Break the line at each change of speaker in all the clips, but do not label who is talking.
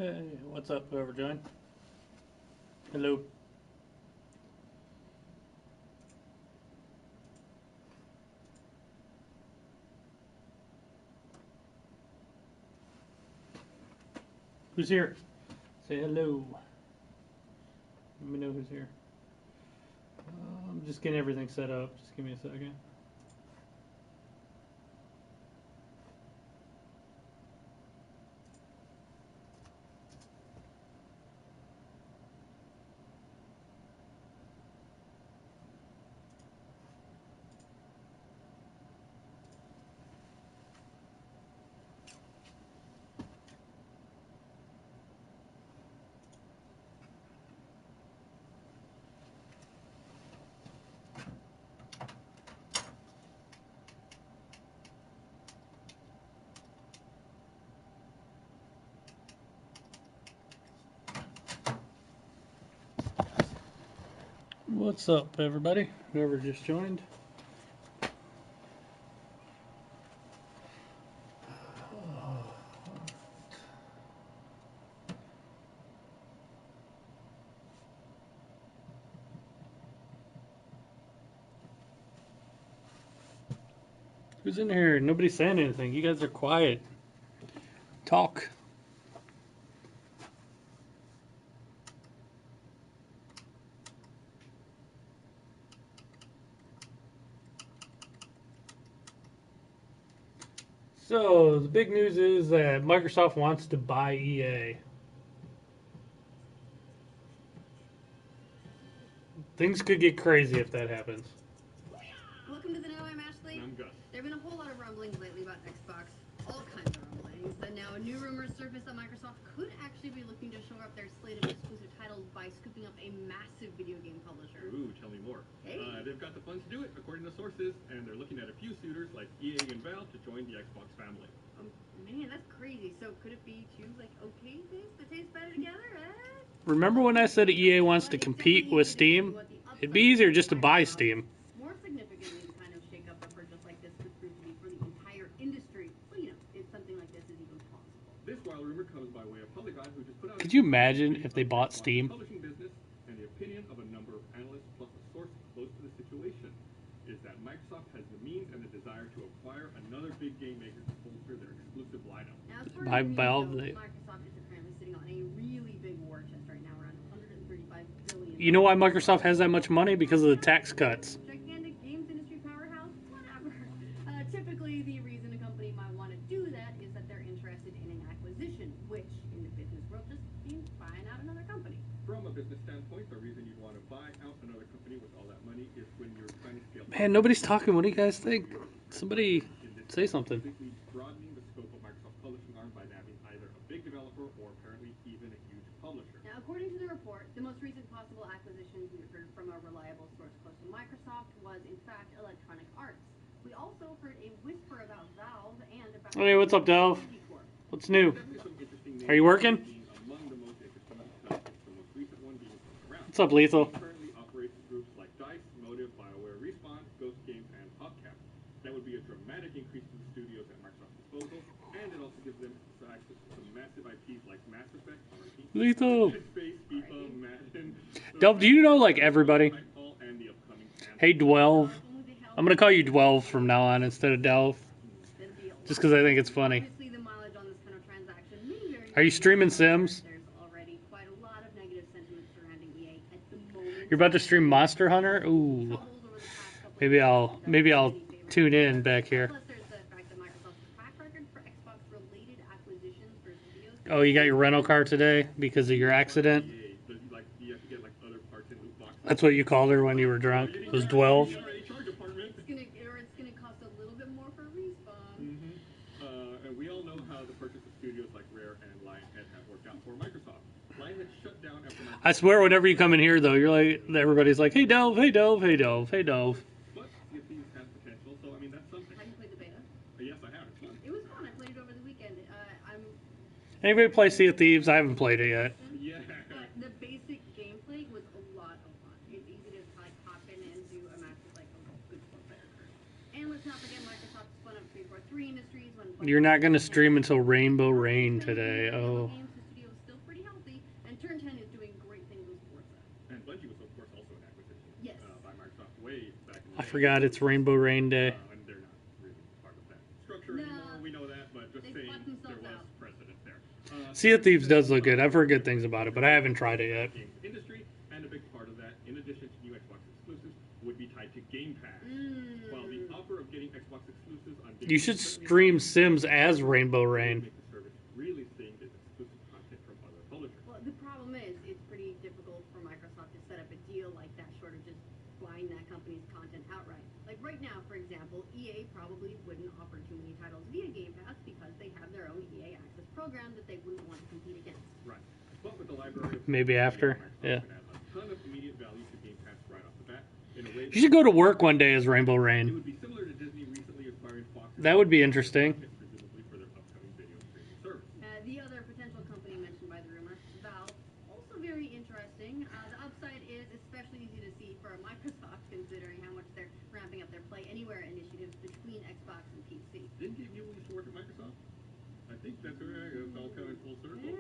Hey, what's up, whoever joined? Hello. Who's here? Say hello. Let me know who's here. I'm just getting everything set up. Just give me a second. What's up, everybody? Whoever just joined. Who's in here? Nobody's saying anything. You guys are quiet. Talk. So, the big news is that Microsoft wants to buy EA. Things could get crazy if that happens.
Welcome to the Know. I'm Ashley.
And I'm Gus.
There have been a whole lot of rumblings lately about Xbox, all kinds of rumblings, and now new rumors surface that Microsoft could actually be looking to shore up their slate of exclusive titles by scooping up a massive video game publisher.
Ooh, tell me more.
Hey.
They've got the funds to do it, according to sources, and they're looking at a few suitors like EA and Valve to join the Xbox family.
Man, that's crazy. So could it be two okay things that taste better together?
Remember when I said EA wants to compete with Steam? It'd be easier just to buy Steam.
More significantly, the kind of shake-up a purchase like this could prove to be for the entire industry. Well, if something like this is even possible.
This wild rumor comes by way of Polygon, who just put out...
Could you imagine if they bought Steam?
...publishing business, and the opinion of a number of analysts plus a source close to the situation is that Microsoft has the means and the desire to acquire another big game maker to bolster their exclusive lineup.
Now,
By Valve,
Microsoft is apparently sitting on a really big war chest right now, around $135 billion.
You know why Microsoft has that much money? Because of the tax cuts.
Gigantic games industry powerhouse? Whatever. Typically, the reason a company might want to do that is that they're interested in an acquisition, which, in the business world, just means buying out another company.
From a business standpoint, the reason you'd want to buy out another company with all that money is when you're trying to scale...
Man, nobody's talking. What do you guys think? Somebody say something.
Broadening the scope of Microsoft's publishing arm by having either a big developer or apparently even a huge publisher.
Now, according to the report, the most recent possible acquisitions we heard from a reliable source close to Microsoft was, in fact, Electronic Arts. We also heard a whisper about Valve and about...
Hey, what's up, Delve? What's new? Are you working? What's up, Lethal?
Currently operates groups like DICE, Motive, BioWare, Respawn, Ghost Games, and PopCap. That would be a dramatic increase to the studios at Microsoft's disposal, and it also gives them access to some massive IPs like Mass Effect,
Lethal.
Space, FIFA, Madden.
Delve, do you know like everybody? Hey, Dwelve. I'm gonna call you Dwelve from now on instead of Delve, just because I think it's funny. Are you streaming Sims? You're about to stream Monster Hunter? Ooh. Maybe I'll tune in back here. Oh, you got your rental car today because of your accident? That's what you called her when you were drunk? It was Dwelve?
It's gonna cost a little bit more for Respawn.
And we all know how the purchase of studios like Rare and Lionhead have worked out for Microsoft. Lionhead shut down after Microsoft...
I swear, whenever you come in here, though, you're like, everybody's like, hey, Delve, hey, Delve, hey, Delve, hey, Delve.
But Sea of Thieves has potential, so I mean, that's something.
Have you played the beta?
Yes, I have. It's fun.
It was fun. I played it over the weekend.
Anybody play Sea of Thieves? I haven't played it yet.
Yeah.
But the basic gameplay was a lot of fun. It's easy to like hop in and do a match with like a good four player crew. And let's not forget Microsoft spun up 343 Industries when...
You're not going to stream until Rainbow Rain today. Oh.
Games, the studio is still
I forgot it's Rainbow Rain Day.
And they're not really part of that structure
No,
anymore. We know that, but just
they
saying
fucked
there
themselves
was
out.
precedent there.
Sea of Thieves does look good. I've heard good things about it, but I haven't tried it yet.
Games industry, and a big part of that, in addition to new Xbox exclusives, would be tied to Game Pass. While the offer of getting Xbox exclusives on Game
You
Pass
should
certainly
stream
helps,
Sims as Rainbow
it would
Rain.
make the service really seeing this exclusive content from other publishers.
Well, the problem is, it's pretty difficult for Microsoft to set up a deal like that, short of just buying that company's content outright. Like right now, for example, EA probably wouldn't offer too many titles via Game Pass because they have their own EA Access program that they wouldn't want to compete against.
Right. But with the library of
Maybe after,
Microsoft
yeah.
could add a ton of immediate value to Game Pass right off the bat. In a way
You should go to work one day as Rainbow
it
Rain.
would be similar to Disney recently acquiring Fox.
That would be interesting.
Presumably for their upcoming video streaming service.
The other potential company mentioned by the rumor, Valve, also very interesting. The upside is especially easy to see for Microsoft, considering how much they're ramping up their Play Anywhere initiatives between Xbox and PC.
Didn't Gabe Newell used to work at Microsoft? I think that's right. It's all coming full circle.
Yeah,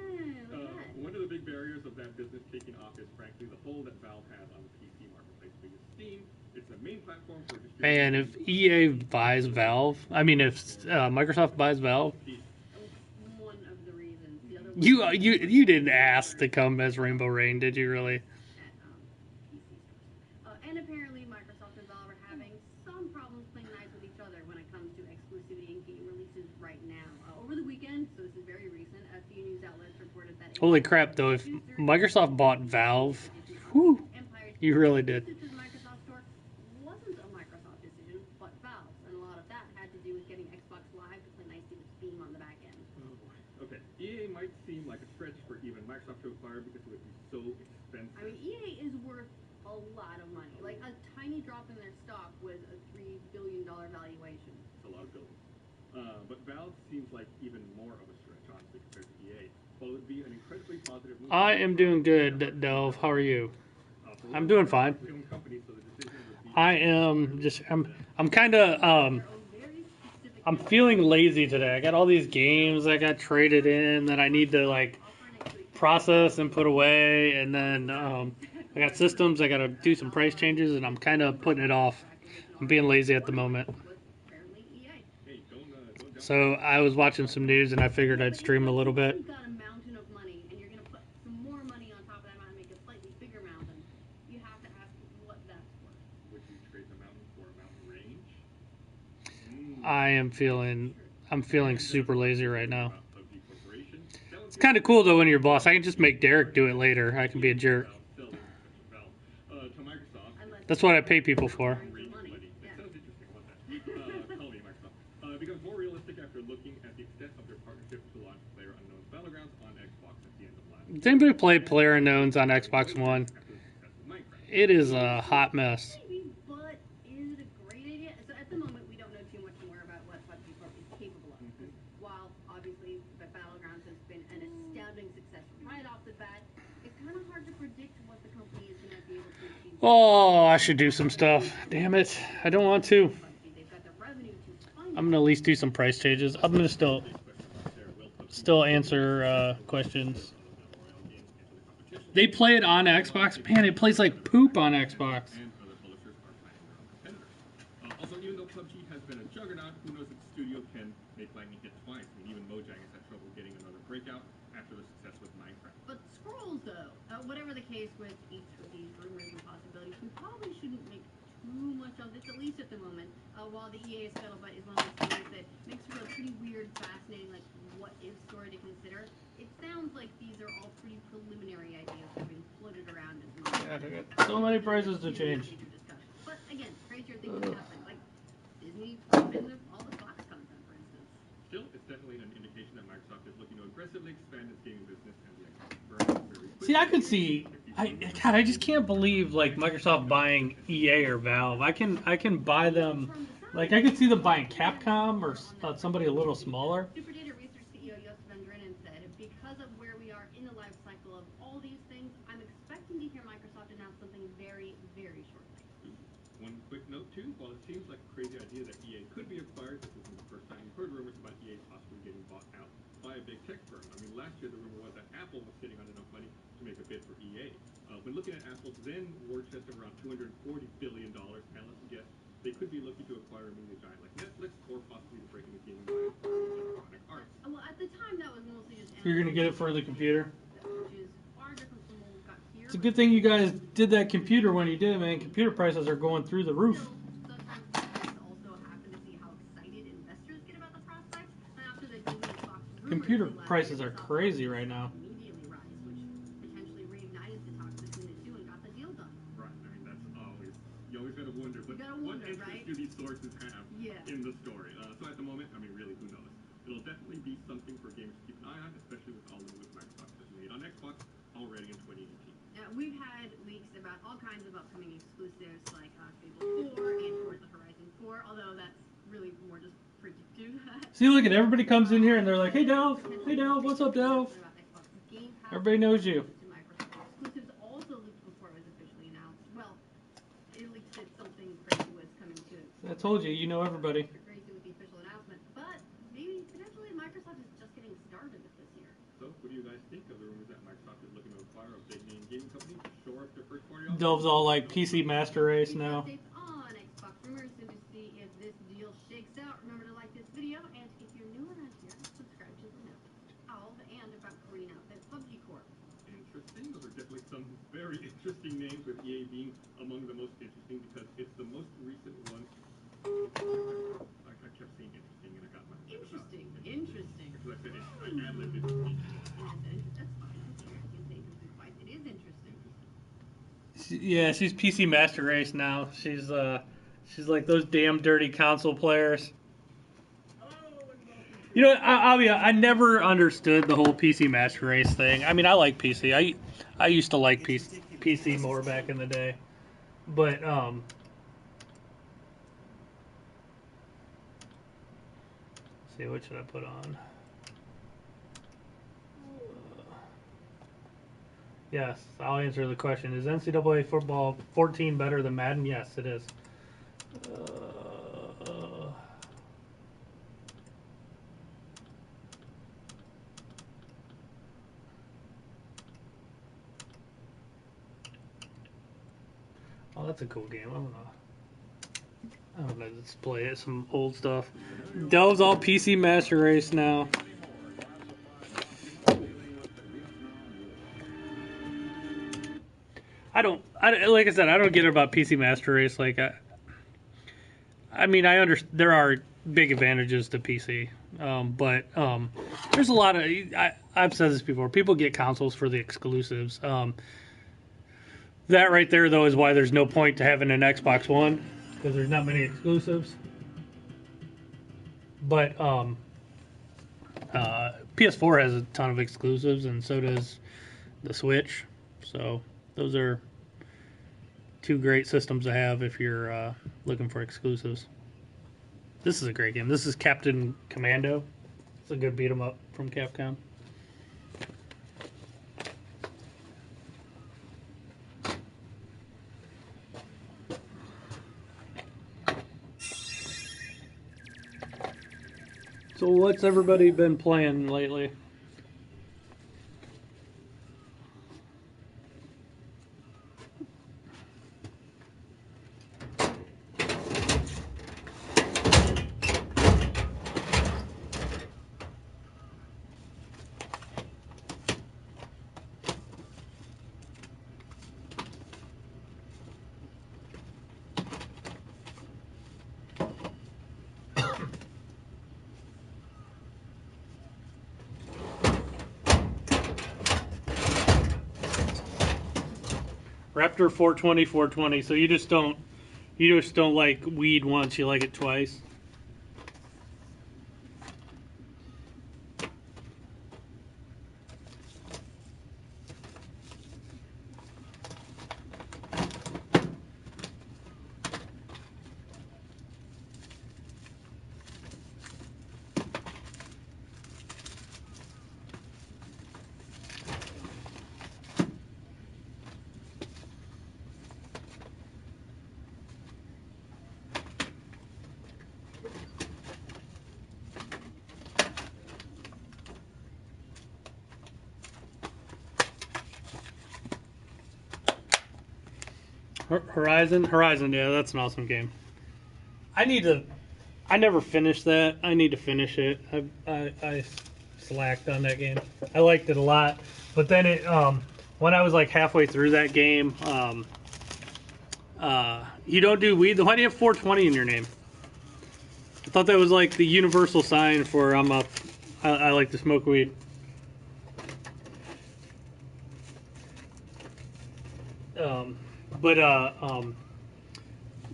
look at that.
One of the big barriers of that business taking off is frankly the hold that Valve has on the PC marketplace. Because Steam, it's the main platform for distributing.
Man, if EA buys Valve, I mean, if Microsoft buys Valve,
One of the reasons. The other
you didn't ask to come as Rainbow Rain, did you really?
at PC stores. And apparently Microsoft and Valve are having some problems playing nice with each other when it comes to exclusivity and game releases right now. Over the weekend, so this is very recent, a few news outlets reported that
Holy crap, though, if Microsoft bought Valve, whew, you really did.
Microsoft Store wasn't a Microsoft decision, but Valve's, and a lot of that had to do with getting Xbox Live to play nicely with Steam on the back end.
Oh boy. Okay. EA might seem like a stretch for even Microsoft to acquire because it would be so expensive.
I mean, EA is worth a lot of money. Like, a tiny drop in their stock was a $3 billion valuation.
It's a lot of billions. But Valve seems like even more of a stretch, honestly, compared to EA. While it would be an incredibly positive move.
I am doing good, Delve. How are you?
For
I'm doing fine.
their own company, so the decision would be
I am just, I'm kind of,
Their own very specific
I'm feeling lazy today. I got all these games I got traded in that I need to, like,
offer next week.
process and put away, and then I got systems I got to do some price changes, and I'm kind of putting it off. I'm being lazy at the moment.
Was apparently EA.
hey, don't jump.
So I was watching some news, and I figured I'd stream a little bit.
You've got a mountain of money, and you're going to put some more money on top of that mountain, make a slightly bigger mountain. You have to ask what that's worth.
Would you trade the mountain for a mountain range?
I'm feeling super lazy right now.
PUBG Corporation. That would
It's kind of cool though when you're boss. I can just make Derek do it later. I can be a jerk.
selling to Microsoft.
Unless
That's what I pay people for.
Range of money. That sounds interesting. I want that. Call me Microsoft. It becomes more realistic after looking at the extent of their partnership to launch PlayerUnknown's Battlegrounds on Xbox at the end of last year.
Does anybody play PlayerUnknown's on Xbox One?
After the success of Minecraft.
It is a hot mess.
maybe, but is it a great idea? So at the moment, we don't know too much more about what PUBG Corp is capable of. While obviously the Battlegrounds has been an astounding success right off the bat, it's kind of hard to predict what the company is going to be able to achieve.
Oh, I should do some stuff. Damn it. I don't want to.
They've got the revenue to fund
I'm going to at least do some price changes. I'm going to still answer questions. They play it on Xbox. Man, it plays like poop on Xbox.
And other publishers are finding their own competitors. Also, even though PUBG has been a juggernaut, who knows if the studio can make lightning hit twice? I mean, even Mojang has had trouble getting another breakout after the success with Minecraft.
But Scrolls, though, whatever the case with each of these rumors and possibilities, we probably shouldn't make too much of this, at least at the moment. While the EA scuttlebutt is one of those things that makes for a pretty weird, fascinating, like, what-if story to consider, it sounds like these are all pretty preliminary ideas that are being floated around as rumors.
So many prices to change.
But again, crazier things happen, like Disney spending all the Fox content, for instance.
Still, it's definitely an indication that Microsoft is looking to aggressively expand its gaming business and the Xbox brand very quickly.
See, I could see. I just can't believe like Microsoft buying EA or Valve. I can buy them. Like I could see them buying Capcom or somebody a little smaller.
Super Data Research CEO Joost van Drinnen said, because of where we are in the life cycle of all these things, I'm expecting to hear Microsoft announce something very, very shortly.
One quick note too, while it seems like a crazy idea that EA could be acquired, this isn't the first time we've heard rumors about EA possibly getting bought out by a big tech firm. I mean, last year the rumor was that Apple was sitting on enough money to make a bid for EA. When looking at Apple's then war chest of around $240 billion, and let's guess they could be looking to acquire a media giant like Netflix, or possibly to break into gaming by acquiring Electronic Arts.
Well, at the time, that was mostly just.
So you're gonna get it for the computer.
Which is far different from what we've got here.
It's a good thing you guys did that computer when you did, man. Computer prices are going through the roof.
Sometimes we also happen to see how excited investors get about the prospects. And after the Disney Fox rumors
Computer
last
prices
year,
are
we saw
crazy right now.
immediately rise, which potentially reignited the talks between the two and got the deal done.
Right. I mean, that's always, you always gotta wonder, but what interest
right?
do these sources have
Yeah.
in the story? So at the moment, I mean, really, who knows? It'll definitely be something for gamers to keep an eye on, especially with all the moves Microsoft has made on Xbox already in 2018.
We've had leaks about all kinds of upcoming exclusives like Fable 4 and Forza Horizon 4, although that's really more just predictive.
See, look at everybody comes in here and they're like, "Hey, Delph. Hey, Delph. What's up, Delph?" Everybody knows you.
Exclusives also leaked before it was officially announced. Well, it leaked that something crazy was coming to it.
I told you, you know everybody.
Crazy with the official announcement, but maybe potentially Microsoft is just getting started with this year.
So, what do you guys think of the rumors that Microsoft is looking to acquire a big name gaming company to shore up their first party offering?
Delph's all like PC Master Race now.
Updates on Xbox rumors and to see if this deal shakes out. Remember to like this video, and if you're new around here, subscribe to the Owl and about Cody now at PUBG Corp.
Interesting. Those are definitely some very interesting names, with EA being among the most interesting because it's the most recent one. I kept saying interesting and I got my
Interesting.
because I said it. I ad-libbed it.
That's fine. You can say interesting twice. It is interesting.
Yeah, she's PC Master Race now. She's like those damn dirty console players. You know, I never understood the whole PC Master Race thing. I mean, I like PC. I used to like PC more back in the day, but let's see, what should I put on? Yes, I'll answer the question. Is NCAA football 14 better than Madden? Yes, it is. Oh, that's a cool game. I'm gonna display it. Some old stuff. Delve's all PC Master Race now. Like I said, I don't get it about PC Master Race. Like, I mean, I understand there are big advantages to PC, but there's a lot of. I've said this before. People get consoles for the exclusives. That right there, though, is why there's no point to having an Xbox One, because there's not many exclusives. But PS4 has a ton of exclusives, and so does the Switch. So those are two great systems to have if you're looking for exclusives. This is a great game. This is Captain Commando. It's a good beat 'em up from Capcom. So what's everybody been playing lately? Raptor 420, 420. So you just don't like weed once, you like it twice. Horizon, yeah, that's an awesome game. I never finished that. I need to finish it. I slacked on that game. I liked it a lot, but then when I was like halfway through that game, you don't do weed. Why do you have 420 in your name? I thought that was like the universal sign for I like to smoke weed.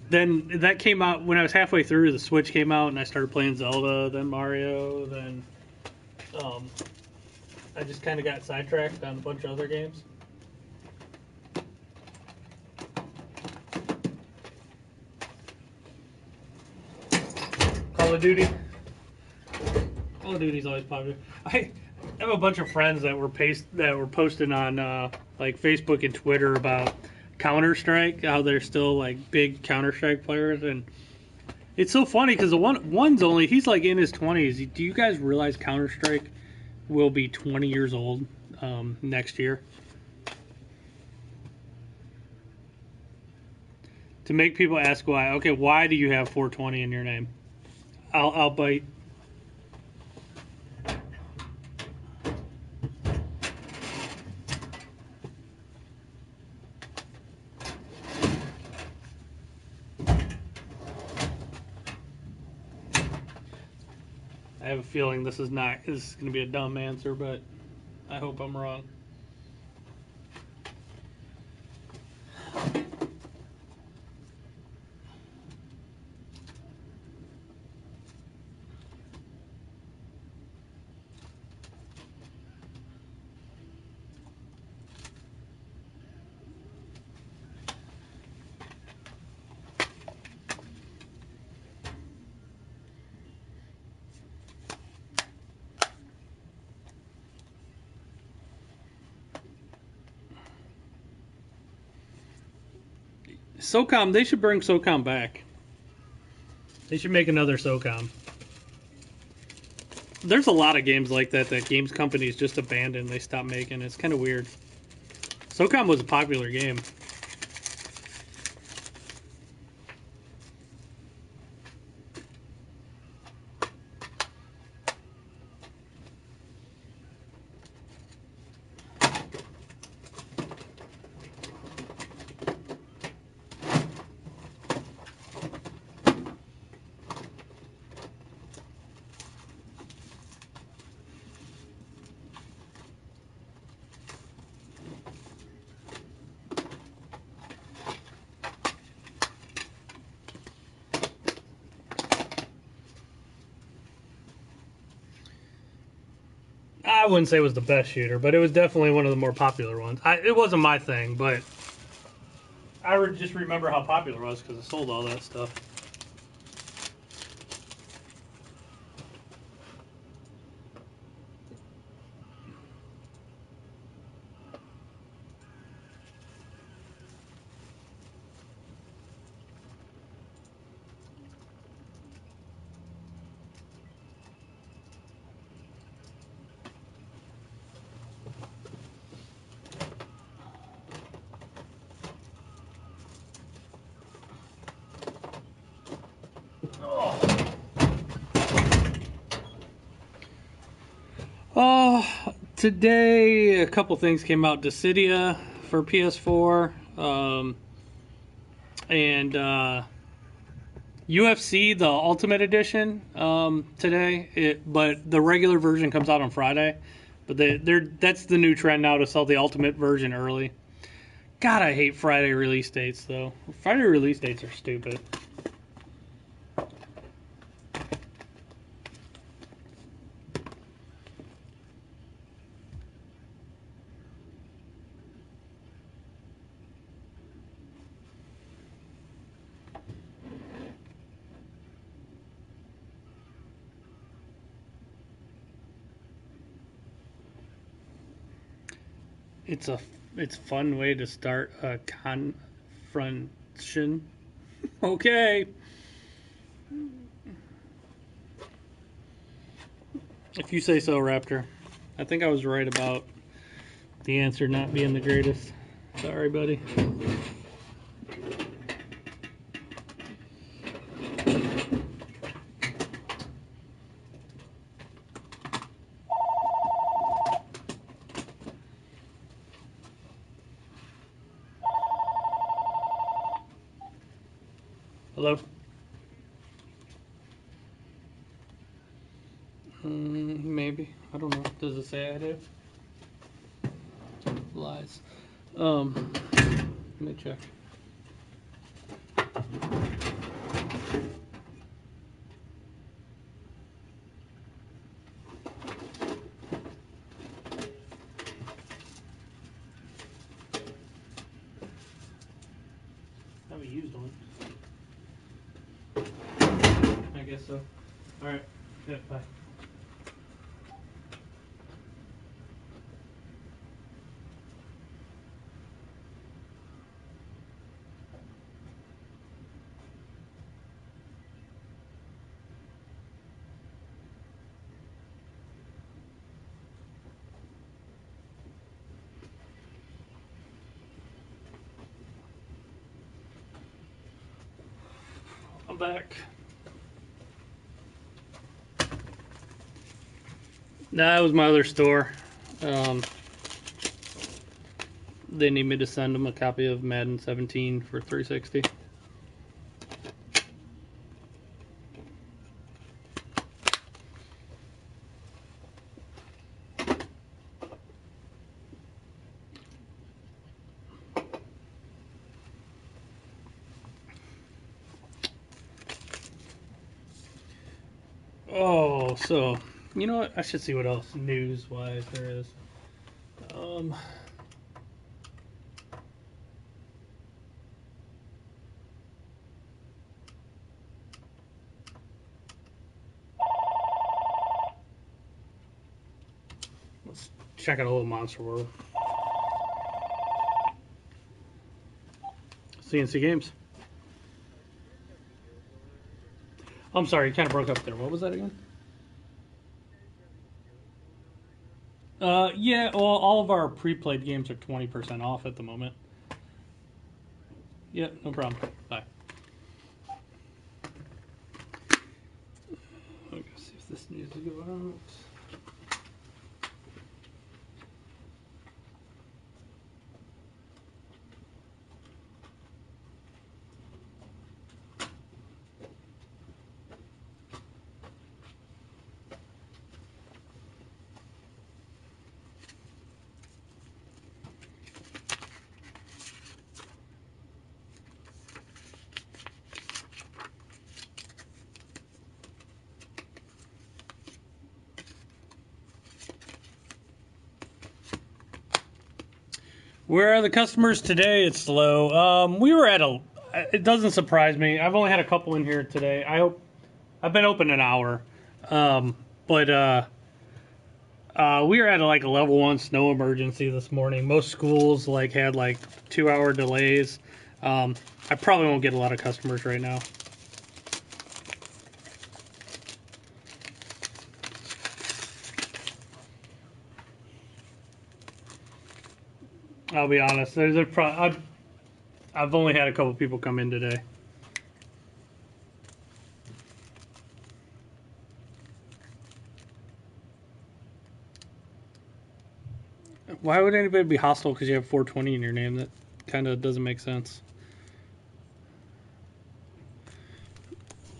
Then that came out when I was halfway through. The Switch came out, and I started playing Zelda, then Mario, then I just kind of got sidetracked on a bunch of other games. Call of Duty. Call of Duty's always popular. I have a bunch of friends that were posting on like Facebook and Twitter about Counter-Strike, how they're still like big Counter-Strike players, and it's so funny because he's like in his 20s. Do you guys realize Counter-Strike will be 20 years old next year? To make people ask why. Okay, why do you have 420 in your name? I'll bite. I have a feeling this is going to be a dumb answer, but I hope I'm wrong. SOCOM, they should bring SOCOM back. They should make another SOCOM. There's a lot of games like that games companies just abandon. They stop making. It's kind of weird. SOCOM was a popular game. I wouldn't say it was the best shooter, but it was definitely one of the more popular ones. It wasn't my thing, but I just remember how popular it was because it sold all that stuff. Oh, today a couple things came out. Dissidia for PS4, and UFC the Ultimate Edition today. But the regular version comes out on Friday. But that's the new trend now, to sell the Ultimate version early. God, I hate Friday release dates though. Friday release dates are stupid. It's a fun way to start a confrontation. Okay. If you say so, Raptor. I think I was right about the answer not being the greatest. Sorry, buddy. Hello? Maybe. I don't know. Does it say I do? Lies. Let me check. I haven't used one. I guess so. Alright. Yeah, bye. I'm back. That was my other store. They need me to send them a copy of Madden 17 for 360. Oh, so you know what? I should see what else news-wise there is. Let's check out a little Monster World. CNC Games. I'm sorry, you kind of broke up there. What was that again? Yeah, well, all of our pre-played games are 20% off at the moment. Yeah, no problem. Bye. Okay, see if this needs to go out. Where are the customers today? It's slow. We were at a. It doesn't surprise me. I've only had a couple in here today. I've been open an hour, but we were at like a level 1 snow emergency this morning. Most schools like had like 2-hour delays. I probably won't get a lot of customers right now. I'll be honest. I've only had a couple people come in today. Why would anybody be hostile because you have 420 in your name? That kind of doesn't make sense.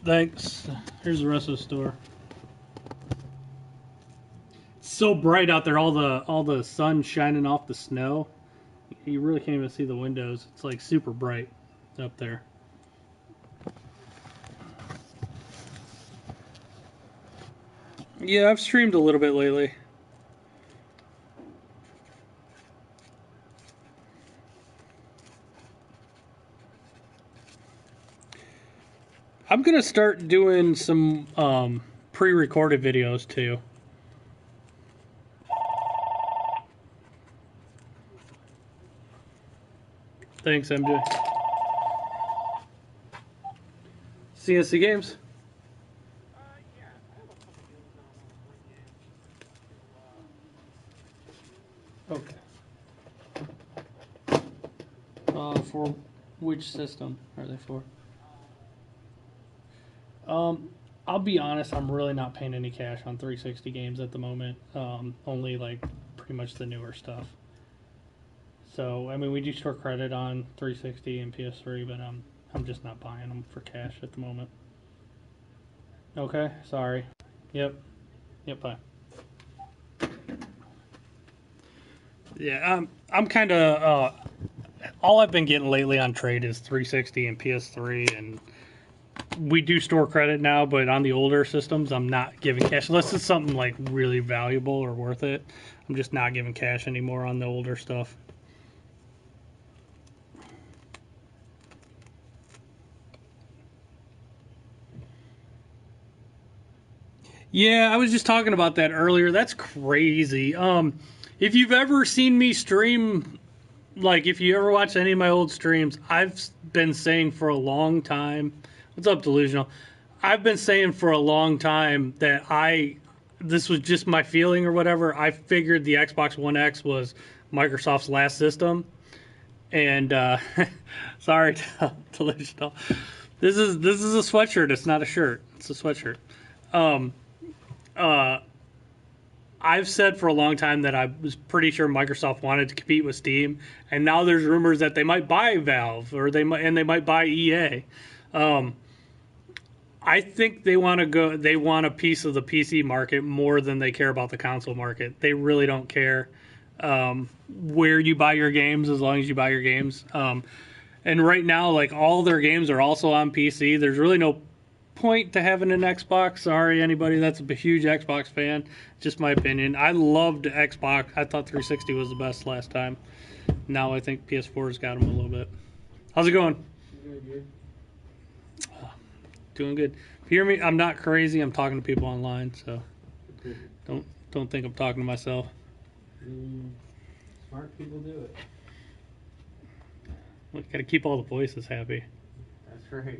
Thanks. Here's the rest of the store. It's so bright out there. All the sun shining off the snow. You really can't even see the windows. It's like super bright up there. Yeah, I've streamed a little bit lately. I'm gonna start doing some pre-recorded videos too. Thanks, MJ. CNC Games. Okay. For which system are they for? I'll be honest, I'm really not paying any cash on 360 games at the moment. Only like pretty much the newer stuff. So, I mean, we do store credit on 360 and PS3, but I'm I'm just not buying them for cash at the moment. Okay, sorry. Yep, bye. Yeah, I'm kind of all I've been getting lately on trade is 360 and PS3, and we do store credit now, but on the older systems, I'm not giving cash unless it's something like really valuable or worth it. I'm just not giving cash anymore on the older stuff. Yeah, I was just talking about that earlier. That's crazy. If you've ever seen me stream, like if you ever watch any of my old streams, I've been saying for a long time. What's up, Delusional? I've been saying for a long time that this was just my feeling or whatever. I figured the Xbox One X was Microsoft's last system, and sorry, Delusional. This is a sweatshirt. It's not a shirt. It's a sweatshirt. I've said for a long time that I was pretty sure Microsoft wanted to compete with Steam, and now there's rumors that they might buy Valve or they might buy EA. I think they want to go. They want a piece of the PC market more than they care about the console market. They really don't care where you buy your games, as long as you buy your games. And right now, like all their games are also on PC. There's really no point to having an Xbox. Sorry, anybody that's a huge Xbox fan. Just my opinion. I loved Xbox. I thought 360 was the best last time. Now I think PS4's got them a little bit. How's it going?
Good.
Doing good. If you hear me, I'm not crazy. I'm talking to people online, so don't think I'm talking to myself.
Smart people do it.
We got to keep all the voices happy.
That's right.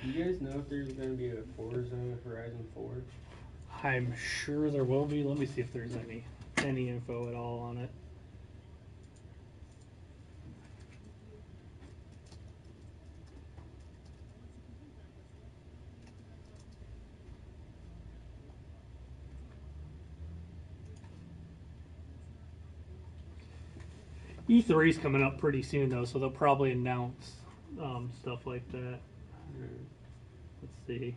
You guys know if there's going to be a Forza Horizon 4?
I'm sure there will be. Let me see if there's any info at all on it. E3 is coming up pretty soon, though, so they'll probably announce stuff like that. Let's see.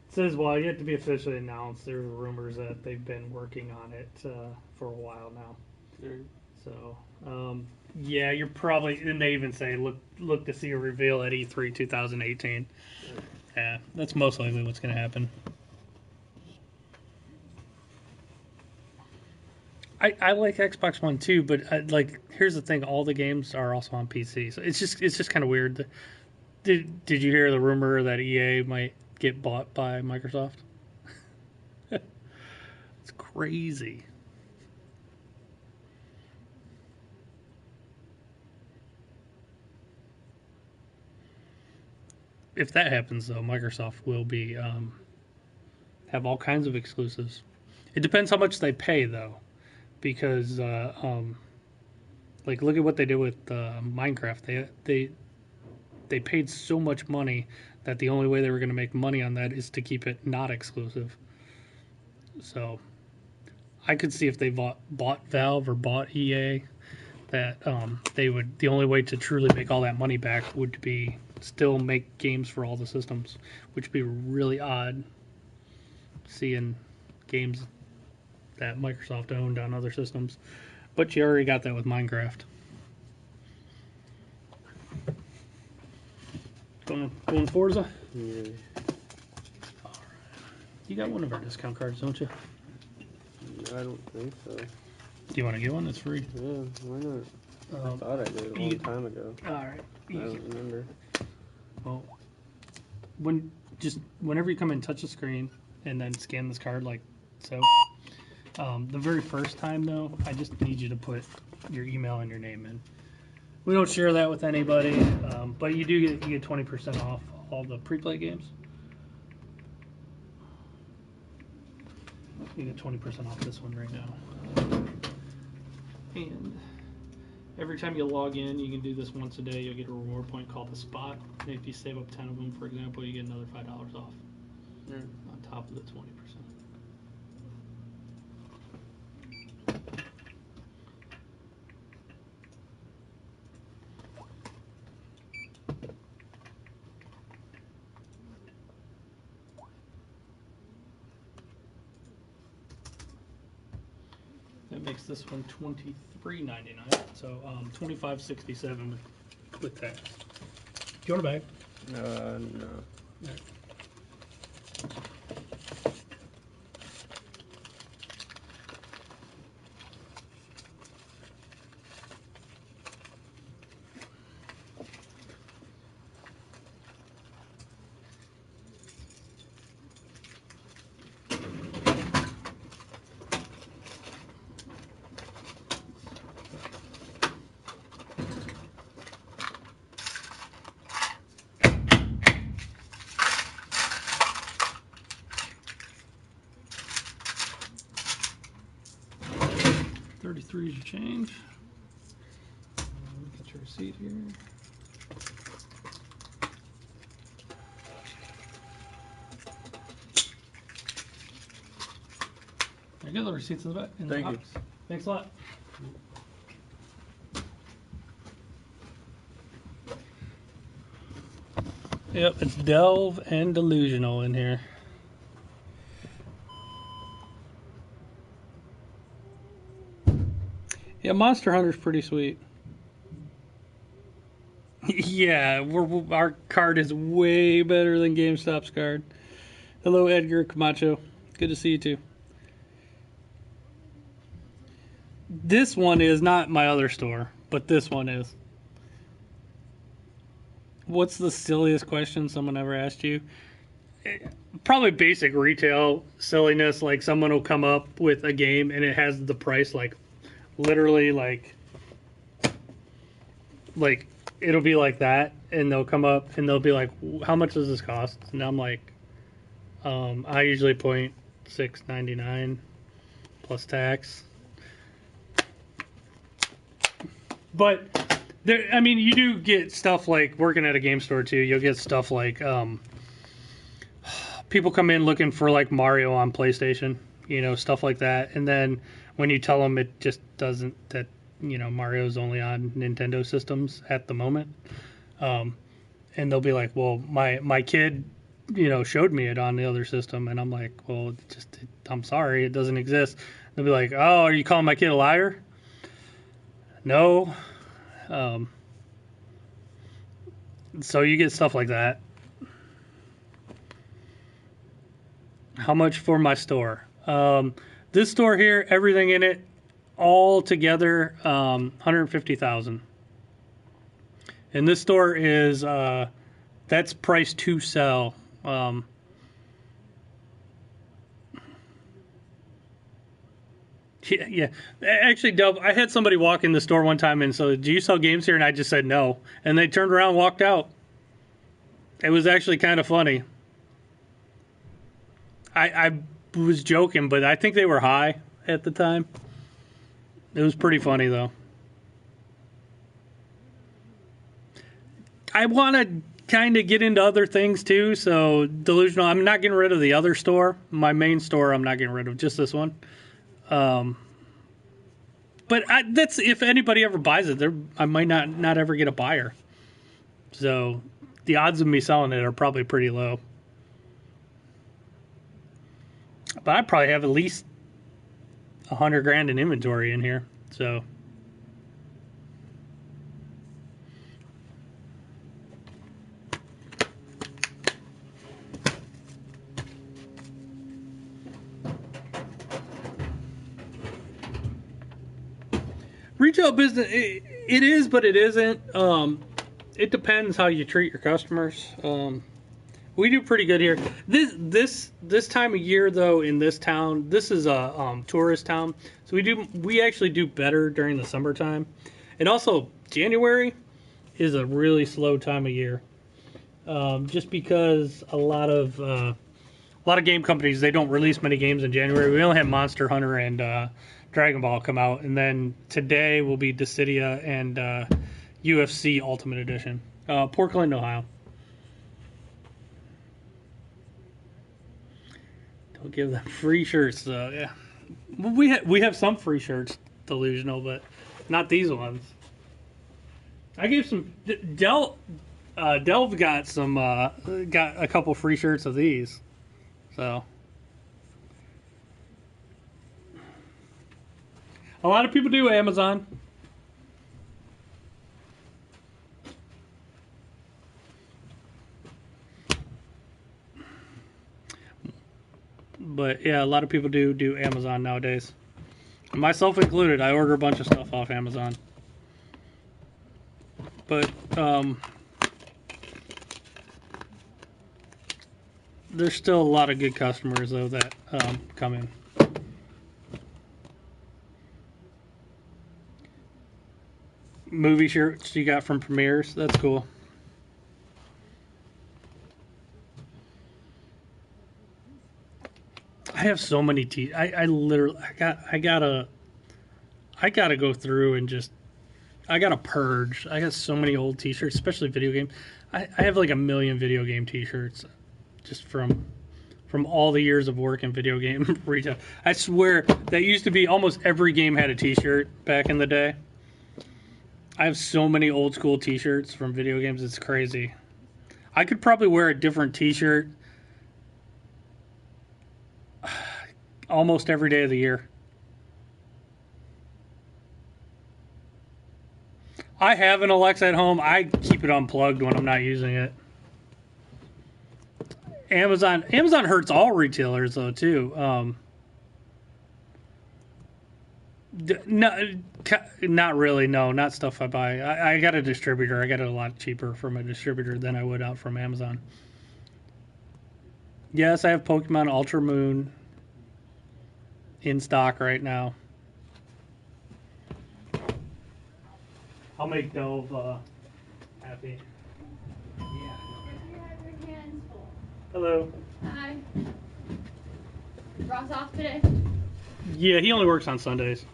It says, well, yet to be officially announced. There's rumors that they've been working on it for a while now. So, yeah, you're probably, and they even say, look to see a reveal at E3 2018. Yeah, that's most likely what's going to happen. I like Xbox One too, but here's the thing: all the games are also on PC, so it's just kind of weird. Did you hear the rumor that EA might get bought by Microsoft? It's crazy. If that happens, though, Microsoft will be have all kinds of exclusives. It depends how much they pay, though, because look at what they did with Minecraft. They paid so much money that the only way they were going to make money on that is to keep it not exclusive. So I could see if they bought Valve or bought EA, that the only way to truly make all that money back would be still make games for all the systems, which would be really odd seeing games that Microsoft owned on other systems. But you already got that with Minecraft. Going Forza?
Yeah.
All right. You got one of our discount cards, don't you?
I don't think so.
Do you want to get one? It's free.
Yeah, why not? I thought I did a long time ago.
All right.
I don't remember.
Well, whenever you come in, touch the screen and then scan this card like so. The very first time, though, I just need you to put your email and your name in. We don't share that with anybody, but you get 20% off all the pre-play games. You get 20% off this one right now. And every time you log in, you can do this once a day. You'll get a reward point called the Spot. And if you save up 10 of them, for example, you get another $5 off on top of the 20%. this one $23.99. So $25.67 with tax. Do you want a bag?
No.
Yeah. $33 is your change. Get your receipt here. There you go, the receipt's in the back.
Thank you.
Thanks a lot. Yep, it's Delve and Delusional in here. Yeah, Monster Hunter's pretty sweet. Yeah, our card is way better than GameStop's card. Hello, Edgar Camacho. Good to see you too. This one is not my other store, but this one is. What's the silliest question someone ever asked you? Probably basic retail silliness, like someone will come up with a game and it has the price like literally like it'll be like that, and they'll come up and they'll be like, how much does this cost? And I'm like, I usually point $6.99 plus tax. But there, I mean, you do get stuff like working at a game store too. You'll get stuff like people come in looking for like Mario on PlayStation, you know, stuff like that. And then when you tell them it just doesn't, that, you know, Mario's only on Nintendo systems at the moment. And they'll be like, well, my kid, you know, showed me it on the other system. And I'm like, well, I'm sorry, it doesn't exist. They'll be like, oh, are you calling my kid a liar? No. So you get stuff like that. How much for my store? This store here, everything in it, all together, $150,000. And this store is that's price to sell. Yeah. Actually, Dub, I had somebody walk in the store one time and so, do you sell games here? And I just said no. And they turned around and walked out. It was actually kind of funny. I was joking, but I think they were high at the time. It was pretty funny, though. I want to kind of get into other things, too. So, Delusional, I'm not getting rid of the other store. My main store, I'm not getting rid of. Just this one. But that's if anybody ever buys it, I might not ever get a buyer. So, the odds of me selling it are probably pretty low. But I probably have at least $100,000 in inventory in here. So retail business, it is, but it isn't. It depends how you treat your customers. We do pretty good here. This time of year, though, in this town, this is a tourist town, so we actually do better during the summertime, and also January is a really slow time of year, just because a lot of game companies, they don't release many games in January. We only have Monster Hunter and Dragon Ball come out, and then today will be Dissidia and UFC Ultimate Edition, Portland, Ohio. We'll give them free shirts, though. Yeah, we have some free shirts, Delusional, but not these ones. I gave some. Delve got some. Got a couple free shirts of these, so A lot of people do Amazon. But yeah, a lot of people do Amazon nowadays. Myself included. I order a bunch of stuff off Amazon. But there's still a lot of good customers though that come in. Movie shirts you got from premieres. That's cool. I have so many I literally I gotta go through and just I gotta purge. I got so many old T-shirts, especially video games. I have like 1 million video game T-shirts just from all the years of work in video game retail. I swear that used to be almost every game had a T-shirt back in the day. I have so many old school T-shirts from video games. It's crazy. I could probably wear a different T-shirt almost every day of the year. I have an Alexa at home. I keep it unplugged when I'm not using it. Amazon hurts all retailers though too. No, not really. No, not stuff I buy. I got a distributor. I got it a lot cheaper from a distributor than I would out from Amazon. Yes, I have Pokemon Ultra Moon in stock right now. I'll make Dove happy.
Yeah. You have your hands full.
Hello.
Hi. Ross off today?
Yeah, he only works on Sundays.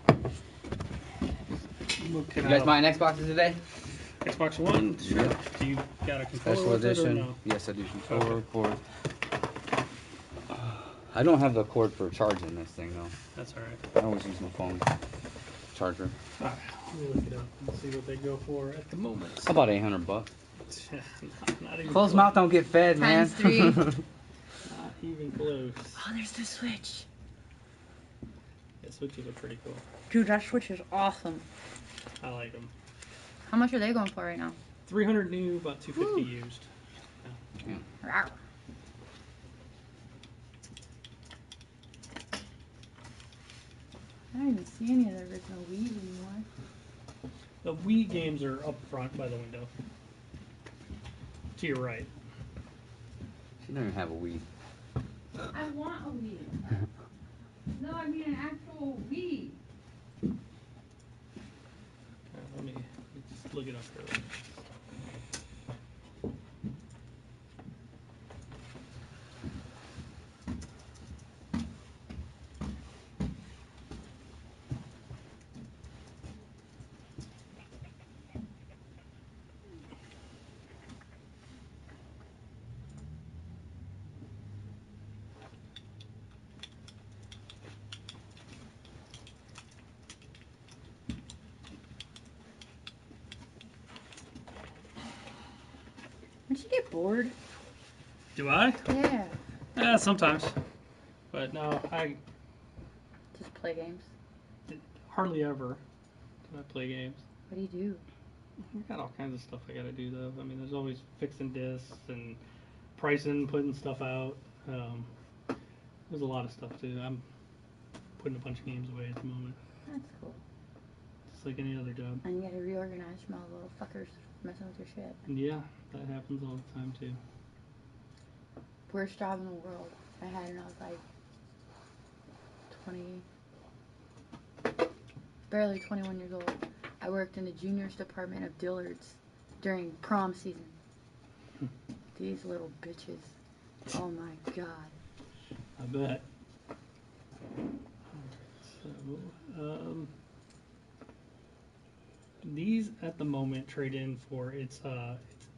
You guys buying Xboxes today?
Xbox One? Sure.
Yeah.
Do you got a controller
Special
with it or
edition.
no?
Yes, I do. Controller,
Okay.
cord. I don't have the cord for charging this thing though.
That's alright.
I always use my phone charger.
Alright, let me look it up and see what they go for at the moment.
About $800.
not even
Closed
close.
mouth don't get fed, man.
Times 3.
Not even close.
Oh, there's the Switch.
Yeah, Switches are pretty cool.
Dude, that Switch is awesome.
I like them.
How much are they going for right now?
300 new, about 250
Woo.
used.
Rawr. I don't even see any of the original Wii's anymore.
The Wii games are up front by the window. To your right.
She don't even have a Wii.
I want a Wii. No, I mean an actual Wii.
Let me just look it up here.
Don't you get bored?
Do I?
Yeah.
Yeah, sometimes. But no, I
Just play games.
hardly ever do I play games.
What do you do?
I got all kinds of stuff I gotta do though. I mean, there's always fixing discs and pricing, putting stuff out. There's a lot of stuff too. I'm putting a bunch of games away at the moment.
That's cool.
Just like any other job.
And you gotta reorganize from all the little fuckers messing with your shit.
And yeah, that happens all the time too.
Worst job in the world I had when I was like 20, barely 21 years old. I worked in the juniors department of Dillard's during prom season. These little bitches. Oh my god.
I bet. So, these at the moment trade in for it's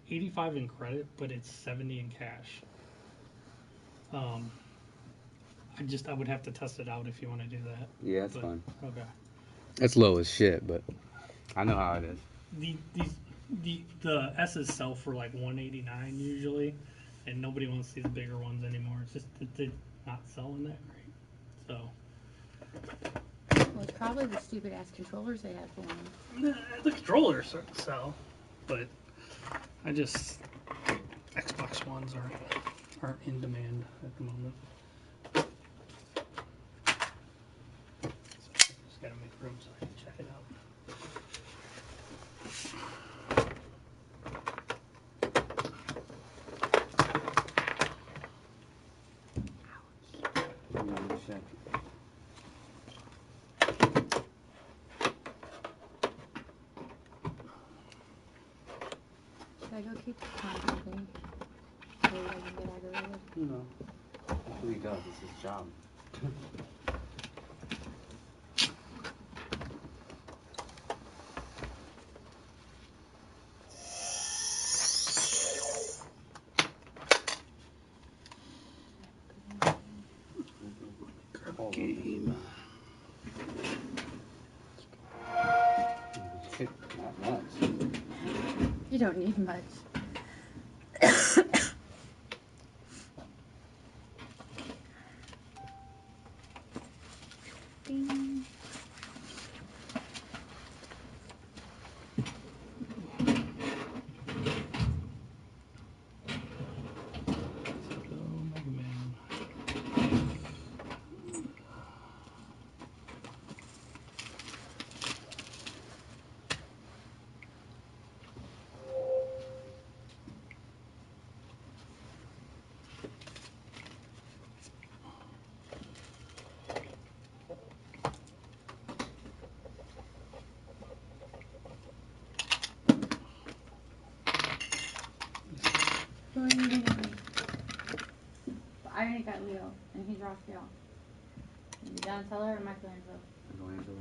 85 in credit, but it's 70 in cash. I would have to test it out if you want to do that.
Yeah, that's
But-
fine.
Okay.
It's low as shit, but I know how it is.
The S's sell for like 189 usually, and nobody wants these bigger ones anymore. It's just that they're not selling that great. So
Well, It's probably the stupid ass controllers they had for them.
The controllers sell, but Xbox Ones aren't in demand at the moment. So just gotta make room so I can check it out.
Shit.
Should I go keep the content thing? Maybe I can get aggravated.
No. That's what he does. It's his job.
Game.
Not much.
You don't need much. Ding.
Mega Man.
I already got Leo, and he's Raphael. You Donatello or Michelangelo?
Michelangelo.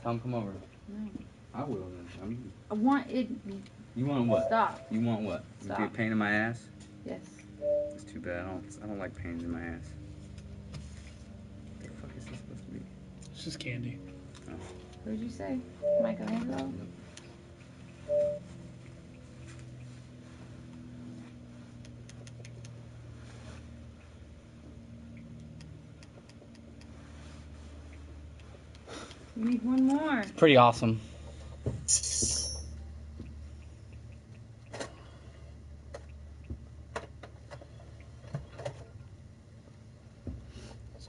Tell him come over.
No.
I will then. I mean,
I want it.
you want what?
Stop.
You want what? You be a
Stop.
pain in my ass?
Yes.
It's too bad. I don't like pains in my ass. What the fuck is this supposed to be?
It's just candy.
Oh.
What did you say? Michelangelo? You need one more.
Pretty awesome. Just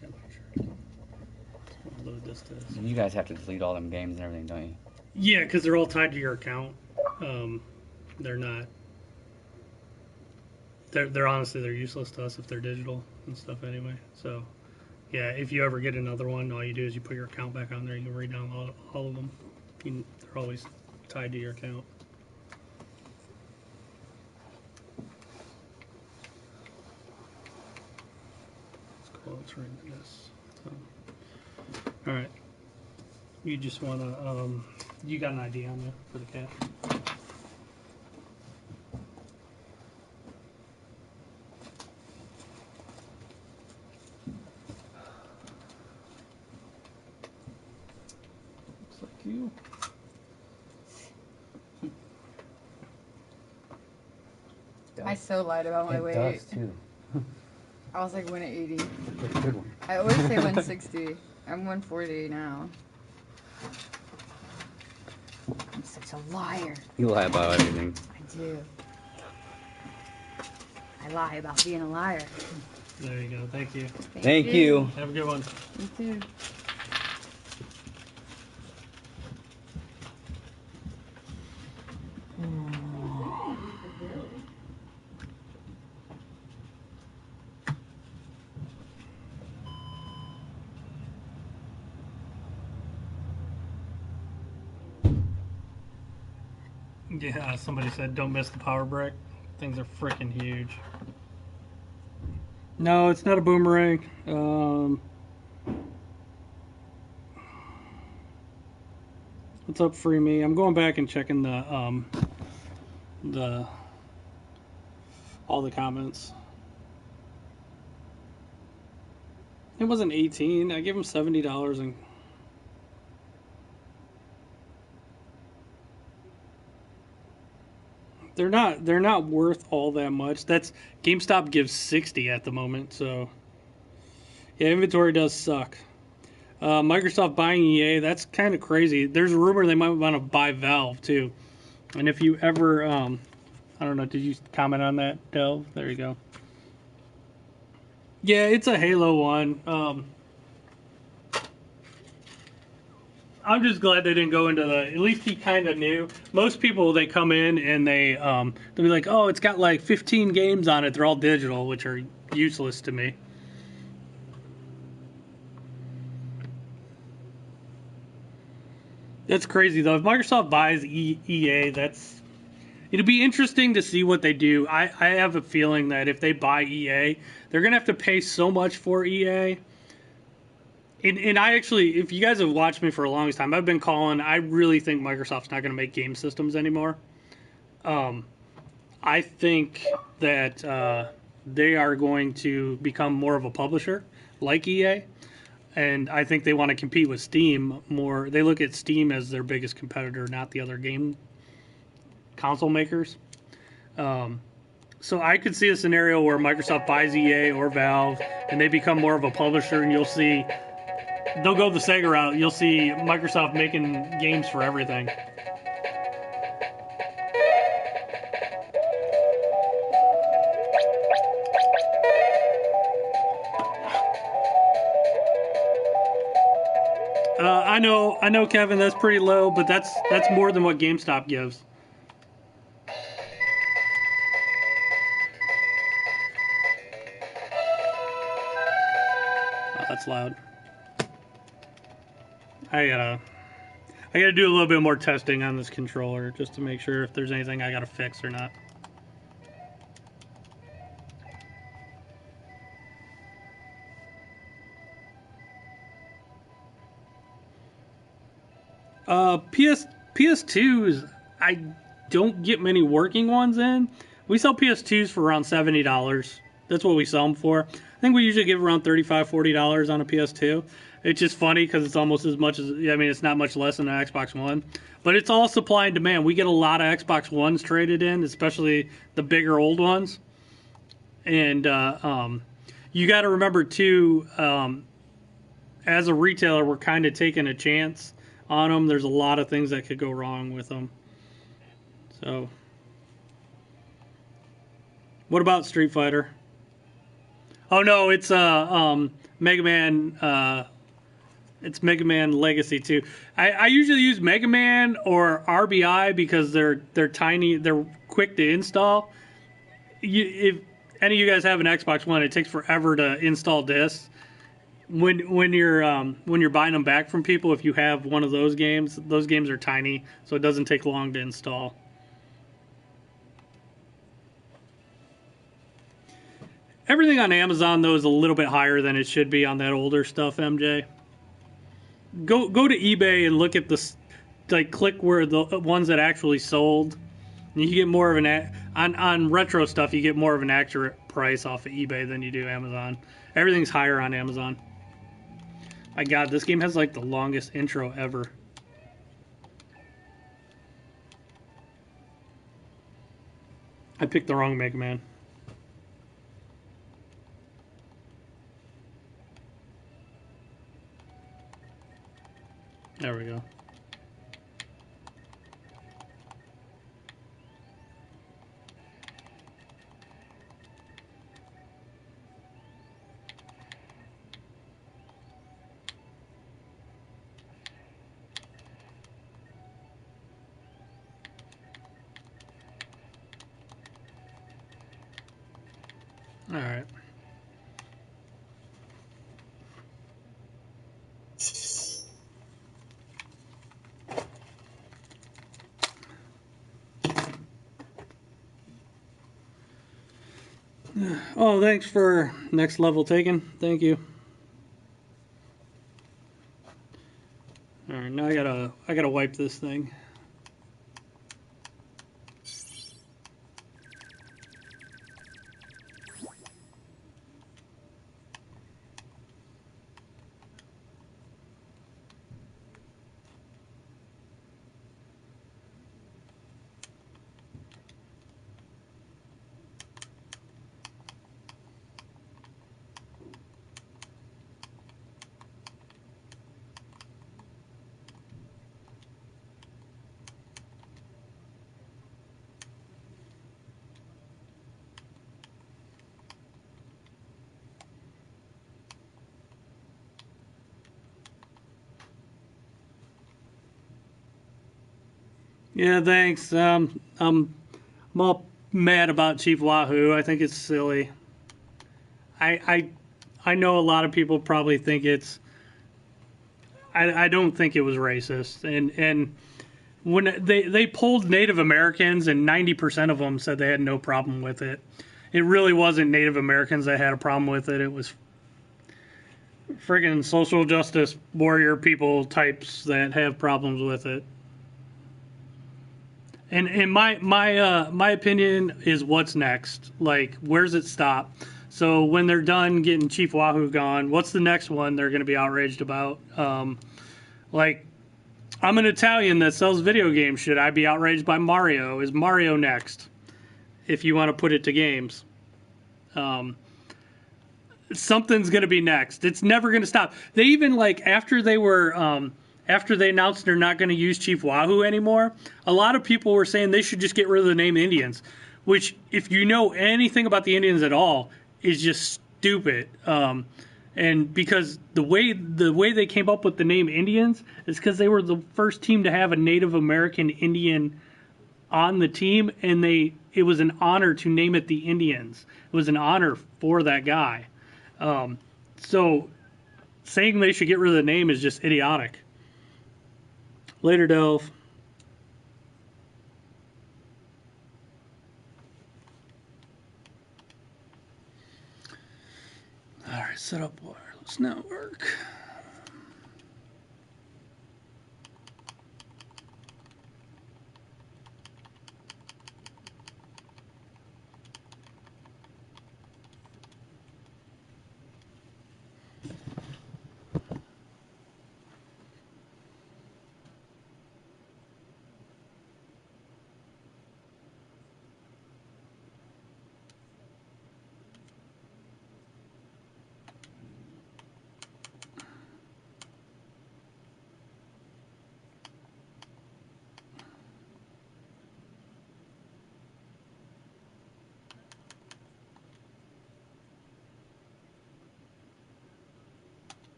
gotta make sure. Load this to this.
You guys have to delete all them games and everything, don't you?
Yeah, because they're all tied to your account. They're not. They're honestly they're useless to us if they're digital and stuff anyway. So, yeah, if you ever get another one, all you do is you put your account back on there. You can re-download all of them. They're always tied to your account. Let's close right into this. So, all right. You just wanna you got an ID on you for the cat? Looks like you.
I so lied about my
It
weight.
does too.
I was like 180.
That's a good one.
I always say 160. I'm 140 now. I'm such a liar.
You lie about everything.
I do. I lie about being a liar.
There you go. Thank you.
Thank you.
Have a good one.
You too.
Yeah, somebody said don't miss the power brick. Things are freaking huge. No, it's not a boomerang. What's up, Free Me? I'm going back and checking the all the comments. It wasn't 18. I gave him $70 and they're not worth all that much. That's GameStop gives 60 at the moment, so Yeah, inventory does suck. Microsoft buying EA, that's kind of crazy. There's a rumor they might want to buy Valve too. And if you ever, I don't know, did you comment on that, Delve? There you go. Yeah, it's a Halo one. I'm just glad they didn't go into the. At least he kind of knew. Most people, they come in and they'll be like, "Oh, it's got like 15 games on it. They're all digital," which are useless to me. That's crazy though. If Microsoft buys EA, it'll be interesting to see what they do. I have a feeling that if they buy EA, they're gonna have to pay so much for EA. And I actually, if you guys have watched me for a long time, I've been calling. I really think Microsoft's not going to make game systems anymore. I think that they are going to become more of a publisher, like EA, and I think they want to compete with Steam more. They look at Steam as their biggest competitor, not the other game console makers. So I could see a scenario where Microsoft buys EA or Valve, and they become more of a publisher, and you'll see. They'll go the Sega route. You'll see Microsoft making games for everything. I know, Kevin. That's pretty low, but that's more than what GameStop gives. Oh, that's loud. I gotta do a little bit more testing on this controller just to make sure if there's anything I gotta fix or not. PS2s, I don't get many working ones in. We sell PS2s for around $70. That's what we sell them for. I think we usually give around $35, $40 on a PS2. It's just funny because it's almost as much as, I mean, it's not much less than an Xbox One. But it's all supply and demand. We get a lot of Xbox Ones traded in, especially the bigger old ones. And you got to remember, too, as a retailer, we're kind of taking a chance on them. There's a lot of things that could go wrong with them. So, what about Street Fighter? Oh no, it's Mega Man. It's Mega Man Legacy 2. I usually use Mega Man or RBI because they're tiny, they're quick to install. If any of you guys have an Xbox One, it takes forever to install discs. When you're buying them back from people, if you have one of those games are tiny, so it doesn't take long to install. Everything on Amazon though is a little bit higher than it should be on that older stuff, MJ. Go to eBay and look at click where the ones that actually sold. And you get more of on retro stuff. You get more of an accurate price off of eBay than you do Amazon. Everything's higher on Amazon. My God, this game has like the longest intro ever. I picked the wrong Mega Man. There we go. All right. Oh, thanks for next level taken. Thank you. All right, now I gotta wipe this thing. Yeah, thanks. I'm all mad about Chief Wahoo. I think it's silly. I know a lot of people probably think it's. I don't think it was racist, and when they polled Native Americans, and 90% of them said they had no problem with it. It really wasn't Native Americans that had a problem with it. It was friggin' social justice warrior people types that have problems with it. And my opinion is what's next. Like, where's it stop? So when they're done getting Chief Wahoo gone, what's the next one they're going to be outraged about? Like, I'm an Italian that sells video games. Should I be outraged by Mario? Is Mario next? If you want to put it to games. Something's going to be next. It's never going to stop. They even, like, after they announced they're not going to use Chief Wahoo anymore, a lot of people were saying they should just get rid of the name Indians, which, if you know anything about the Indians at all, is just stupid. And because the way they came up with the name Indians is because they were the first team to have a Native American Indian on the team, and it was an honor to name it the Indians. It was an honor for that guy. So saying they should get rid of the name is just idiotic. Later, Delve. All right, set up wireless network.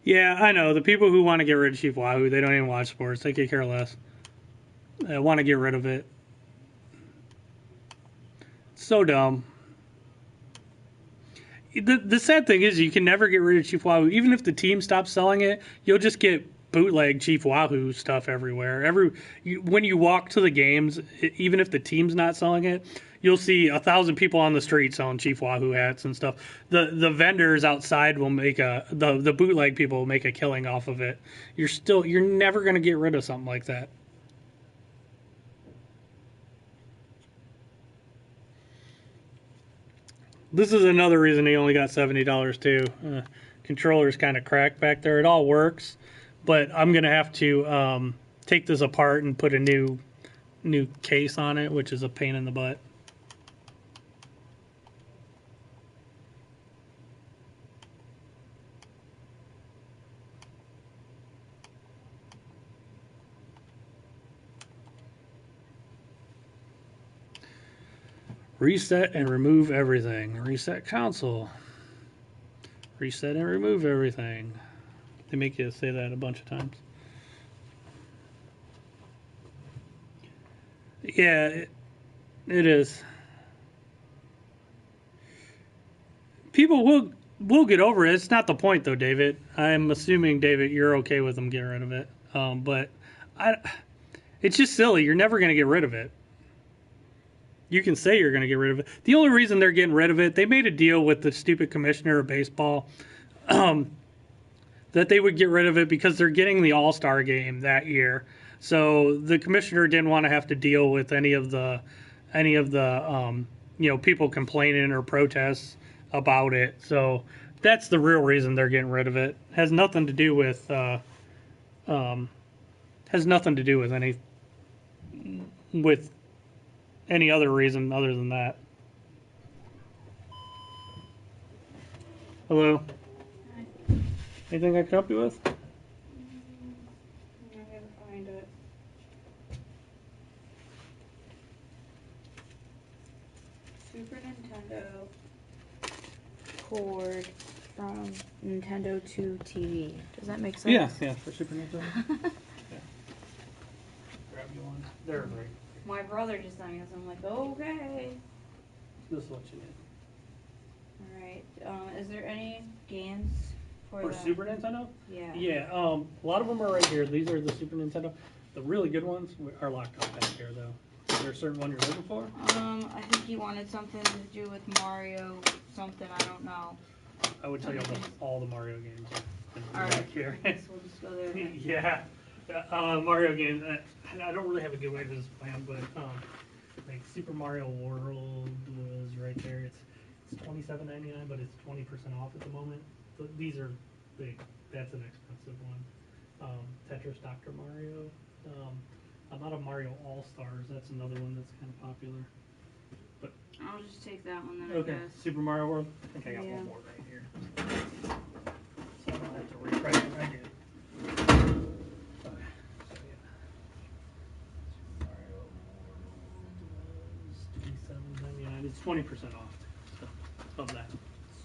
Yeah, I know. The people who want to get rid of Chief Wahoo, they don't even watch sports. They could care less. They want to get rid of it. So dumb. The sad thing is you can never get rid of Chief Wahoo. Even if the team stops selling it, you'll just get bootleg Chief Wahoo stuff everywhere. When you walk to the games, even if the team's not selling it, you'll see 1,000 people on the street selling Chief Wahoo hats and stuff. The vendors outside will make the bootleg people will make a killing off of it. You're never going to get rid of something like that. This is another reason he only got $70 too. Controller's kind of cracked back there. It all works, but I'm gonna have to take this apart and put a new case on it, which is a pain in the butt. Reset and remove everything. Reset console. Reset and remove everything. They make you say that a bunch of times. Yeah, it is. People will get over it. It's not the point, though, David. I'm assuming, David, you're okay with them getting rid of it. But it's just silly. You're never going to get rid of it. You can say you're going to get rid of it. The only reason they're getting rid of it, they made a deal with the stupid commissioner of baseball that they would get rid of it because they're getting the All-Star game that year. So the commissioner didn't want to have to deal with any of the people complaining or protests about it. So that's the real reason they're getting rid of it. Has nothing to do with any other reason other than that. Hello?
Hi.
Anything I can help you with?
I gotta find it. Super Nintendo cord
from Nintendo to TV. Does that make sense?
Yeah, for Super Nintendo. Yeah. Grab you one. They're great.
My brother just sent me this. I'm like, okay.
This is what you need.
Alright. Is there any games
For
the
Super Nintendo?
Yeah.
Yeah, a lot of them are right here. These are the Super Nintendo. The really good ones are locked up back here, though. Is there a certain one you're looking for?
I think he wanted something to do with Mario something, I don't know.
I would tell you all the Mario games are
Alright,
back here.
I guess we'll just go there then.
Yeah. Mario games, I don't really have a good way to display them, but like Super Mario World was right there. It's $27.99, but it's 20% off at the moment. So these are big. That's an expensive one. Tetris Dr. Mario. I'm not a Mario All Stars. That's another one that's kind of popular. But
I'll just take that one then,
okay,
I guess.
Super Mario World. I think I got one more right here. So I don't have to refresh it. I did. Okay. So yeah. Super Mario World was $27.99. It's 20% off. So of that.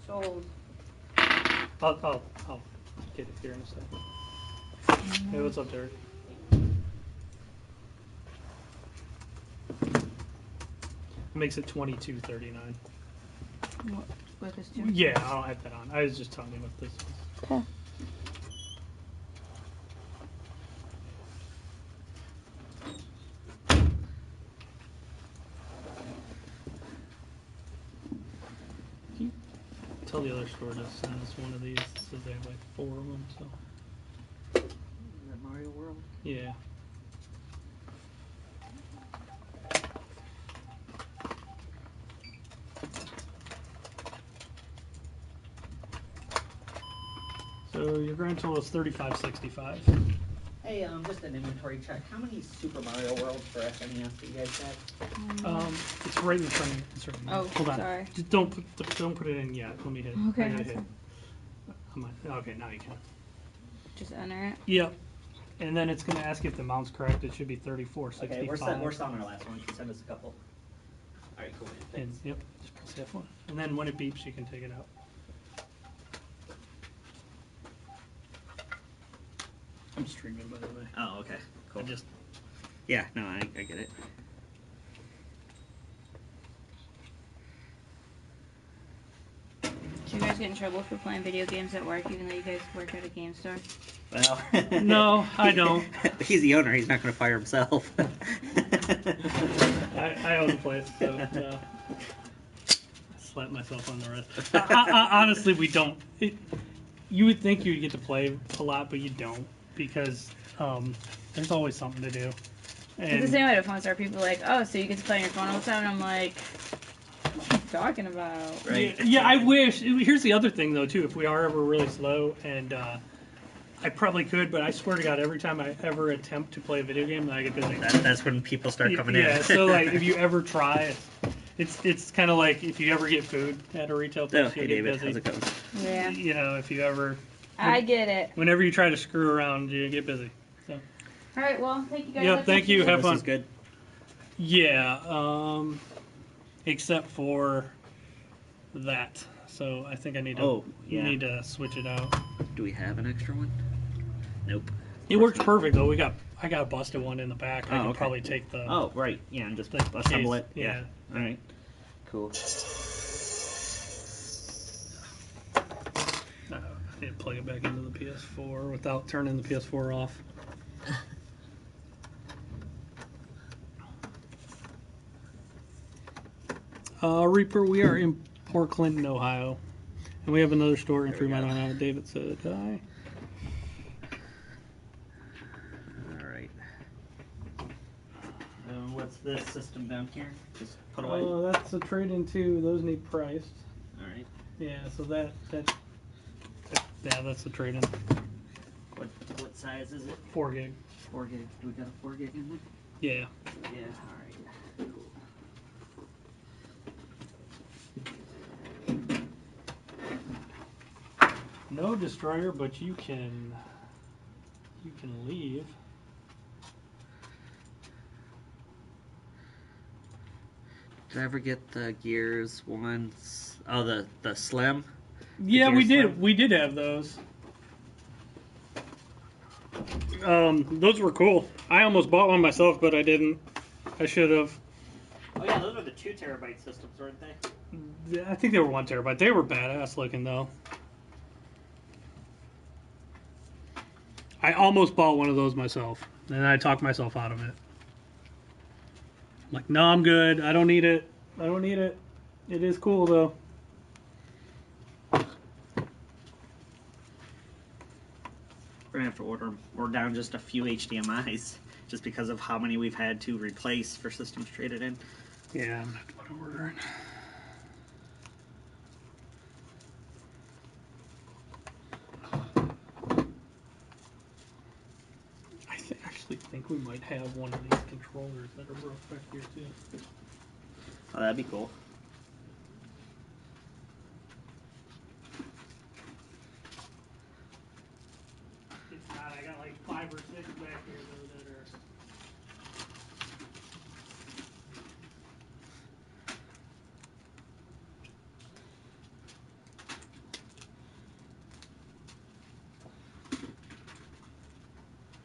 Sold.
I'll get it here in a second. Hey, what's up, Derek? Makes it $22.39.
What? With this too?
Yeah, I don't have that on. I was just telling you what this is.
Okay.
Tell the other store to send us one of these. It says they have like 4 of them. So.
Is that Mario World?
Yeah. So your grand total is $35.65.
Hey, just an inventory check. How many Super Mario Worlds for SNES do you guys have?
It's right in front of you. It's right in
Oh,
Hold on.
sorry.
Just don't put it in yet. Let me hit.
Okay,
I gotta
that's
hit.
fine.
Okay, now you can.
Just enter it.
Yep. And then it's going to ask if the amount's correct. It should be $34.65.
Okay, we're still on our last one. Can you send us a couple? All right, cool.
And, yep. Just press F1. And then when it beeps, you can take it out. I'm streaming, by the way.
Oh, okay. Cool.
I
Yeah, no, I get it.
Do you guys get in trouble for playing video games at work, even though you guys work at a game store?
Well,
no, I don't.
He's the owner. He's not going to fire himself.
I own the place, so I slap myself on the wrist. Honestly, we don't. You would think you would get to play a lot, but you don't, because there's always something to do.
And it's the same way at a phone store. People are like, oh, so you get to play on your phone all the time? And I'm like, what are you talking about?
Right.
Yeah, I wish. Here's the other thing, though, too. If we are ever really slow, and I probably could, but I swear to God, every time I ever attempt to play a video game, I get busy.
That's when people start coming in.
Yeah, so like if you ever try, it's kind of like if you ever get food at a retail place,
Hey,
you
David,
get busy.
how's it going?
Yeah.
You know, if you ever.
I get it.
Whenever you try to screw around, you get busy. So.
All right, well, thank you guys.
Yeah, thank you. Have fun.
This is good.
Yeah, except for that. So I think I need to need to switch it out.
Do we have an extra one? Nope.
It works perfect though. I got a busted one in the back. I could probably take the.
Oh right, yeah, and just
the
assemble
case.
it. Yeah. All right. Cool.
I need to plug it back into the PS4 without turning the PS4 off. Reaper, we are in Port Clinton, Ohio. And we have another store in Fremont, Ohio. David said hi.
Alright. What's this system down here? Just put away?
That's a trade-in too. Those need priced.
Alright.
Yeah, so yeah, that's the trade-in.
What size is it?
4 gig.
4 gig. Do we got a 4 gig in there?
Yeah.
Yeah, alright. Cool.
No destroyer, but you can leave.
Did I ever get the Gears ones? Oh, the Slim?
Yeah, we
Gear
did.
Slim?
We did have those. Those were cool. I almost bought one myself, but I didn't. I should have.
Oh yeah, those are the 2 terabyte systems, weren't they?
I think they were 1 terabyte. They were badass looking though. I almost bought one of those myself, and I talked myself out of it. I'm like, no, I'm good. I don't need it. I don't need it. It is cool though.
We're gonna have to order down just a few HDMIs, just because of how many we've had to replace for systems traded in.
Yeah, I'm gonna have to put an order in. Actually think we might have one of these controllers that are broke back here too.
Oh, that'd be cool.
It's not. I got like 5 or 6 back here though that are.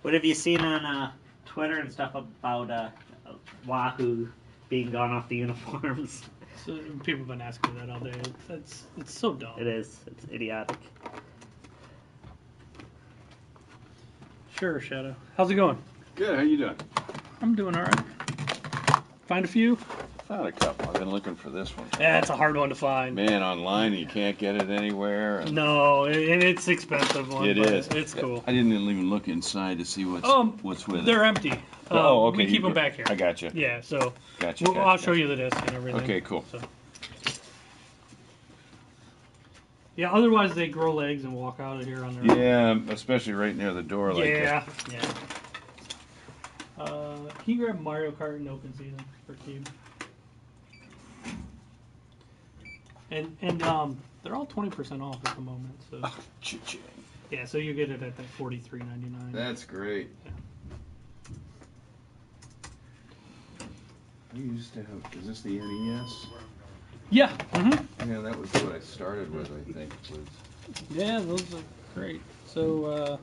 What have you seen on Twitter and stuff about Wahoo being gone off the uniforms?
So people have been asking me that all day. It's so dumb.
It is. It's idiotic.
Sure, Shadow. How's it going?
Good. How you doing?
I'm doing all right. Find a few.
Found a couple. I've been looking for this one.
Yeah, it's a hard one to find.
Man, online you can't get it anywhere. And
No, and it's expensive one.
it
but
is.
It's cool.
I didn't even look inside to see what's with it.
They're empty.
Oh, okay.
We keep them back here.
I got you.
Yeah, so
Gotcha.
I'll show you the disc and everything.
Okay, cool.
So. Yeah, otherwise they grow legs and walk out of here on their own.
Yeah, especially right near the door like that.
Yeah. Can you grab Mario Kart in open season for Cube? And they're all 20% off at the moment. So
Oh, cha-ching.
yeah, so you get it at that $43.99.
That's great.
Yeah.
We used to have. Is this the NES?
Yeah. Mm-hmm.
Yeah, that was what I started with. I think was.
Yeah, those are great. So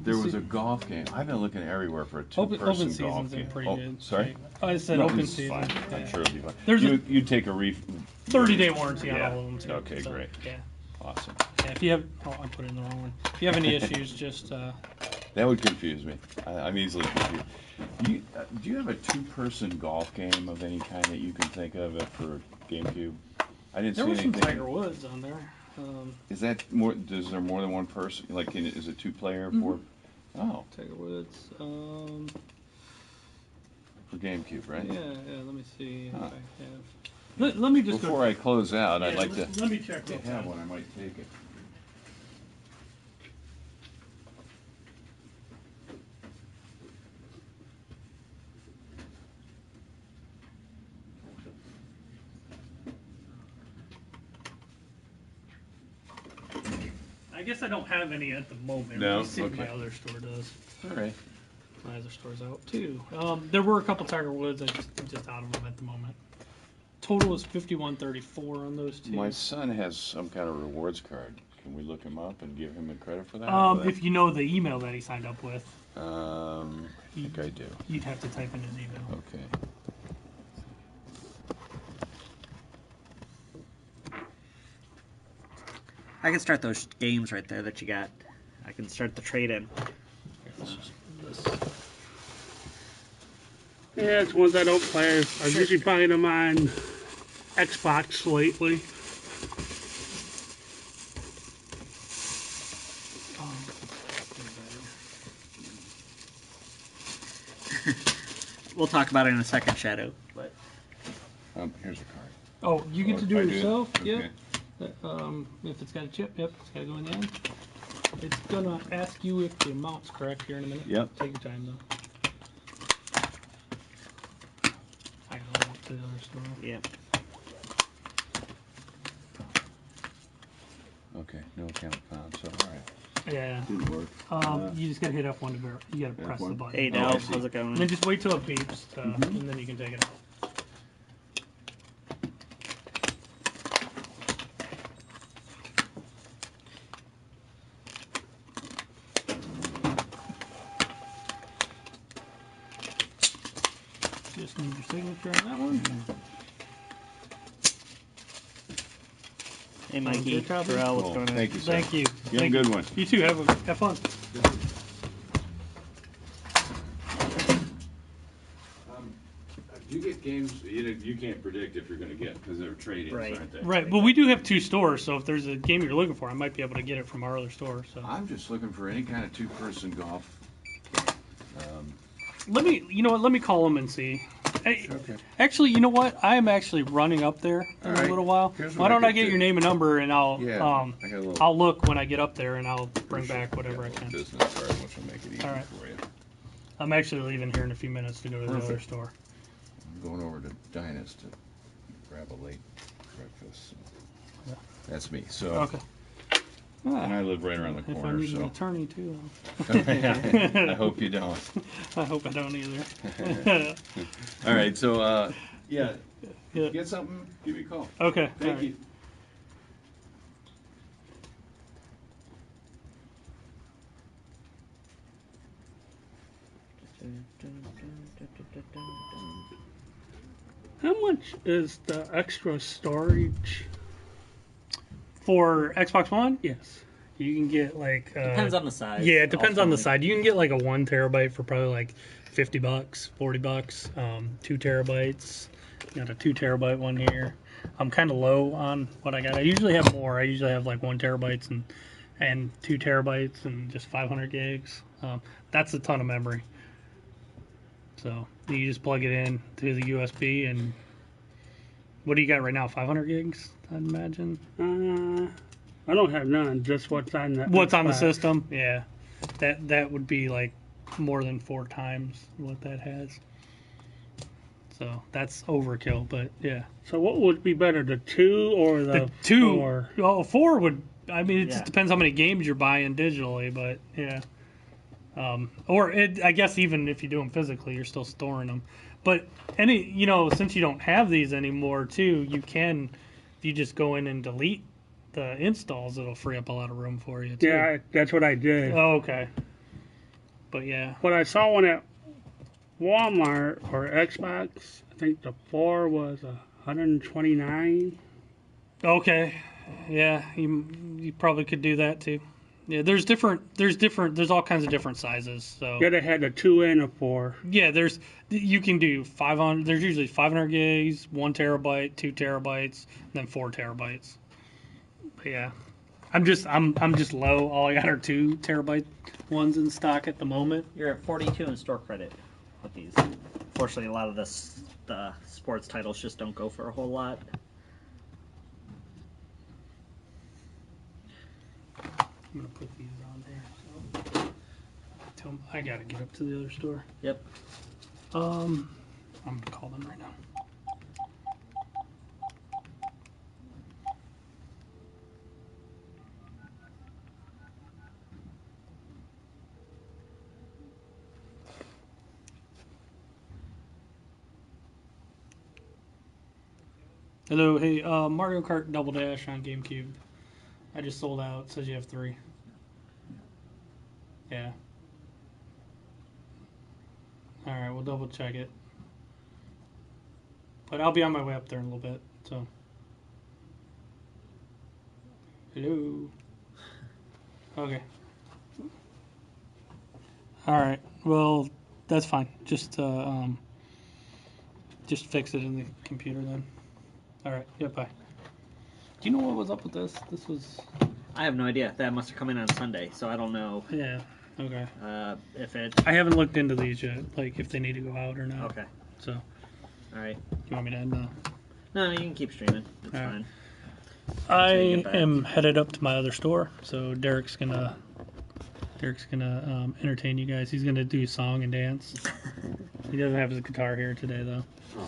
There was a golf game. I've been looking everywhere for a two-person
open
golf
season's
game.
been pretty good.
Sorry?
I said
No,
open
this is
season.
fine.
Yeah.
I'm sure it'll be fine.
There's
You'd take a
30-day warranty on
Yeah.
all of them too.
Okay, great.
Yeah.
Awesome.
Yeah. If you have, I put it in the wrong one. If you have any issues, just
That would confuse me. I'm easily confused. Do you have a two-person golf game of any kind that you can think of for GameCube? I didn't
there
see
was some
anything.
Tiger Woods on there.
Is that more? Is there more than one person? Like, is it two-player for? Oh,
Tiger Woods.
for GameCube, right?
Yeah. Let me see if I have. Let me just
Before I close out, I'd
Yeah,
like to.
let me check real
If they have
fast.
one, I might take it.
I guess I don't have any at the moment.
No?
Let me see if
Okay.
my other store does.
All right.
My other store's out too. There were a couple Tiger Woods. I just out of them at the moment. Total is $51.34 on those two.
My son has some kind of rewards card. Can we look him up and give him a credit for that?
If you know the email that he signed up with,
I think I do.
you'd have to type in his email.
Okay.
I can start those games right there that you got. I can start the trade-in.
Yeah, it's ones I don't play. I'm usually playing them on Xbox lately.
We'll talk about it in a second, Shadow. But
Here's a card.
Oh, you get to do
I
it
do?
yourself?
Okay.
Yeah. If it's got a chip, yep, it's got to go in the end. It's gonna ask you if the amount's correct here in a minute.
Yep.
Take your time though. I gotta walk to the other store.
yeah.
Okay, no account found. So all right.
Yeah.
Didn't work.
You just gotta hit F1 to verify. You gotta press the
F1?
button.
Hey,
Oh, I
Dal,
see.
how's it going?
And then just wait till it beeps, and then you can take it out. Need your signature on that one.
Hey, Mikey,
Your copy?
Terrell, what's
Cool.
going on?
Thank you, sir.
Thank you.
You have a
Thank
good
you.
one.
You too. Have fun.
You get games you can't predict if you're going to get because they're trade-ins,
Right.
aren't they?
Right, but we do have 2 stores, so if there's a game you're looking for, I might be able to get it from our other store. So
I'm just looking for any kind of two-person golf.
let me call them and see. Hey,
Okay.
actually, you know what? I am actually running up there in
All
a
right.
little while.
Here's
Why
what I
don't I
could
get
do.
your name and number, and I'll
I got a little
I'll look when I get up there, and I'll bring back whatever I
got a
can.
little business card, which will make it easy
All right.
for you.
I'm actually leaving here in a few minutes to go to the other
Perfect.
store.
I'm going over to Dinah's to grab a late breakfast.
Yeah.
That's me. So,
Okay.
and I live right around the
If I
corner.
need an
So,
attorney too,
I hope you don't.
I hope I don't either.
All right. So, yeah.
Yeah.
Get something. Give me a call.
Okay.
Thank
all right.
you.
How much is the extra storage?
For Xbox One,
Yes.
you can get like
Depends on the size.
yeah, it depends on the
ultimately.
side. You can get like a 1 terabyte for probably like $50, $40. 2 terabytes. Got a 2 terabyte one here. I'm kind of low on what I got. I usually have more. I usually have like 1 terabytes and 2 terabytes and just 500 gigs. That's a ton of memory. So you just plug it in to the USB and what do you got right now? 500 gigs, I'd imagine.
I don't have none. Just what's on the.
What's on the
Xbox.
system? Yeah, that would be like more than 4 times what that has. So that's overkill, but yeah.
So what would be better, the 2 or the
2,
4?
well, 4 would. I mean, it
Yeah.
just depends how many games you're buying digitally, but yeah. I guess even if you do them physically, you're still storing them. But since you don't have these anymore, too, you can, if you just go in and delete the installs, it'll free up a lot of room for you, too.
Yeah, that's what I did.
Oh, okay. But yeah.
But I saw one at Walmart or Xbox. I think the 4 was 129.
Okay. Yeah, you probably could do that too. Yeah, there's all kinds of different sizes. So
Yeah, they had a 2 and a 4.
yeah, you can do 500. There's usually 500 gigs, 1 terabyte, 2 terabytes, and then 4 terabytes. But yeah, I'm just low. All I got are 2 terabyte ones in stock at the moment.
You're at 42 in store credit with these. Fortunately, a lot of the sports titles just don't go for a whole lot.
I'm gonna put these on there. So I gotta get up to the other store.
Yep.
I'm gonna call them right now. Hello, hey, Mario Kart Double Dash on GameCube. I just sold out. It says you have 3. Yeah. Alright, we'll double check it. But I'll be on my way up there in a little bit, so. Hello. Okay. Alright, well, that's fine. Just fix it in the computer then. Alright, yeah, bye. Do you know what was up with this? This was...
I have no idea. That must have come in on Sunday, so I don't know.
Yeah, okay.
If it.
I haven't looked into these yet, like if they need to go out or not.
Okay.
So,
All right.
you want me to end the...
No, you can keep streaming. It's
All right.
fine.
I
Until you get back.
am headed up to my other store, so Derek's gonna entertain you guys. He's gonna do song and dance. He doesn't have his guitar here today, though.
All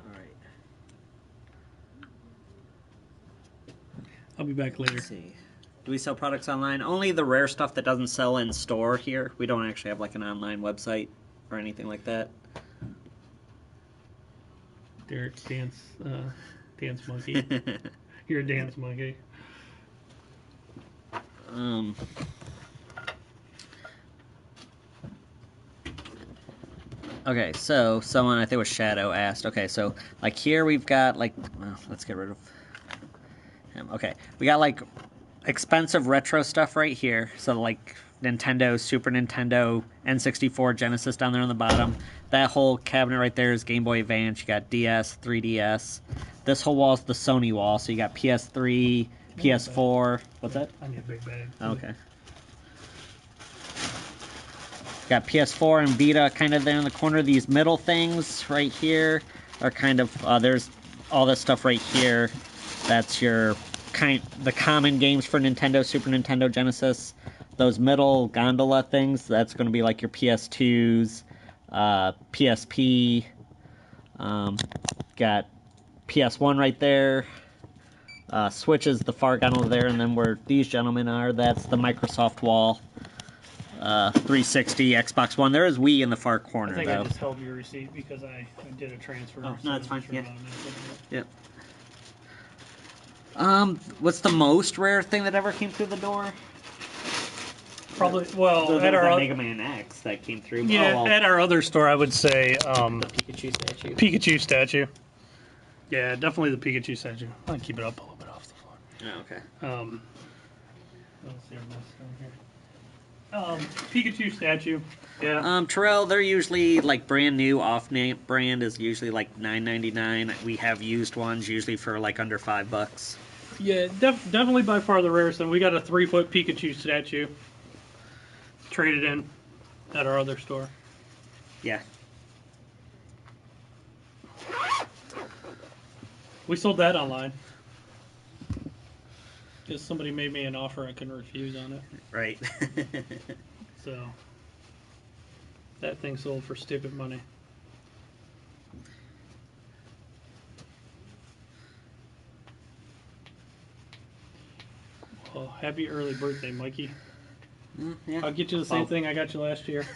right.
I'll be back later.
Let's see. Do we sell products online? Only the rare stuff that doesn't sell in store here. We don't actually have like an online website or anything like that.
Derek's dance monkey. You're a dance monkey.
Okay, so someone, I think it was Shadow, asked, okay, so like here we've got like, well, let's get rid of him. Okay, we got like expensive retro stuff right here. So like Nintendo, Super Nintendo, N64, Genesis down there on the bottom. That whole cabinet right there is Game Boy Advance. You got DS, 3DS. This whole wall is the Sony wall. So you got PS3, PS4. What's that?
I need a big bag.
Okay. Got PS4 and Vita kind of there in the corner. These middle things right here are kind of, there's all this stuff right here. That's your the common games for Nintendo, Super Nintendo, Genesis. Those middle gondola things, that's going to be like your PS2s, PSP. Got PS1 right there. Switch is the far gondola there, and then where these gentlemen are, that's the Microsoft wall. 360, Xbox One. There is Wii in the far corner,
I think
though.
I just held your receipt because I did a transfer.
Oh,
so
no, that's
I'm
fine.
sure
Yeah.
about it.
Yep. What's the most rare thing that ever came through the door?
Probably, well,
So
at
there's
our
that Mega Man X that came through.
yeah,
Oh, well.
at our other store, I would say
The Pikachu statue.
Pikachu statue. Yeah, definitely the Pikachu statue. I'll keep it up a little bit off the floor.
Oh, okay.
Let's see Pikachu statue. Yeah.
Terrell, they're usually like brand new. Off-name brand is usually like $9.99. We have used ones usually for like under $5.
Yeah, definitely by far the rarest. And we got a 3-foot Pikachu statue traded in at our other store.
Yeah.
We sold that online. Because somebody made me an offer I couldn't refuse on it.
Right.
So, that thing sold for stupid money. Well, happy early birthday, Mikey.
Yeah.
I'll get you the same thing I got you last year.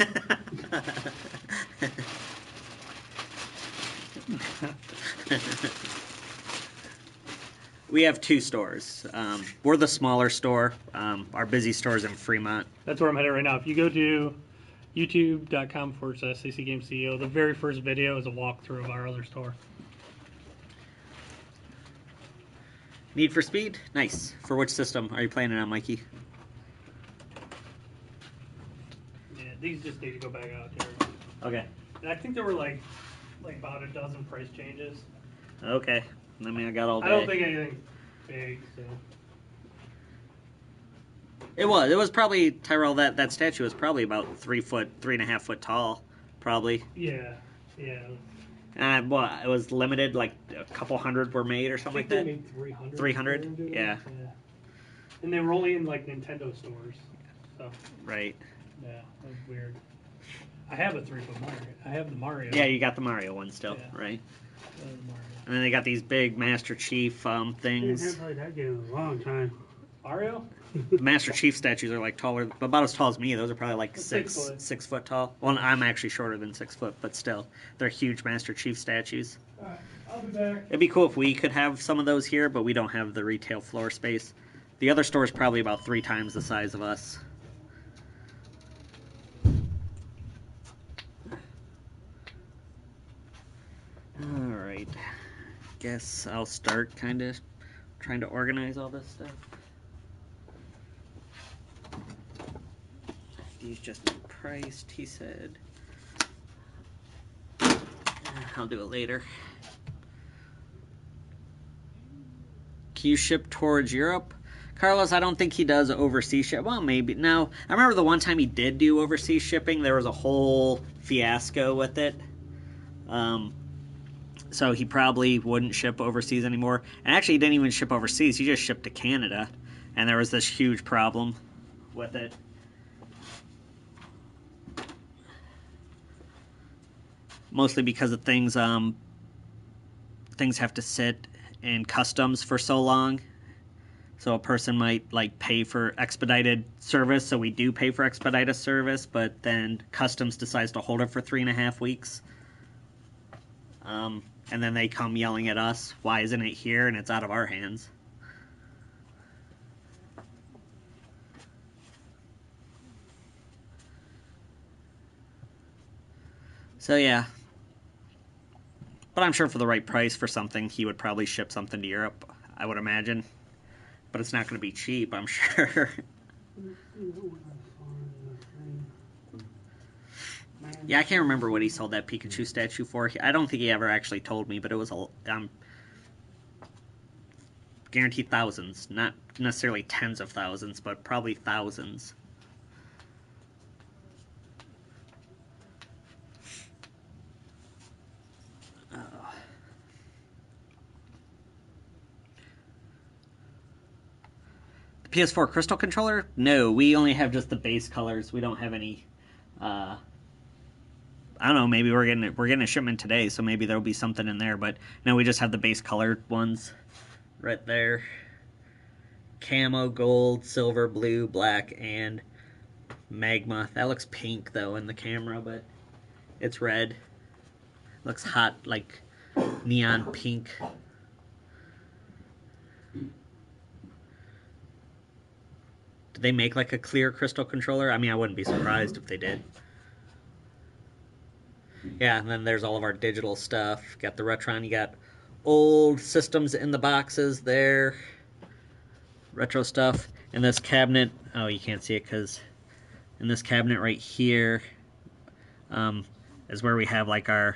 We have two stores. We're the smaller store. Our busy store is in Fremont.
That's where I'm headed right now. If you go to youtube.com/ccgames CEO, the very first video is a walkthrough of our other store.
Need for Speed? Nice. For which system are you playing it on, Mikey?
Yeah, these just need to go back out there.
Okay.
And I think there were like about a dozen price changes.
Okay. I mean, I got all day.
I don't think anything big, so.
It was probably, Tyrell, that statue was probably about 3.5 foot tall, probably.
Yeah.
Well, it was limited, like a couple hundred were made or something like that.
They made 300.
300? Yeah.
And they were only in like Nintendo stores. So.
Right.
Yeah, that was weird. I have a 3-foot Mario. I have the Mario.
Yeah, you got the Mario one still, right?
Mario.
And then they got these big Master Chief things.
I haven't played that game in a long time.
Mario?
The Master Chief statues are like taller, about as tall as me. Those are probably like 6 foot tall. Well, I'm actually shorter than 6 foot, but still, they're huge Master Chief statues.
Alright, I'll be back.
It'd be cool if we could have some of those here, but we don't have the retail floor space. The other store is probably about 3 times the size of us. Alright. Guess I'll start kind of trying to organize all this stuff. These just priced, he said. I'll do it later. Can you ship towards Europe? Carlos, I don't think he does overseas ship. Well, maybe. No, I remember the one time he did do overseas shipping, there was a whole fiasco with it. So he probably wouldn't ship overseas anymore. And actually, he didn't even ship overseas. He just shipped to Canada. And there was this huge problem with it. Mostly because of things have to sit in customs for so long. So a person might like pay for expedited service, so we do pay for expedited service, but then customs decides to hold it for 3.5 weeks. And then they come yelling at us, why isn't it here? And it's out of our hands. So yeah. But I'm sure for the right price for something, he would probably ship something to Europe, I would imagine. But it's not going to be cheap, I'm sure. Yeah, I can't remember what he sold that Pikachu statue for. I don't think he ever actually told me, but it was guaranteed thousands. Not necessarily tens of thousands, but probably thousands. The PS4 Crystal controller? No, we only have just the base colors. We don't have any. I don't know. Maybe we're getting a shipment today, so maybe there'll be something in there. But no, we just have the base colored ones right there. Camo, gold, silver, blue, black, and magma. That looks pink though in the camera, but it's red. Looks hot, like neon pink. Did they make like a clear crystal controller? I mean, I wouldn't be surprised if they did. Yeah, and then there's all of our digital stuff. Got the Retron, you got old systems in the boxes there. Retro stuff. In this cabinet, oh, you can't see it because in this cabinet right here is where we have like our,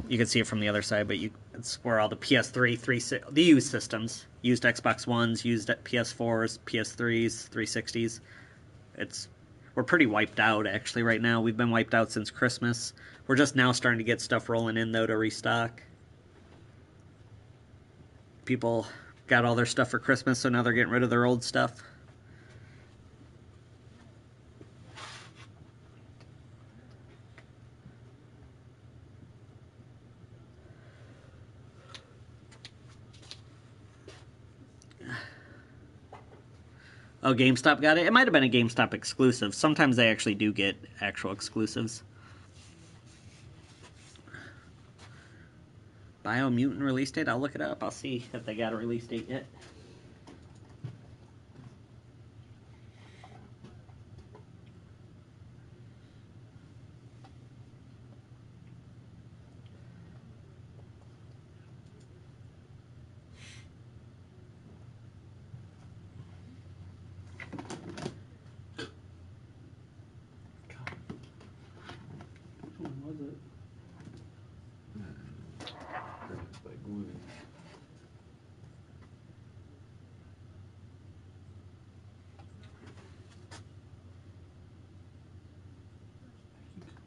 you can see it from the other side, but it's where all the PS3, the used systems, used Xbox Ones, used PS4s, PS3s, 360s. We're pretty wiped out actually right now. We've been wiped out since Christmas. We're just now starting to get stuff rolling in though to restock. People got all their stuff for Christmas, so now they're getting rid of their old stuff. Oh, GameStop got it? It might have been a GameStop exclusive. Sometimes they actually do get actual exclusives. Biomutant release date? I'll look it up. I'll see if they got a release date yet.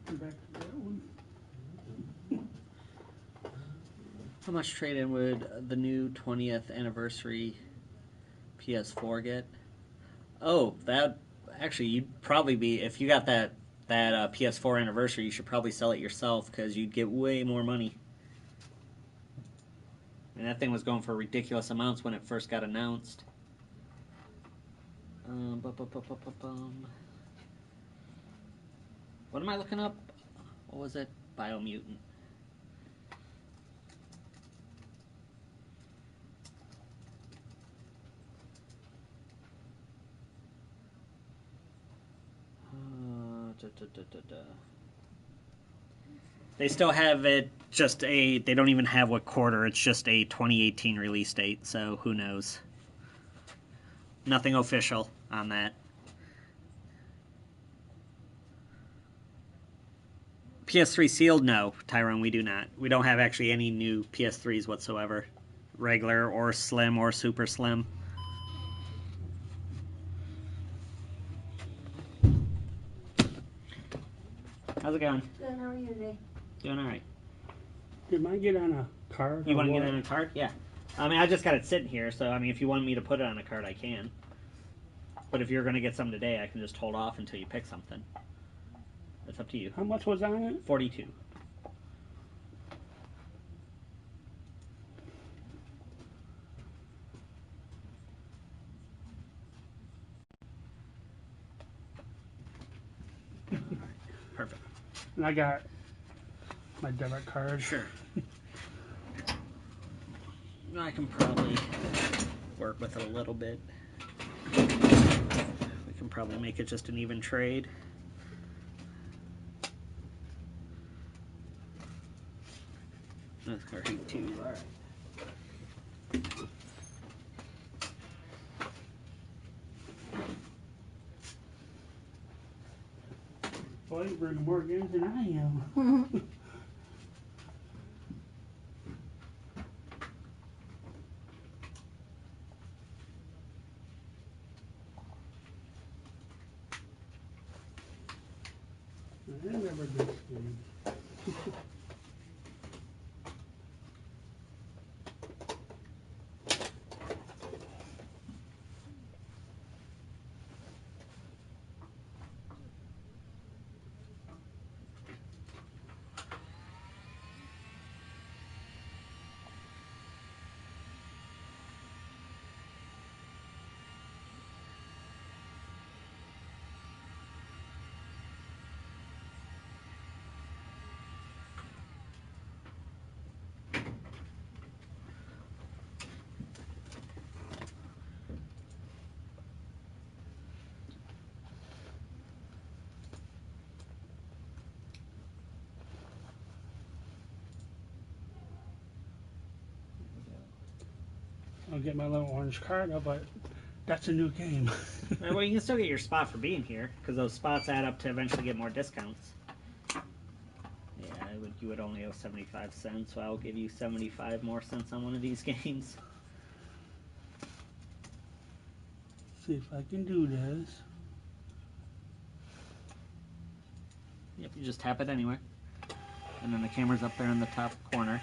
Back to that one.
How much trade-in would the new 20th anniversary PS4 get? Oh, that actually you'd probably be, if you got that PS4 anniversary, you should probably sell it yourself because you'd get way more money. And that thing was going for ridiculous amounts when it first got announced. What am I looking up? What was it? Biomutant. They still have it they don't even have what quarter, it's just a 2018 release date, so who knows. Nothing official on that. PS3 sealed? No, Tyrone, we do not. We don't have actually any new PS3s whatsoever. Regular or slim or super slim. How's it going?
Good, how are you today?
Doing alright.
Did mine get on a card?
You want to get on a card? Yeah. I mean, I just got it sitting here, so I mean, if you want me to put it on a card, I can. But if you're going to get some today, I can just hold off until you pick something. That's up to you.
How much was on it?
42. Perfect.
And I got my debit card.
Sure. I can probably work with it a little bit. We can probably make it just an even trade. Or Heat 2, alright.
Boy, you're bringing more games than I am. I remember this game. I'll get my little orange card up, but that's a new game.
Well, you can still get your spot for being here, because those spots add up to eventually get more discounts. Yeah, you would only owe 75 cents, so I'll give you 75 more cents on one of these games.
See if I can do this.
Yep, you just tap it anywhere. And then the camera's up there in the top corner.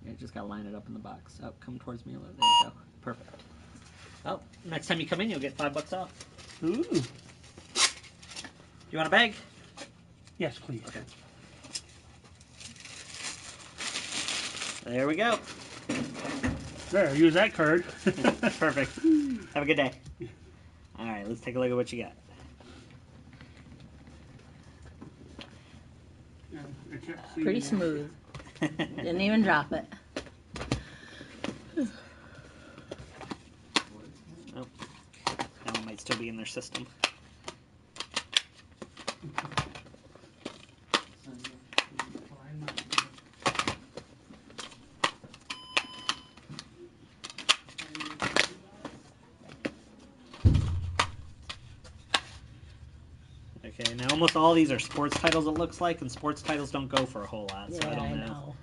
You just gotta line it up in the box. Oh, come towards me a little. There you go. Perfect. Oh, next time you come in, you'll get $5 off.
Ooh.
Do you want a bag?
Yes, please.
Okay. There we go.
There, use that card.
Perfect. Have a good day. All right, let's take a look at what you got.
Pretty smooth. Didn't even drop it.
Oh, that one might still be in their system. Okay, now almost all these are sports titles, it looks like, and sports titles don't go for a whole lot, so
Yeah,
I don't know.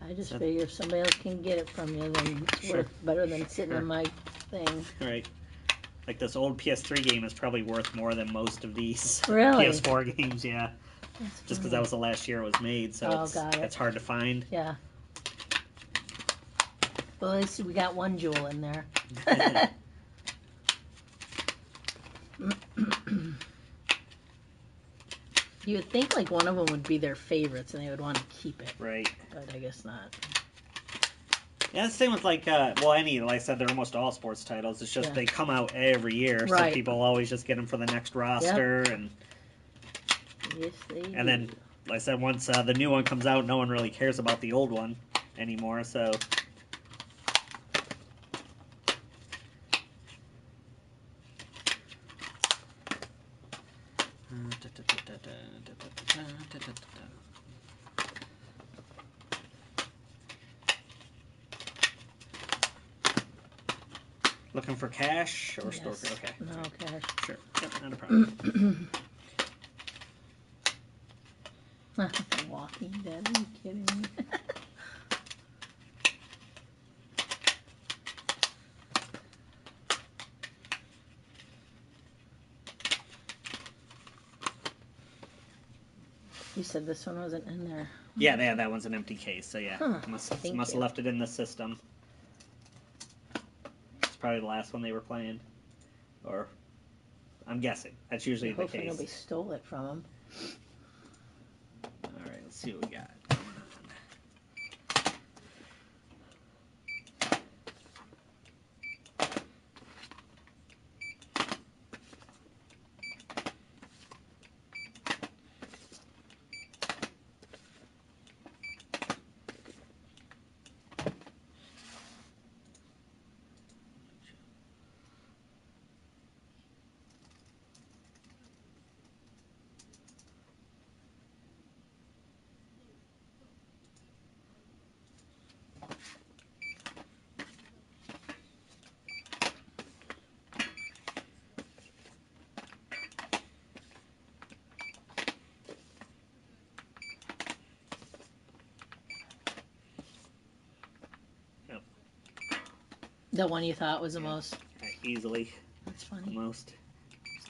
I just figure if somebody else can get it from you, then it's worth better than sitting in my thing.
Right. Like this old PS3 game is probably worth more than most of these
Really?
PS4 games, yeah.
That's
Just because
funny.
that was the last year it was made, so it's hard to find.
Yeah. Well, at least we got one jewel in there. You would think like one of them would be their favorites and they would want to keep it.
Right.
But I guess not.
Yeah, it's the same with like like I said, they're almost all sports titles. It's just they come out every year, so people always just get them for the next roster, and
yes, they do.
and then, like I said, once the new one comes out, no one really cares about the old one anymore. So. Looking for cash or store? Okay.
No cash.
Sure. Yep, not a problem.
Walking Dead? Are you kidding me? You said this one wasn't in there.
Yeah, that one's an empty case, so yeah.
Huh,
Must have left it in the system. It's probably the last one they were playing. Or, I'm guessing. That's usually the
Hopefully
case.
nobody stole it from them.
Alright, let's see what we got.
The one you thought was the most.
Easily.
That's funny.
Most.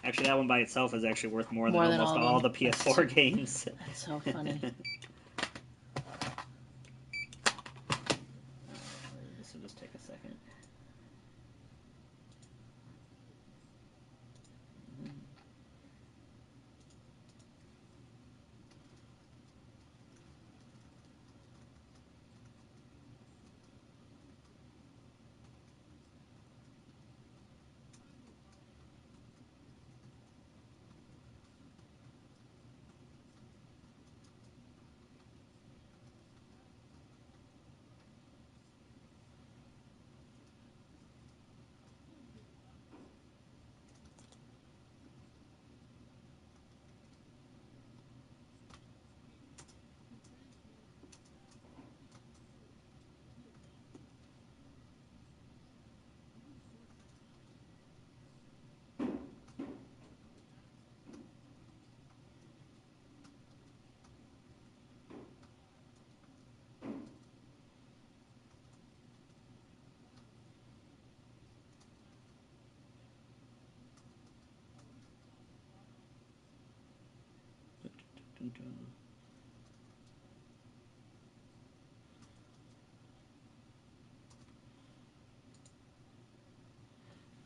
Actually, that one by itself is actually worth more
More
than
than
almost all the PS4 games.
That's so funny.
This will just take a second.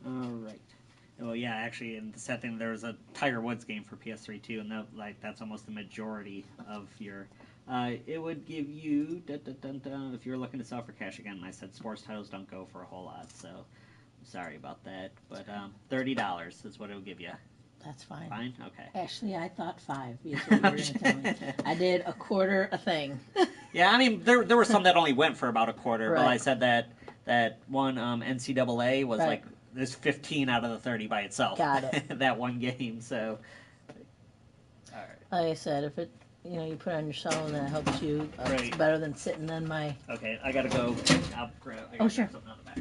All right. Well, yeah, actually, in the sad thing, there was a Tiger Woods game for PS3 too, and that's almost the majority of your. It would give you if you were looking to sell for cash again. I said sports titles don't go for a whole lot, so I'm sorry about that. But $30 is what it would give you.
That's fine.
Fine. Okay.
Actually, I thought 5. Is what you were going to tell me. I did a quarter a thing.
Yeah, I mean there were some that only went for about a quarter,
Right.
but I said that one NCAA was
Right.
like there's 15 out of the 30 by itself.
Got it.
That one game. So. All right.
Like I said, if it, you put it on your cell and that helps you,
Right.
it's better than sitting on my.
Okay, I gotta go. I'll grab. I gotta
Oh, sure.
grab something out the back.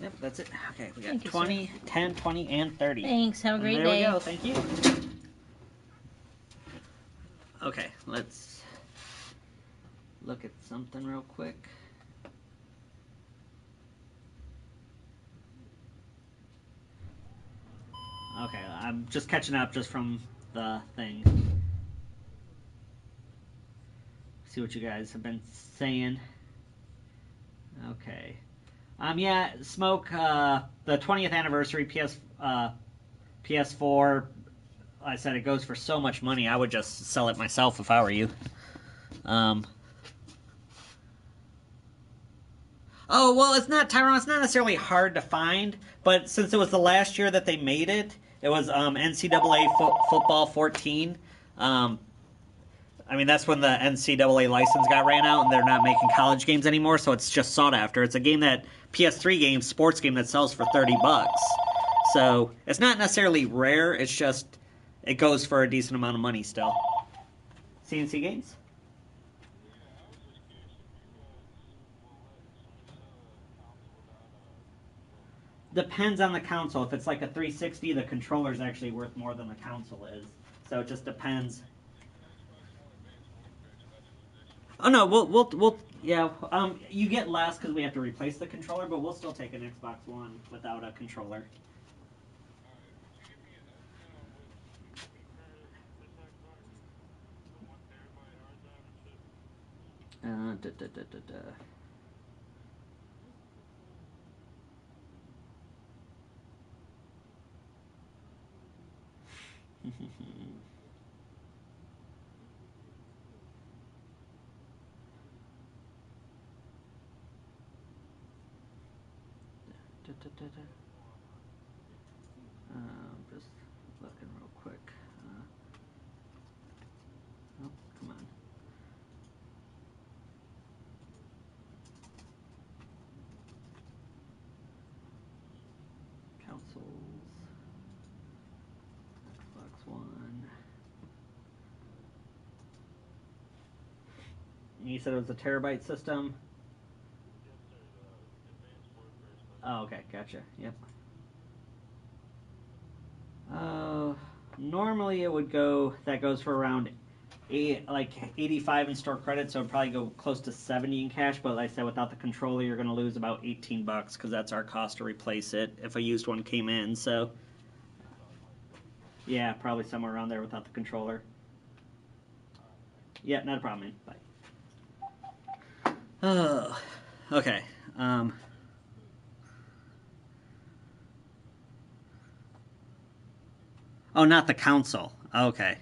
Yep, that's it. Okay, we got
Thank you,
20, 10, 20, and 30.
Thanks. Have a great
there
day.
There we go. Thank you. Okay, let's look at something real quick. Okay, I'm just catching up just from the thing. See what you guys have been saying. Okay. Yeah, Smoke, the 20th anniversary PS4, I said it goes for so much money, I would just sell it myself if I were you. Oh, well, it's not, Tyrone, it's not necessarily hard to find, but since it was the last year that they made it, it was NCAA Football 14. I mean, that's when the NCAA license got ran out, and they're not making college games anymore, so it's just sought after. It's a game that, PS3 game, sports game that sells for $30. So, it's not necessarily rare, it's just, it goes for a decent amount of money still. CNC games? Depends on the console. If it's like a 360, the controller's actually worth more than the console is. So it just depends. Oh no, we'll yeah. You get less because we have to replace the controller, but we'll still take an Xbox One without a controller. Da, da, da, da, da. Just looking real quick. Oh, come on. Consoles. Xbox One. You said it was a terabyte system? Oh, okay, gotcha. Yep. Normally it would go, that goes for around 85 in store credit, so it'd probably go close to 70 in cash, but like I said, without the controller, you're going to lose about 18 bucks, because that's our cost to replace it if a used one came in, so. Yeah, probably somewhere around there without the controller. Yeah, not a problem, man. Bye. Oh, okay. Oh, not the console. Okay.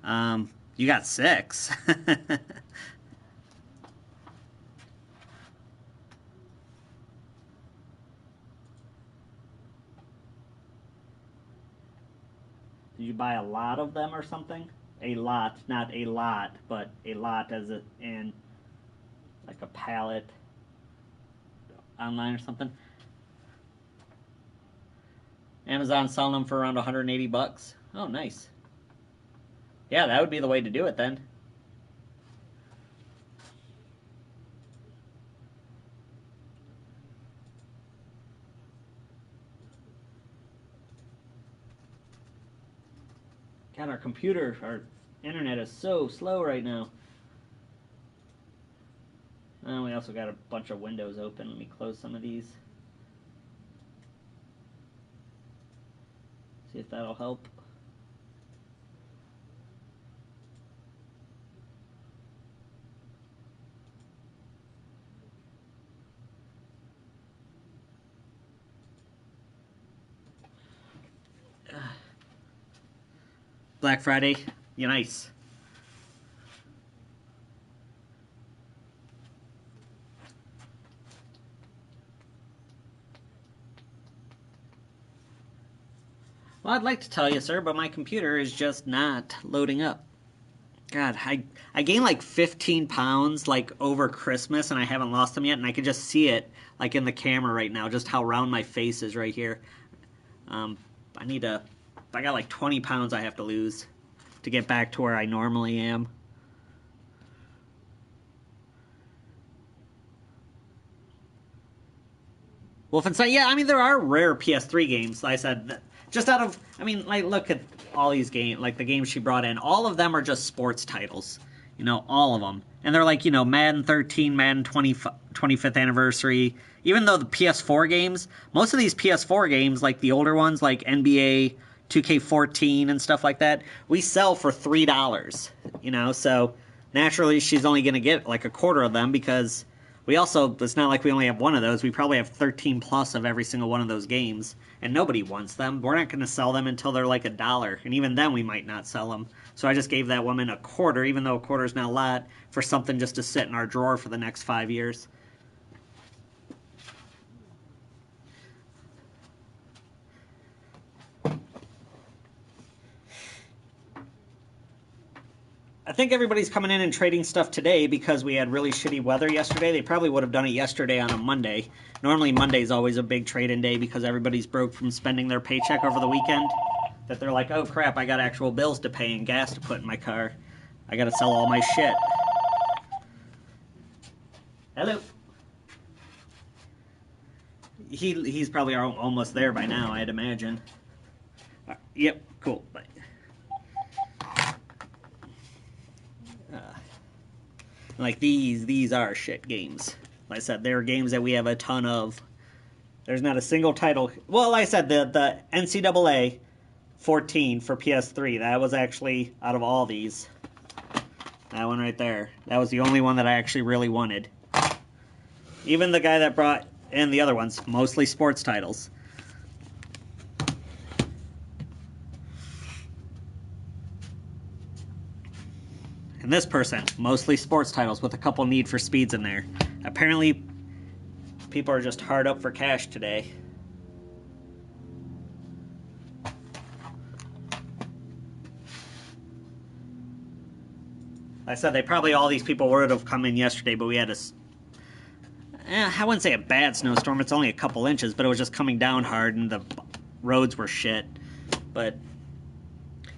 You got 6. Did you buy a lot of them or something? A lot, not a lot, but a lot as in like a pallet online or something. Amazon selling them for around 180 bucks. Oh, nice. Yeah, that would be the way to do it then. God, our internet is so slow right now. Oh, we also got a bunch of windows open. Let me close some of these. See if that'll help. Black Friday, you nice. Well, I'd like to tell you, sir, but my computer is just not loading up. God, I gained like 15 pounds like over Christmas, and I haven't lost them yet, and I can just see it like in the camera right now, just how round my face is right here. I got like 20 pounds I have to lose to get back to where I normally am. Wolfenstein, yeah, I mean, there are rare PS3 games, like I said, just out of, I mean, like, look at all these games, like the games she brought in, all of them are just sports titles, you know, all of them. And they're like, you know, Madden 13, Madden 25th anniversary, even though the PS4 games, most of these PS4 games, like the older ones, like NBA 2K14 and stuff like that, we sell for $3, you know, so naturally she's only going to get like a quarter of them because we also, it's not like we only have one of those. We probably have 13 plus of every single one of those games, and nobody wants them. We're not going to sell them until they're like $1, and even then we might not sell them. So I just gave that woman a quarter, even though a quarter is not a lot, for something just to sit in our drawer for the next 5 years. I think everybody's coming in and trading stuff today because we had really shitty weather yesterday. They probably would have done it yesterday on a Monday. Normally Monday's always a big trade-in day because everybody's broke from spending their paycheck over the weekend. That they're like, oh crap, I got actual bills to pay and gas to put in my car. I gotta sell all my shit. Hello. He's probably almost there by now, I'd imagine. Yep, cool. Bye. Like these are shit games. Like I said, they're games that we have a ton of. There's not a single title. Well, like I said, the NCAA 14 for PS3, that was actually, out of all these, that one right there, that was the only one that I actually really wanted. Even the guy that brought in the other ones, mostly sports titles. And this person, mostly sports titles with a couple Need for Speeds in there. Apparently, People are just hard up for cash today. I said all these people would have come in yesterday, but we had I wouldn't say a bad snowstorm. It's only a couple inches, but it was just coming down hard and the roads were shit. But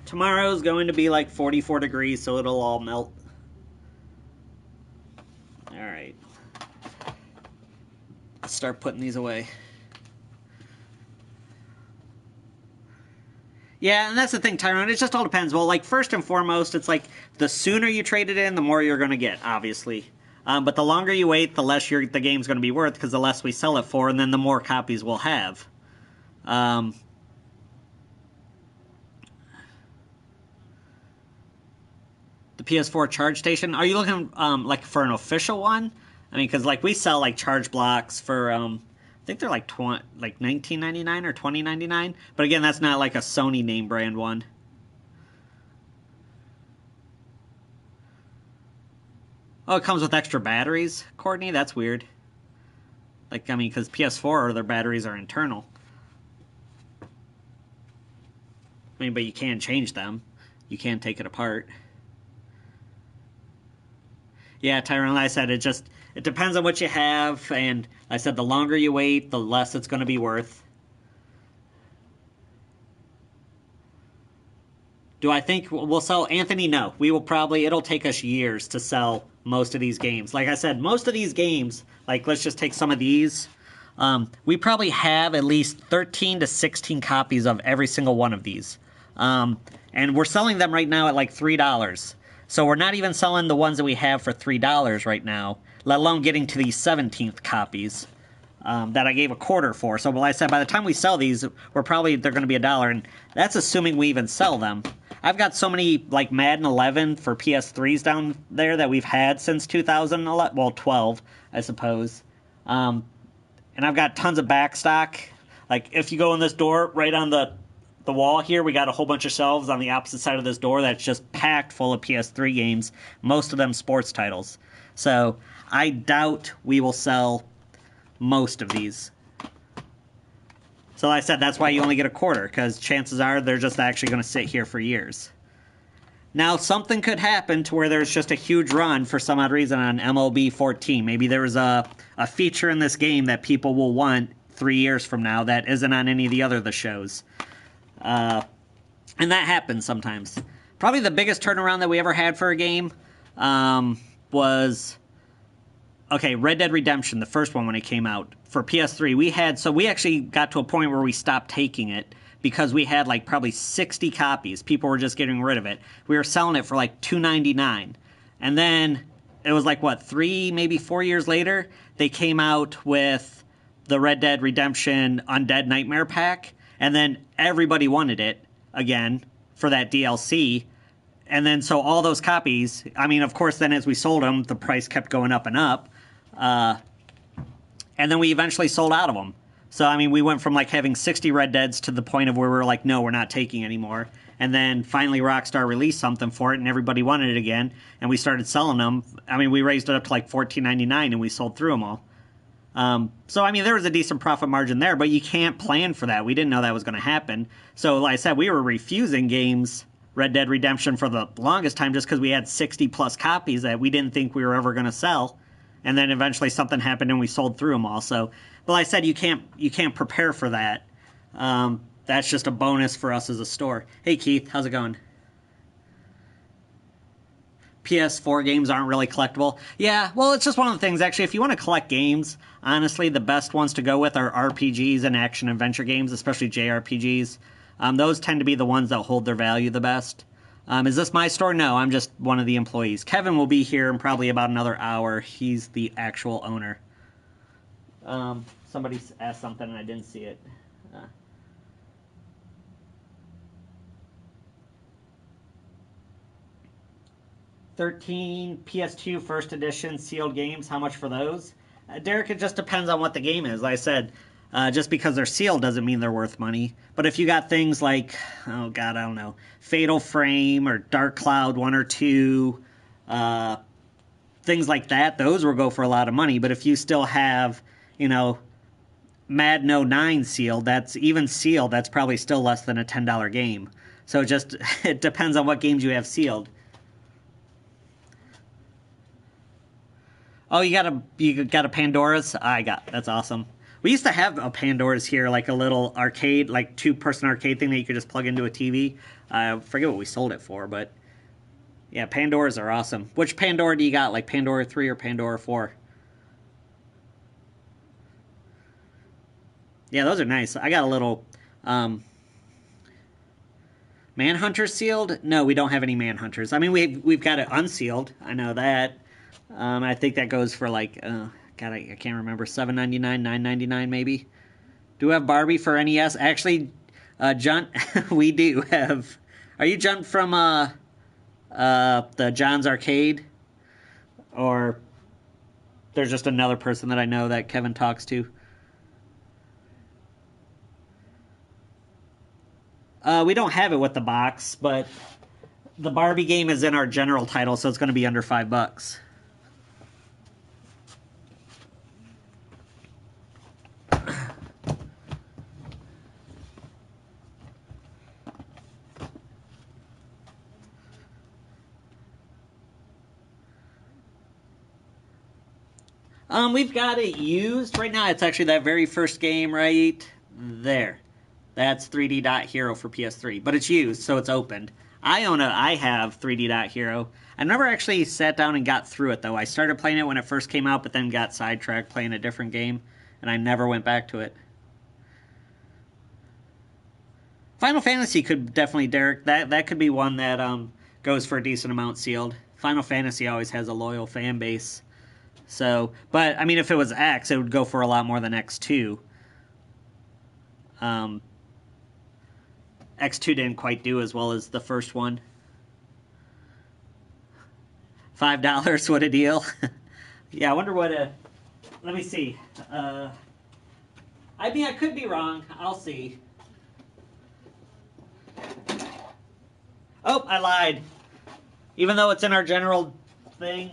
tomorrow's going to be like 44 degrees, so it'll all melt. Alright. Let's start putting these away. Yeah, and that's the thing, Tyrone. It just all depends. Well, like, first and foremost, it's like the sooner you trade it in, the more you're going to get, obviously. But the longer you wait, the less the game's going to be worth, because the less we sell it for, and then the more copies we'll have. The PS4 charge station, are you looking like for an official one? I mean, because like we sell like charge blocks for I think they're like $19.99 or $20.99. But again, that's not like a Sony name brand one. Oh, it comes with extra batteries, Courtney? That's weird. Like, I mean, because PS4, their batteries are internal. I mean, but you can change them. You can take it apart. Yeah, Tyrone, I said it depends on what you have, and I said the longer you wait, the less it's going to be worth. Do I think we'll sell Anthony? No. We will probably, it'll take us years to sell most of these games. Like I said, most of these games, like let's just take some of these. We probably have at least 13 to 16 copies of every single one of these. And we're selling them right now at like $3. So we're not even selling the ones that we have for $3 right now, let alone getting to these 17th copies that I gave a quarter for. So like I said, by the time we sell these, they're going to be $1, and that's assuming we even sell them. I've got so many like Madden 11 for PS3s down there that we've had since 2011, well 12, I suppose. And I've got tons of back stock. Like if you go in this door, right on the wall here, we got a whole bunch of shelves on the opposite side of this door that's just packed full of PS3 games, most of them sports titles. So I doubt we will sell most of these. So like I said, that's why you only get a quarter, because chances are they're just actually going to sit here for years. Now, something could happen to where there's just a huge run for some odd reason on MLB 14. Maybe there's a feature in this game that people will want 3 years from now that isn't on any of the shows. And that happens sometimes. Probably the biggest turnaround that we ever had for a game was... Okay, Red Dead Redemption, the first one when it came out. For PS3, we actually got to a point where we stopped taking it because we had like probably 60 copies. People were just getting rid of it. We were selling it for like $2.99. And then it was like, 3, maybe 4 years later, they came out with the Red Dead Redemption Undead Nightmare Pack. And then everybody wanted it again for that DLC. And then so all those copies, I mean, of course, then as we sold them, the price kept going up and up. And then we eventually sold out of them. So, I mean, we went from like having 60 Red Deads to the point of where we were like, no, we're not taking anymore. And then finally Rockstar released something for it and everybody wanted it again. And we started selling them. I mean, we raised it up to like $14.99 and we sold through them all. So, I mean, there was a decent profit margin there, but you can't plan for that. We didn't know that was going to happen. So, like I said, we were refusing games, Red Dead Redemption, for the longest time just because we had 60 plus copies that we didn't think we were ever going to sell. And then eventually something happened and we sold through them all. So, but like I said, you can't prepare for that. That's just a bonus for us as a store. Hey, Keith, how's it going? PS4 games aren't really collectible. Yeah, well, it's just one of the things, actually. If you want to collect games, honestly, the best ones to go with are RPGs and action-adventure games, especially JRPGs. Those tend to be the ones that hold their value the best. Is this my store? No, I'm just one of the employees. Kevin will be here in probably about another hour. He's the actual owner. Somebody asked something and I didn't see it. 13 PS2 first edition sealed games. How much for those? Derek, it just depends on what the game is. Like I said, just because they're sealed doesn't mean they're worth money. But if you got things like, oh god, I don't know, Fatal Frame or Dark Cloud 1 or 2, things like that, those will go for a lot of money. But if you still have, you know, Madden 09 sealed, that's even sealed, that's probably still less than a $10 game. So it depends on what games you have sealed. Oh, you got a Pandora's? That's awesome. We used to have a Pandora's here, like a little arcade, like 2-person arcade thing that you could just plug into a TV. I forget what we sold it for, but yeah, Pandora's are awesome. Which Pandora do you got? Like Pandora 3 or Pandora 4? Yeah, those are nice. I got a little Manhunter sealed. No, we don't have any Manhunters. I mean, we've got it unsealed. I know that. I think that goes for like, God, I can't remember, $7.99, $9.99 maybe. Do we have Barbie for NES? Actually, John, we do have. Are you John from the John's Arcade? Or there's just another person that I know that Kevin talks to? We don't have it with the box, but the Barbie game is in our general title, so it's going to be under $5. We've got it used right now. It's actually that very first game right there. That's 3D Dot Hero for PS3, but it's used, so it's opened. I have 3D Dot Hero. I never actually sat down and got through it, though. I started playing it when it first came out, but then got sidetracked playing a different game, and I never went back to it. Final Fantasy could definitely, Derek, that could be one that goes for a decent amount sealed. Final Fantasy always has a loyal fan base. So, but, I mean, if it was X, it would go for a lot more than X2. X2 didn't quite do as well as the first one. $5, what a deal. Yeah, I wonder what let me see. I mean, I could be wrong. I'll see. Oh, I lied. Even though it's in our general thing.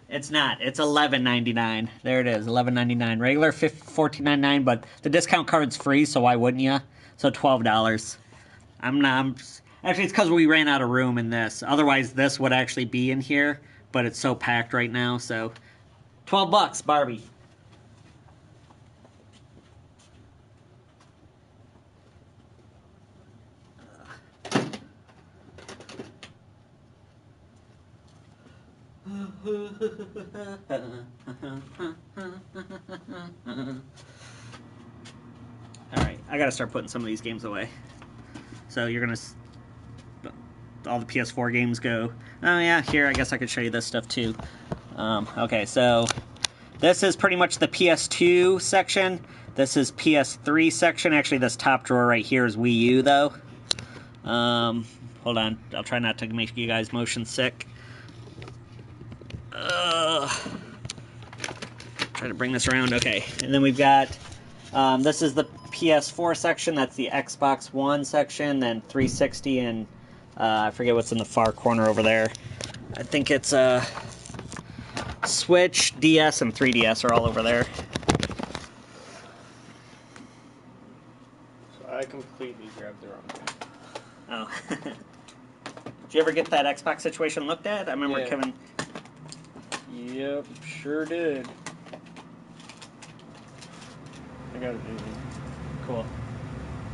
It's not. It's $11.99. There it is, $11.99. Regular $14.99, but the discount card's free, so why wouldn't you? So $12. Actually, it's because we ran out of room in this. Otherwise, this would actually be in here, but it's so packed right now. So $12, Barbie. Alright, I gotta start putting some of these games away. So you're gonna... all the PS4 games go... Oh yeah, here, I guess I could show you this stuff too. Okay, so... this is pretty much the PS2 section. This is PS3 section. Actually, this top drawer right here is Wii U, though. Hold on. I'll try not to make you guys motion sick. Try to bring this around. Okay, and then we've got this is the PS4 section. That's the Xbox One section. Then 360 and I forget what's in the far corner over there. I think it's Switch, DS, and 3DS are all over there.
So I completely grabbed the wrong thing.
Oh. Did you ever get that Xbox situation looked at? I remember Kevin...
Yep, sure did. I got it, baby.
Cool.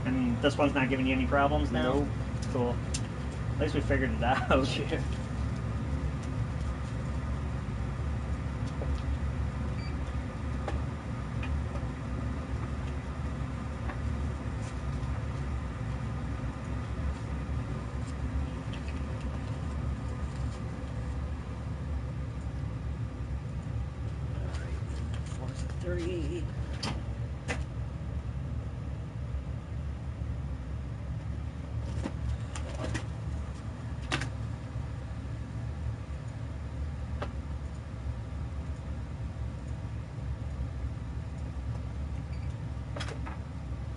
And this one's not giving you any problems now?
Nope.
Cool. At least we figured it out.
Yeah.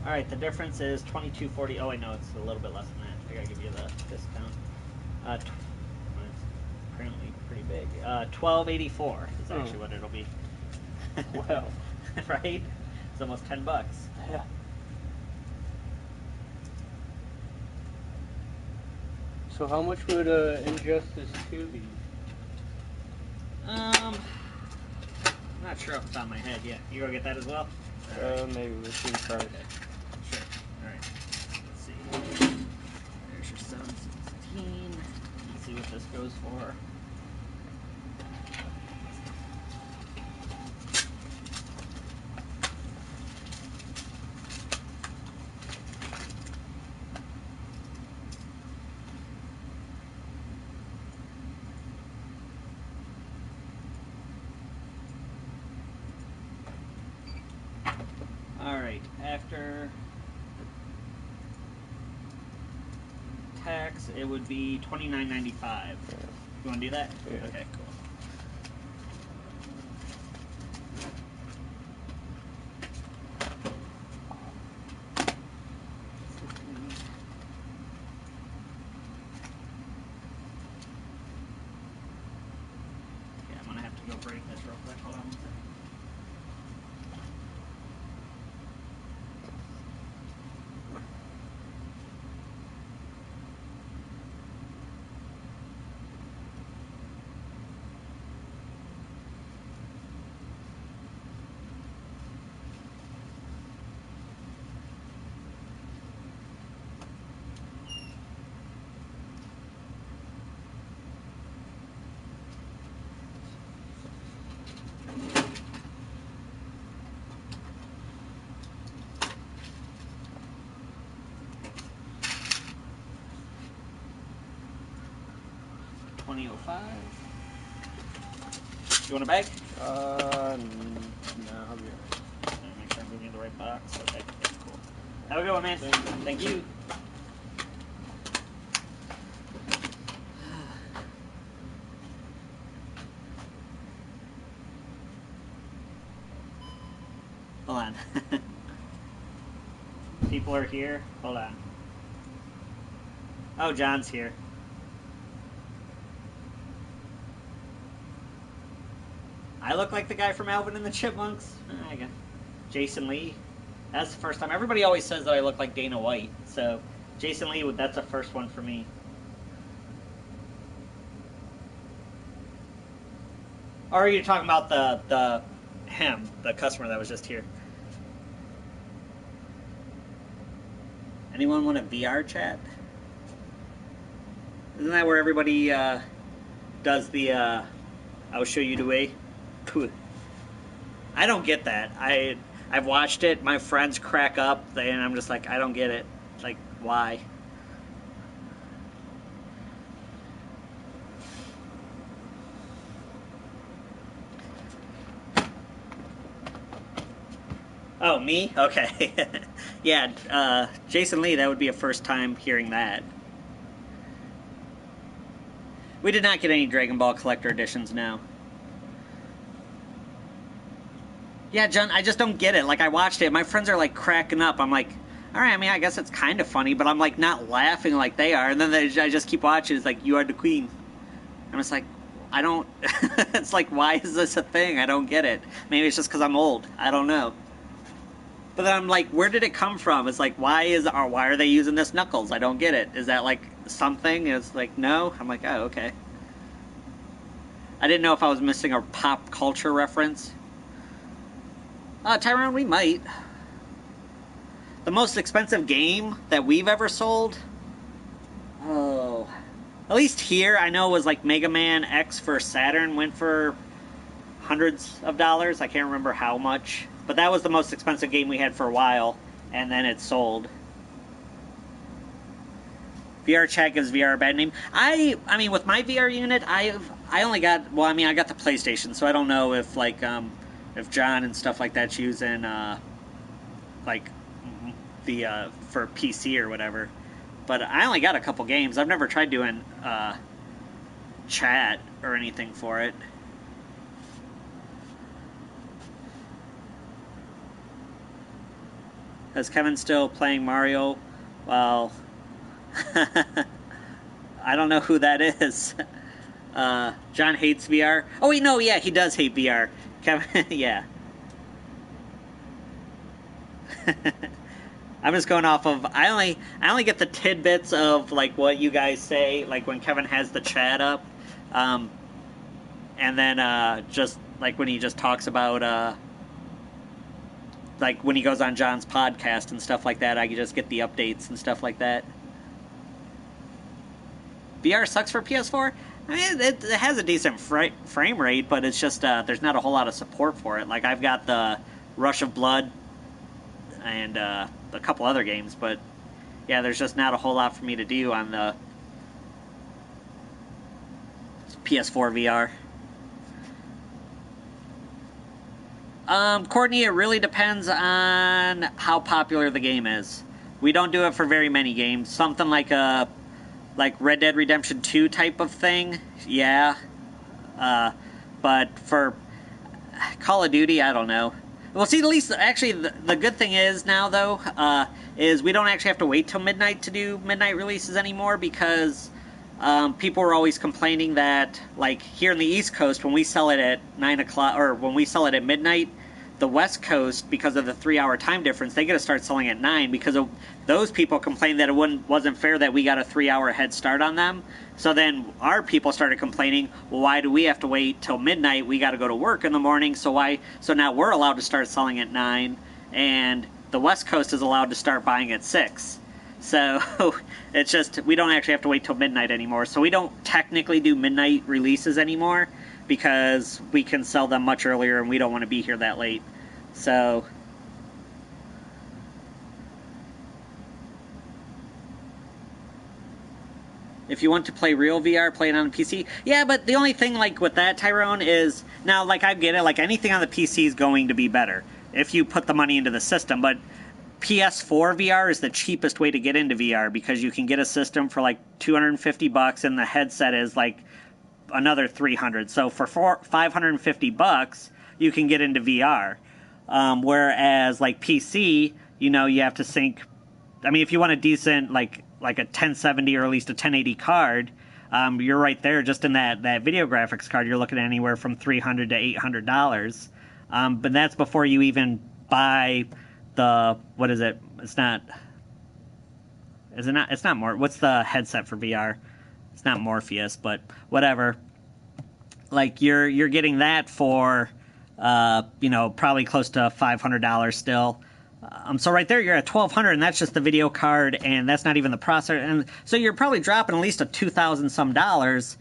Alright, the difference is $22.40. Oh, wait, no, it's a little bit less than that. I gotta give you the discount. big. 1284 is actually what it'll be.
Wow.
Right? It's almost $10.
Yeah. So how much would Injustice 2 be?
I'm not sure off the top of my head. Yeah, you go get that as well?
Maybe machine price.
Okay. Sure. Alright. Let's see. There's your 716. Let's see what this goes for. Alright, after tax, it would be $29.95. You want to do that?
Yeah.
Okay, cool. Yeah, I'm gonna have to go break this real quick. Hold on one second. $20.05. You want a bag?
No, I'll be alright.
Make sure I'm moving in the right box. Okay, cool. Have a good one, man. Thank you. Hold on. People are here. Hold on. Oh, John's here. I look like the guy from Alvin and the Chipmunks. I guess. Jason Lee. That's the first time. Everybody always says that I look like Dana White. So, Jason Lee, that's the first one for me. Or are you talking about the customer that was just here? Anyone want a VR chat? Isn't that where everybody does the I'll show you the way? I don't get that. I've watched it. My friends crack up, and I'm just like, I don't get it. Like, why? Oh, me? Okay. Yeah, Jason Lee, that would be a first time hearing that. We did not get any Dragon Ball Collector Editions now. Yeah, John, I just don't get it. Like, I watched it. My friends are, like, cracking up. I'm like, all right, I mean, I guess it's kind of funny, but I'm, like, not laughing like they are. And then I just keep watching. It's like, you are the queen. I'm just like, I don't... It's like, why is this a thing? I don't get it. Maybe it's just because I'm old. I don't know. But then I'm like, where did it come from? It's like, why are they using this Knuckles? I don't get it. Is that, like, something? It's like, no. I'm like, oh, okay. I didn't know if I was missing a pop culture reference. Tyrone, we might. The most expensive game that we've ever sold? Oh. At least here, I know it was like Mega Man X for Saturn went for hundreds of dollars. I can't remember how much. But that was the most expensive game we had for a while. And then it sold. VR chat gives VR a bad name. I mean, with my VR unit, I only got... Well, I mean, I got the PlayStation, so I don't know if, like, if John and stuff like that's using, like, the, for PC or whatever. But I only got a couple games. I've never tried doing, chat or anything for it. Is Kevin still playing Mario? Well, I don't know who that is. John hates VR. Oh wait, no, yeah, he does hate VR. Kevin, yeah. I'm just going off of I only get the tidbits of like what you guys say, like when Kevin has the chat up, and then just like when he just talks about like when he goes on John's podcast and stuff like that. I can just get the updates and stuff like that. VR sucks for PS4. I mean, it has a decent frame rate, but it's just there's not a whole lot of support for it. Like I've got the Rush of Blood and a couple other games, but yeah, there's just not a whole lot for me to do on the PS4 VR. Courtney, it really depends on how popular the game is. We don't do it for very many games. Something like a Red Dead Redemption 2 type of thing, yeah. But for Call of Duty, I don't know. Well, see, at least, actually, the good thing is now, though, is we don't actually have to wait till midnight to do midnight releases anymore, because people were always complaining that, like, here in the East Coast, when we sell it at 9 o'clock, or when we sell it at midnight, the West Coast, because of the 3-hour time difference, they got to start selling at 9, because of those people complained that it wasn't fair that we got a 3-hour head start on them. So then our people started complaining, well, why do we have to wait till midnight? We got to go to work in the morning, so now we're allowed to start selling at 9, and the West Coast is allowed to start buying at 6. So it's just, we don't actually have to wait till midnight anymore. So we don't technically do midnight releases anymore, because we can sell them much earlier and we don't want to be here that late. So if you want to play real VR, play it on the PC. Yeah, but the only thing like with that, Tyrone, is now like I get it, like anything on the PC is going to be better if you put the money into the system, but PS4 VR is the cheapest way to get into VR, because you can get a system for like $250 and the headset is like another $300. So for $550, you can get into VR. Whereas like PC, you know, you have to sync. I mean, if you want a decent like a 1070 or at least a 1080 card, you're right there just in that video graphics card. You're looking at anywhere from $300 to $800. But that's before you even buy the, what is it? It's not more. What's the headset for VR? It's not Morpheus, but whatever. Like you're getting that for probably close to $500 still. So right there you're at $1,200, and that's just the video card, and that's not even the processor. And so you're probably dropping at least a $2,000 some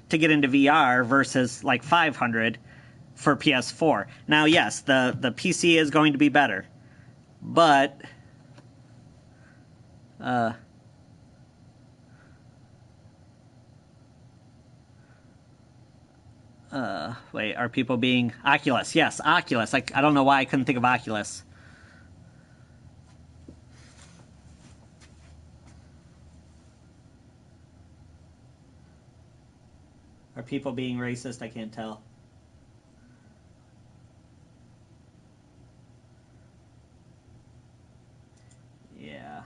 to get into VR versus like $500 for PS4. Now, yes, the PC is going to be better, but wait, are people being Oculus? Yes, Oculus. I don't know why I couldn't think of Oculus. Are people being racist? I can't tell. Yeah.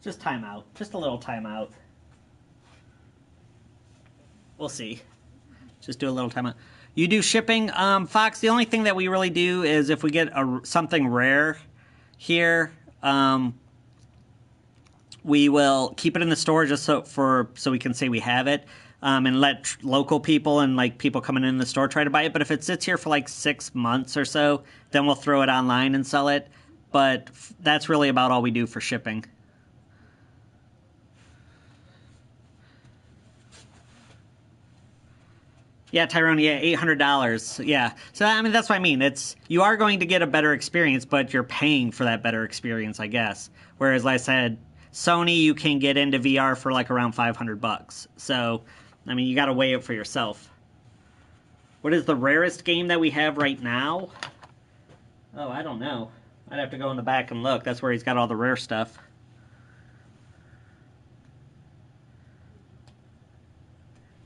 Just time out. Just a little time out. We'll see. Just do a little timeout. You do shipping, Fox. The only thing that we really do is if we get something rare here, we will keep it in the store just so we can say we have it, and let local people and like people coming in the store try to buy it. But if it sits here for like 6 months or so, then we'll throw it online and sell it. But that's really about all we do for shipping. Yeah, Tyrone, yeah, $800. Yeah. So, I mean, that's what I mean. You are going to get a better experience, but you're paying for that better experience, I guess. Whereas, like I said, Sony, you can get into VR for like around $500. So, I mean, you got to weigh it for yourself. What is the rarest game that we have right now? Oh, I don't know. I'd have to go in the back and look. That's where he's got all the rare stuff.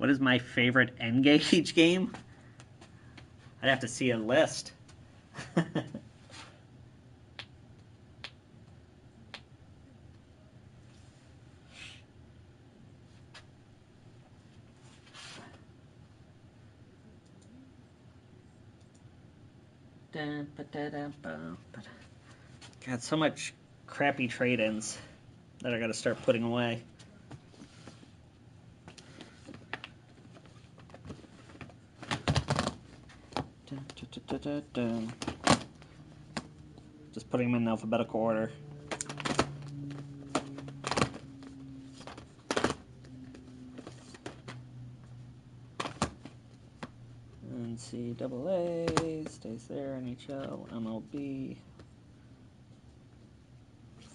What is my favorite N-Gage game? I'd have to see a list. Got so much crappy trade-ins that I gotta start putting away. Just putting them in alphabetical order. NCAA stays there. NHL, MLB,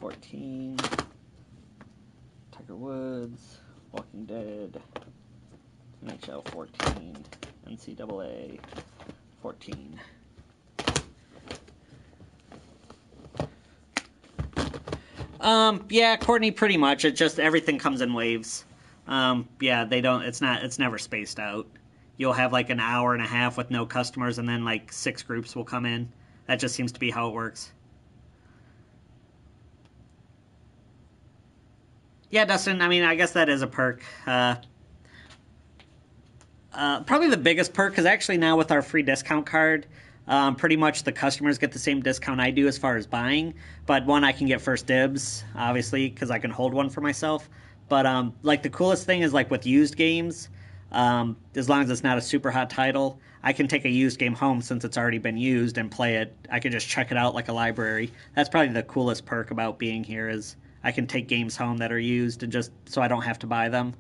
14. Tiger Woods, Walking Dead, NHL 14, NCAA 14. Yeah, Courtney, pretty much. It just, everything comes in waves. Yeah, it's never spaced out. You'll have like an hour and a half with no customers, and then like 6 groups will come in. That just seems to be how it works. Yeah, Dustin, I mean, I guess that is a perk. Probably the biggest perk, because actually now with our free discount card, pretty much the customers get the same discount I do as far as buying. But one, I can get first dibs, obviously, because I can hold one for myself. But like the coolest thing is like with used games, as long as it's not a super hot title, I can take a used game home since it's already been used and play it. I can just check it out like a library. That's probably the coolest perk about being here is I can take games home that are used and just so I don't have to buy them.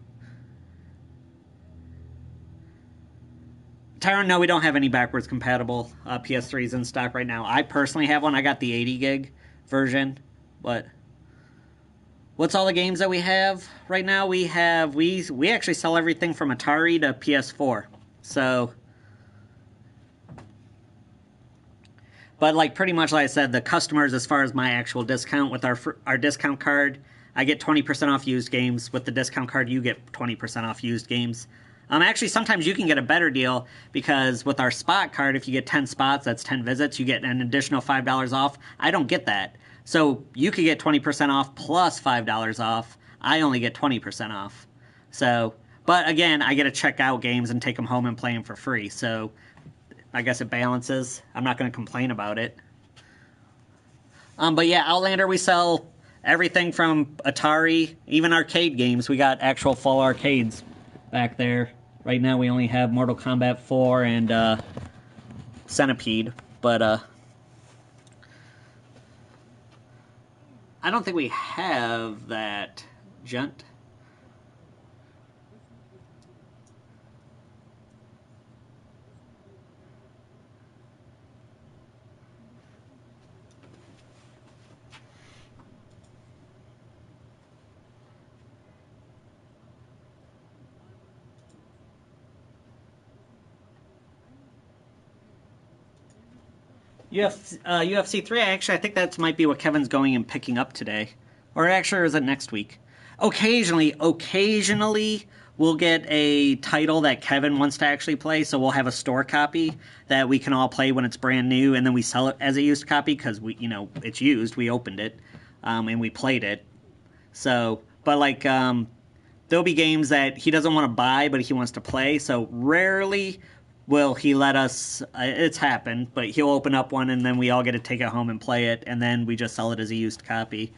Tyrone, no, we don't have any backwards compatible PS3s in stock right now. I personally have one. I got the 80 gig version. What's all the games that we have right now? We actually sell everything from Atari to PS4. So, but like pretty much like I said, the customers, as far as my actual discount with our discount card, I get 20% off used games. With the discount card, you get 20% off used games. Actually, sometimes you can get a better deal because with our spot card, if you get 10 spots, that's 10 visits, you get an additional $5 off. I don't get that. So you could get 20% off plus $5 off. I only get 20% off. So, but again, I get to check out games and take them home and play them for free. So I guess it balances. I'm not going to complain about it. But yeah, Outlander, we sell everything from Atari, even arcade games. We got actual full arcades back there. Right now we only have Mortal Kombat 4 and Centipede, but I don't think we have that, Gent. UFC 3, actually, I think that might be what Kevin's going and picking up today. Or actually, or is it next week? Occasionally, we'll get a title that Kevin wants to actually play, so we'll have a store copy that we can all play when it's brand new, and then we sell it as a used copy because it's used. We opened it, and we played it. So, but like, there'll be games that he doesn't want to buy, but he wants to play, so rarely will he let us, it's happened, but he'll open up one and then we all get to take it home and play it, and then we just sell it as a used copy.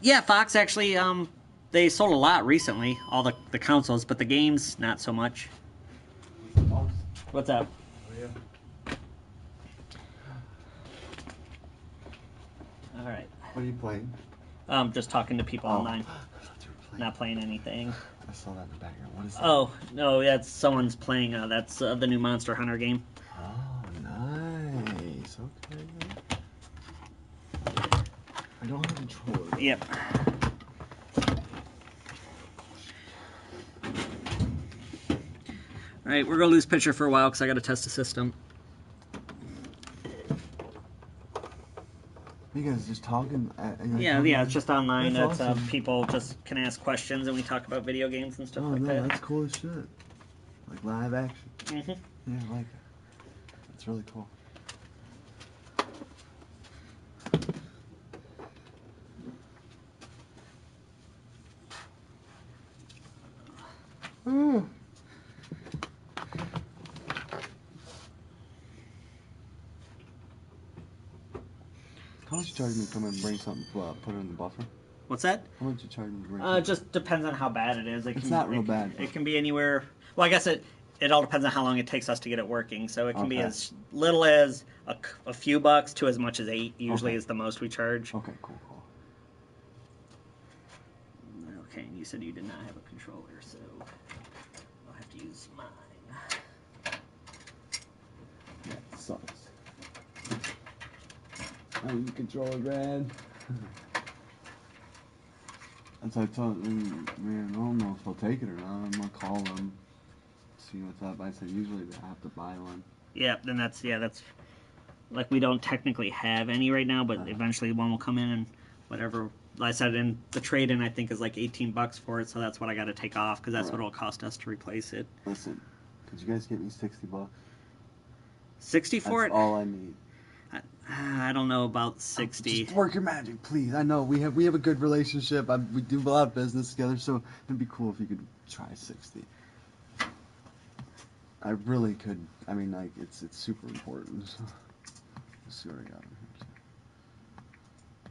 Yeah, Fox actually, they sold a lot recently, all the consoles, but the games, not so much. What's up? Alright.
What are you playing?
Just talking to people online. Not playing anything.
I saw that in the background. What is that?
Oh, no, that's someone's playing, that's the new Monster Hunter game.
Oh, nice. Okay. I don't have control.
Yep. Alright, we're going to lose picture for a while because I got to test the system.
You guys just talking?
Yeah, it's just online.
That's
It's
awesome.
people just can ask questions and we talk about video games and stuff like that.
That's cool as shit. Like live action.
Mm-hmm.
Yeah, I like it. That's really cool. Mm. How much you charge me to come and bring something to put it in the buffer?
What's that?
How much you charge me to bring something?
Just depends on how bad it is.
It's not real bad.
It can be anywhere. Well, I guess it all depends on how long it takes us to get it working. So it can be as little as a few bucks to as much as $8. Usually is the most we charge.
Okay, cool.
Okay, and you said you did not have a controller, so I'll have to use mine.
That sucks. I need a controller, man. That's what I told them, man, I don't know if they'll take it or not. I'm gonna call them, see what's up. I said usually they have to buy one.
Yeah, then that's like we don't technically have any right now, but eventually one will come in and whatever. Like I said, in the trade-in I think is like $18 for it, so that's what I got to take off because that's what it'll cost us to replace it.
Listen, could you guys get me $60?
60 for
That's
it?
all I need.
I don't know about 60.
Just work your magic, please. I know we have a good relationship. We do a lot of business together, so it'd be cool if you could try 60. I really could. I mean, like it's super important. So. Let's see what I got over here.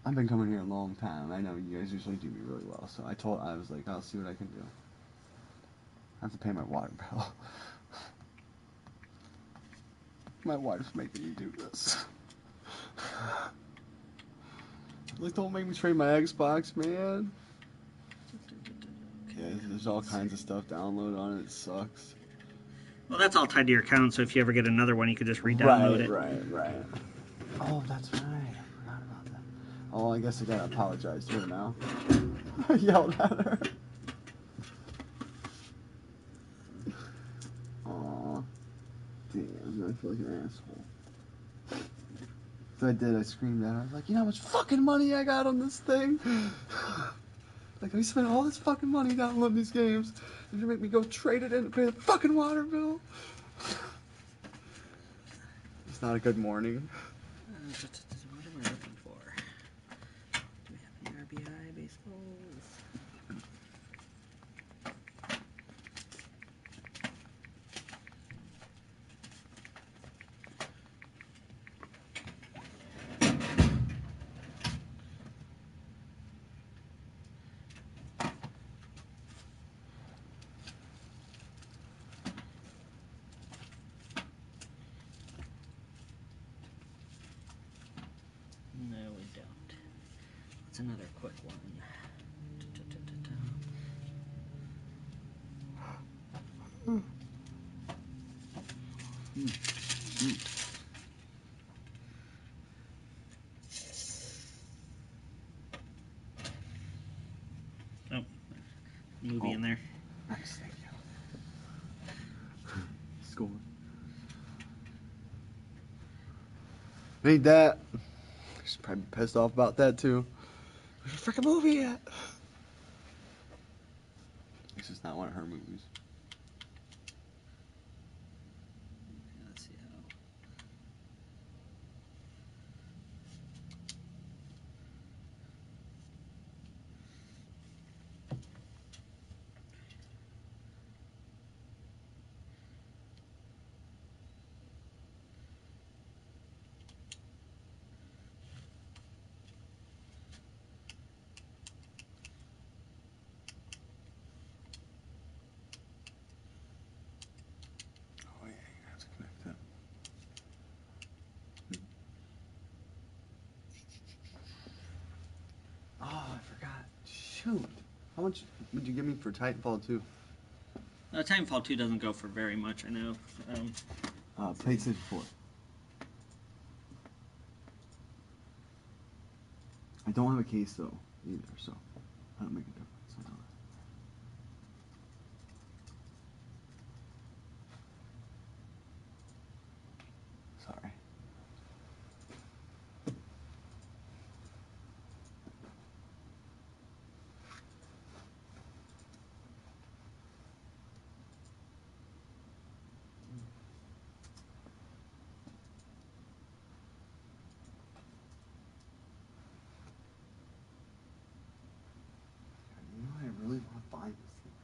I've been coming here a long time. I know you guys usually do me really well, so I was like, I'll see what I can do. I have to pay my water bill. My wife's making me do this. Like, don't make me trade my Xbox, man. Yeah, there's all kinds of stuff downloaded on it. It sucks.
Well, that's all tied to your account, so if you ever get another one, you could just re-download it.
Right. Oh, that's right. I forgot about that. Oh, I guess I gotta apologize to her now. I yelled at her. Aw. Damn, I feel like an asshole. So I screamed at her. I was like, you know how much fucking money I got on this thing? Like, I spent all this fucking money downloading these games, and you make me go trade it in to pay the fucking water bill? It's not a good morning.
What am I looking for? Do we have any RBI baseballs? No, we don't. What's another quick one? Oh, movie in there.
Nice, thank you. Score. Made that. She's probably pissed off about that too. Where's the freaking movie at? This is not one of her movies.
Let's see how.
Oh yeah, you have to connect that. Oh, I forgot. Shoot. How much would you give me for Titanfall 2?
Titanfall 2 doesn't go for very much, I know.
PlayStation 4. I don't have a case though, either, so that'll make a difference. I know that. Sorry.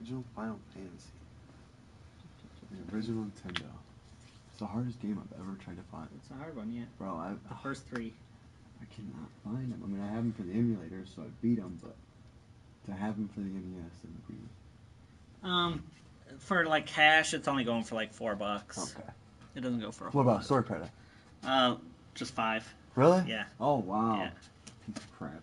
original Final Fantasy. The original Nintendo. It's the hardest game I've ever tried to find.
It's a hard one, yeah.
Bro,
the first 3.
I cannot find them. I mean, I have them for the emulator, so I beat them, but to have them for the NES would be...
For like cash, it's only going for like $4.
Okay.
It doesn't go for a
What
whole
about
lot.
store credit?
Just 5.
Really?
Yeah.
Oh, wow.
Yeah.
Piece of crap.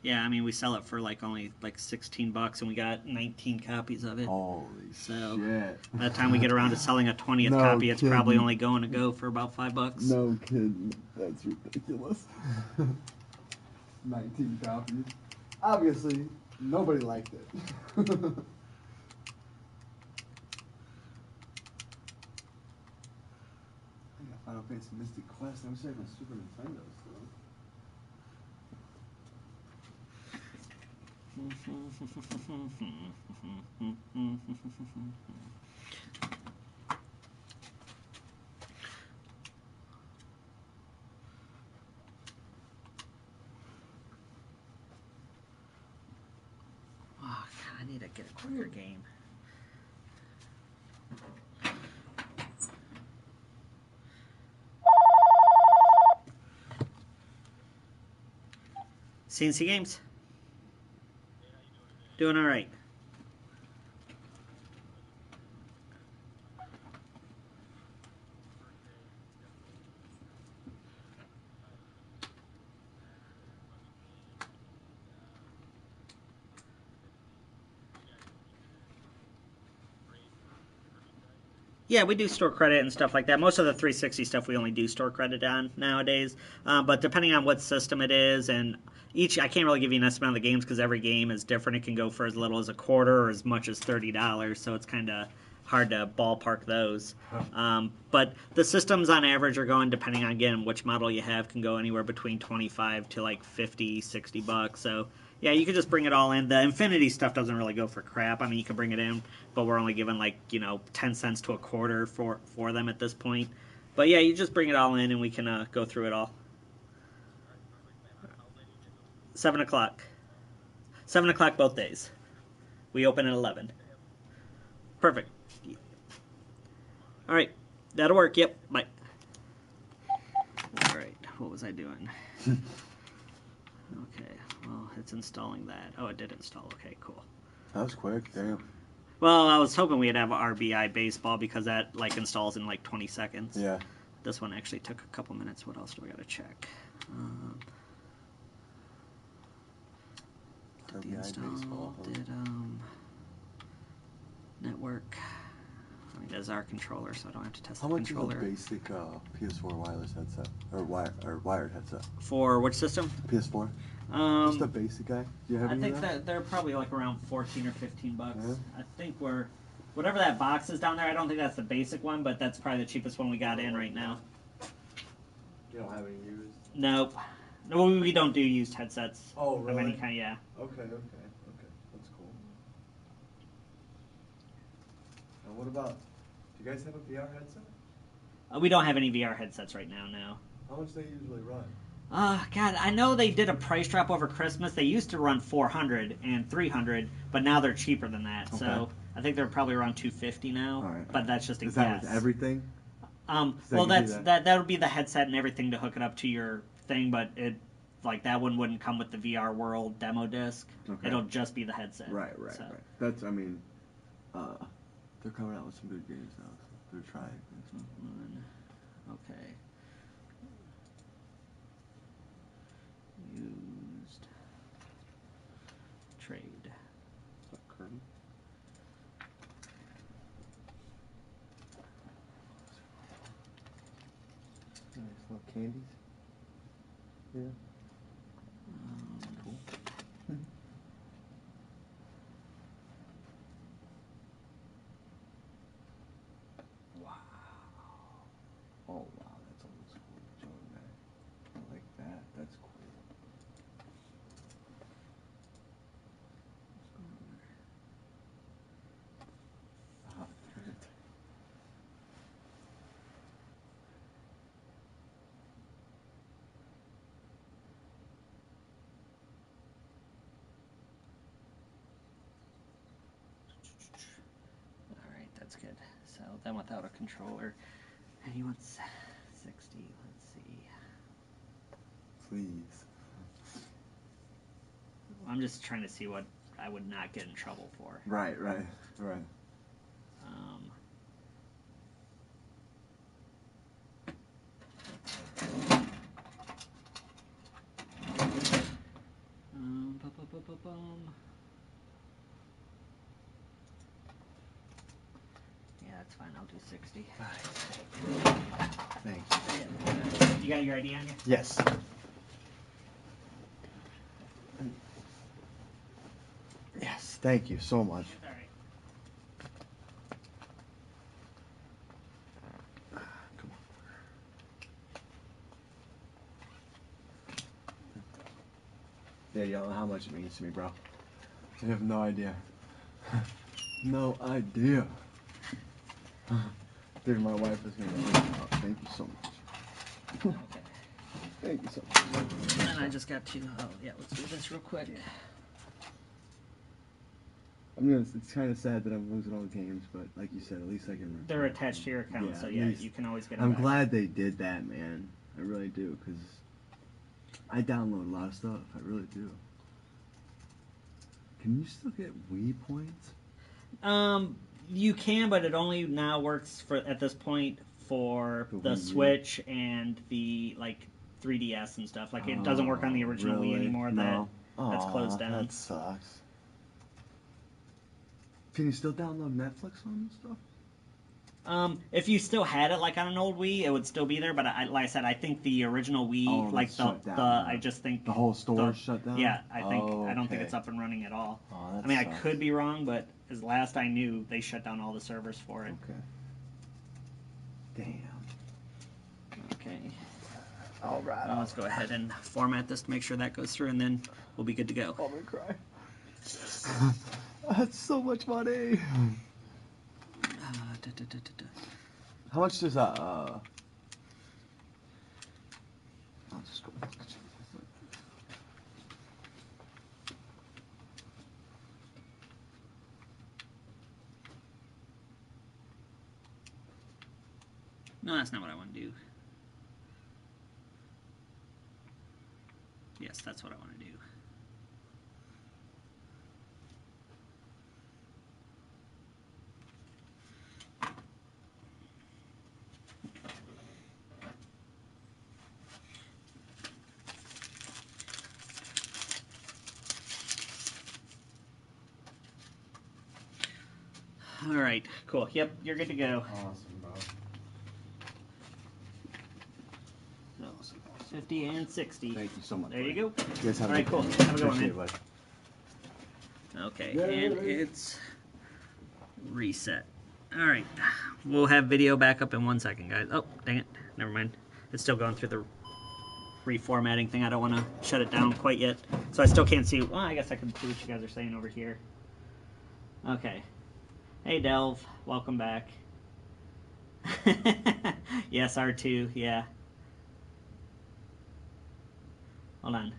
Yeah, I mean, we sell it for like only like $16, and we got 19 copies of it.
Holy shit.
By the time we get around to selling a 20th
No
copy, it's probably
kidding.
only going to go for about $5.
No kidding. That's ridiculous. 19 copies. Obviously, nobody liked it. I got Final Fantasy Mystic Quest. I wish I had my Super Nintendo still.
Oh, God, I need to get a quicker game. CNC Games. Doing all right. Yeah, we do store credit and stuff like that. Most of the 360 stuff we only do store credit on nowadays. But depending on what system it is, and I can't really give you an estimate on the games because every game is different. It can go for as little as a quarter or as much as $30. So it's kind of hard to ballpark those. But the systems on average are going, depending on, again, which model you have, can go anywhere between 25 to like 50, $60. So yeah, you could just bring it all in. The Infinity stuff doesn't really go for crap. I mean, you can bring it in, but we're only giving like, 10 cents to a quarter for them at this point. But yeah, you just bring it all in and we can go through it all. 7 o'clock. 7 o'clock both days. We open at 11. Perfect. All right. That'll work. Yep. Bye. All right. What was I doing? Okay. Well, it's installing that. Oh, it did install. Okay, cool.
That was quick. Damn.
Well, I was hoping we'd have RBI baseball because that like installs in like 20 seconds.
Yeah.
This one actually took a couple minutes. What else do I got to check? Did the install?
Baseball.
Did network? I mean, that's our controller, so I don't have to test
How
the
much
controller.
is a basic PS4 wireless headset or wired headset?
For which system?
PS4. Just a basic guy. Do you have
I
any
think
of
that they're probably like around 14 or 15 bucks.
Yeah.
I think whatever that box is down there. I don't think that's the basic one, but that's probably the cheapest one we got in right now.
You don't have any used?
Nope. No, we don't do used headsets.
Oh,
Of
really?
any kind, yeah.
Okay. That's cool. And what about? Do you guys have a VR headset?
We don't have any VR headsets right now. No.
How much they usually run?
God, I know they did a price drop over Christmas. They used to run $400 and $300, but now they're cheaper than that.
Okay.
So I think they're probably around $250 now.
All right.
But that's just a
Is
guess.
that with everything?
Well, that would be the headset and everything to hook it up to your thing, but that one wouldn't come with the VR World demo disc.
Okay.
It'll just be the headset.
Right.
So.
That's. I mean, they're coming out with some good games now. So they're trying.
Okay. Used trade.
Curtain. Nice little candies. Yeah. Cool. Wow. Oh wow, that's old school. Joey Mac. I like that. That's cool. Ah, damn it.
So then without a controller. And he wants 60. Let's see.
Please.
I'm just trying to see what I would not get in trouble for.
Right.
Yeah, that's fine. I'll do 60.
Thanks.
You got your ID on you?
Yes. Yes, thank you so much.
All right.
Come on. Yeah, you don't know how much it means to me, bro. You have no idea. No idea. Dude, my wife is gonna be thank you so much.
Okay.
Thank you so much.
And I just got to, let's do this real quick.
It's kind of sad that I'm losing all the games, but like you said, at least I can.
They're attached to your account,
Yeah,
so
at
yeah,
least-
you can always get them
I'm
back.
glad they did that, man. I really do, because I download a lot of stuff. I really do. Can you still get Wii points?
You can, but it only now works for at this point for
The
the
Wii U?
Switch and the 3DS and stuff. Like it doesn't work on the original Wii
really?
anymore.
No.
That's closed down.
That sucks. Can you still download Netflix on this stuff?
If you still had it like on an old Wii, it would still be there. But like I said, I think the original Wii,
It's shut down,
I just think
the whole store shut down.
Yeah, I don't think
okay.
it's up and running at all.
Oh, that
I mean,
sucks.
I could be wrong, but as last I knew, they shut down all the servers for it.
Okay. Damn.
Okay.
All right.
Let's go ahead and format this to make sure that goes through, and then we'll be good to go.
I'm gonna cry. That's so much money. How much does that? I'll just go.
No, that's not what I want to do. Yes, that's what I want to do. All right, cool. Yep, you're good to go.
Awesome, bro.
So 50 and 60.
Thank you so much.
There you go.
You guys have
All
a
right,
good
cool.
day.
Have a good one,
Appreciate
man.
it, bud.
Okay,
Yay.
and it's reset. All right, we'll have video back up in 1 second, guys. Oh, dang it. Never mind. It's still going through the reformatting thing. I don't want to shut it down quite yet. So I still can't see. Well, I guess I can see what you guys are saying over here. Okay. Hey, Delve. Welcome back. Yes, R2. Yeah. Hold on.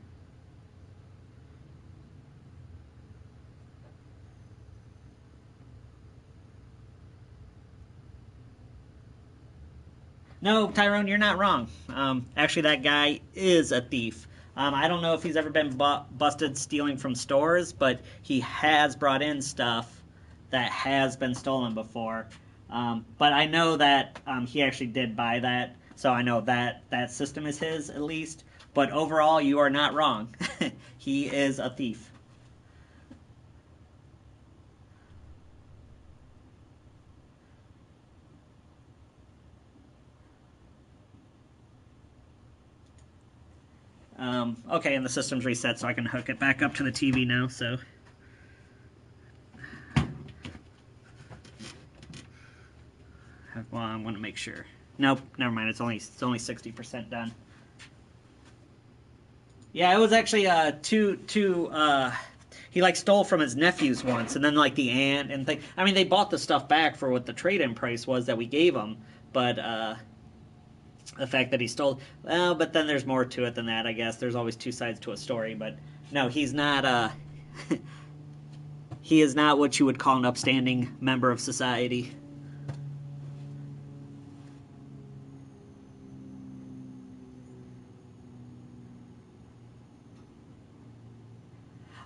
No, Tyrone, you're not wrong. Actually, that guy is a thief. I don't know if he's ever been busted stealing from stores, but he has brought in stuff that has been stolen before. But I know that he actually did buy that, so I know that that system is his, at least. But overall, you are not wrong. He is a thief. Okay, and the system's reset, so I can hook it back up to the TV now, so... Well, I want to make sure. Nope, never mind, it's only 60% done. Yeah, it was actually, he, stole from his nephews once, and then, the aunt and thing. I mean, they bought the stuff back for what the trade-in price was that we gave them, but, the fact that he stole... Well, but then there's more to it than that, I guess. There's always two sides to a story, but no, he's not, he is not what you would call an upstanding member of society.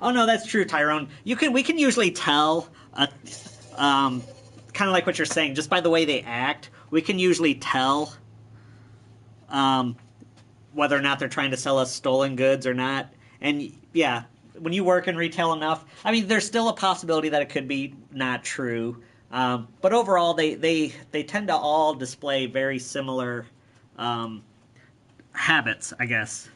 Oh no, that's true, Tyrone. We can usually tell, kind of like what you're saying, just by the way they act. We can usually tell whether or not they're trying to sell us stolen goods or not. And yeah, when you work in retail enough, I mean, there's still a possibility that it could be not true. But overall, they tend to all display very similar habits, I guess.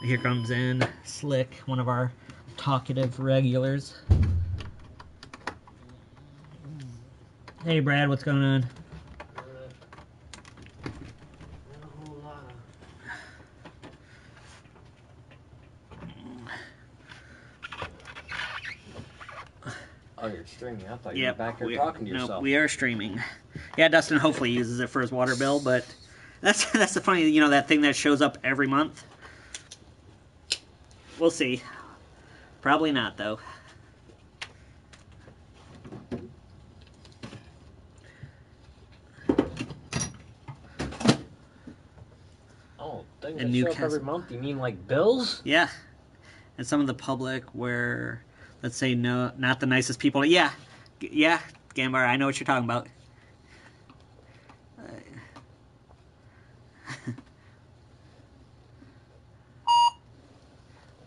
Here comes in Slick, one of our talkative regulars. Hey, Brad, what's going on?
Oh, you're streaming. I thought you were back here talking to yourself.
No, we are streaming. Yeah, Dustin hopefully uses it for his water bill, but that's the funny, that thing that shows up every month. We'll see. Probably not, though.
Oh, things that show up every month? You mean like bills?
Yeah. And some of the public where, let's say, no, not the nicest people. Yeah. Yeah, Gambar, I know what you're talking about.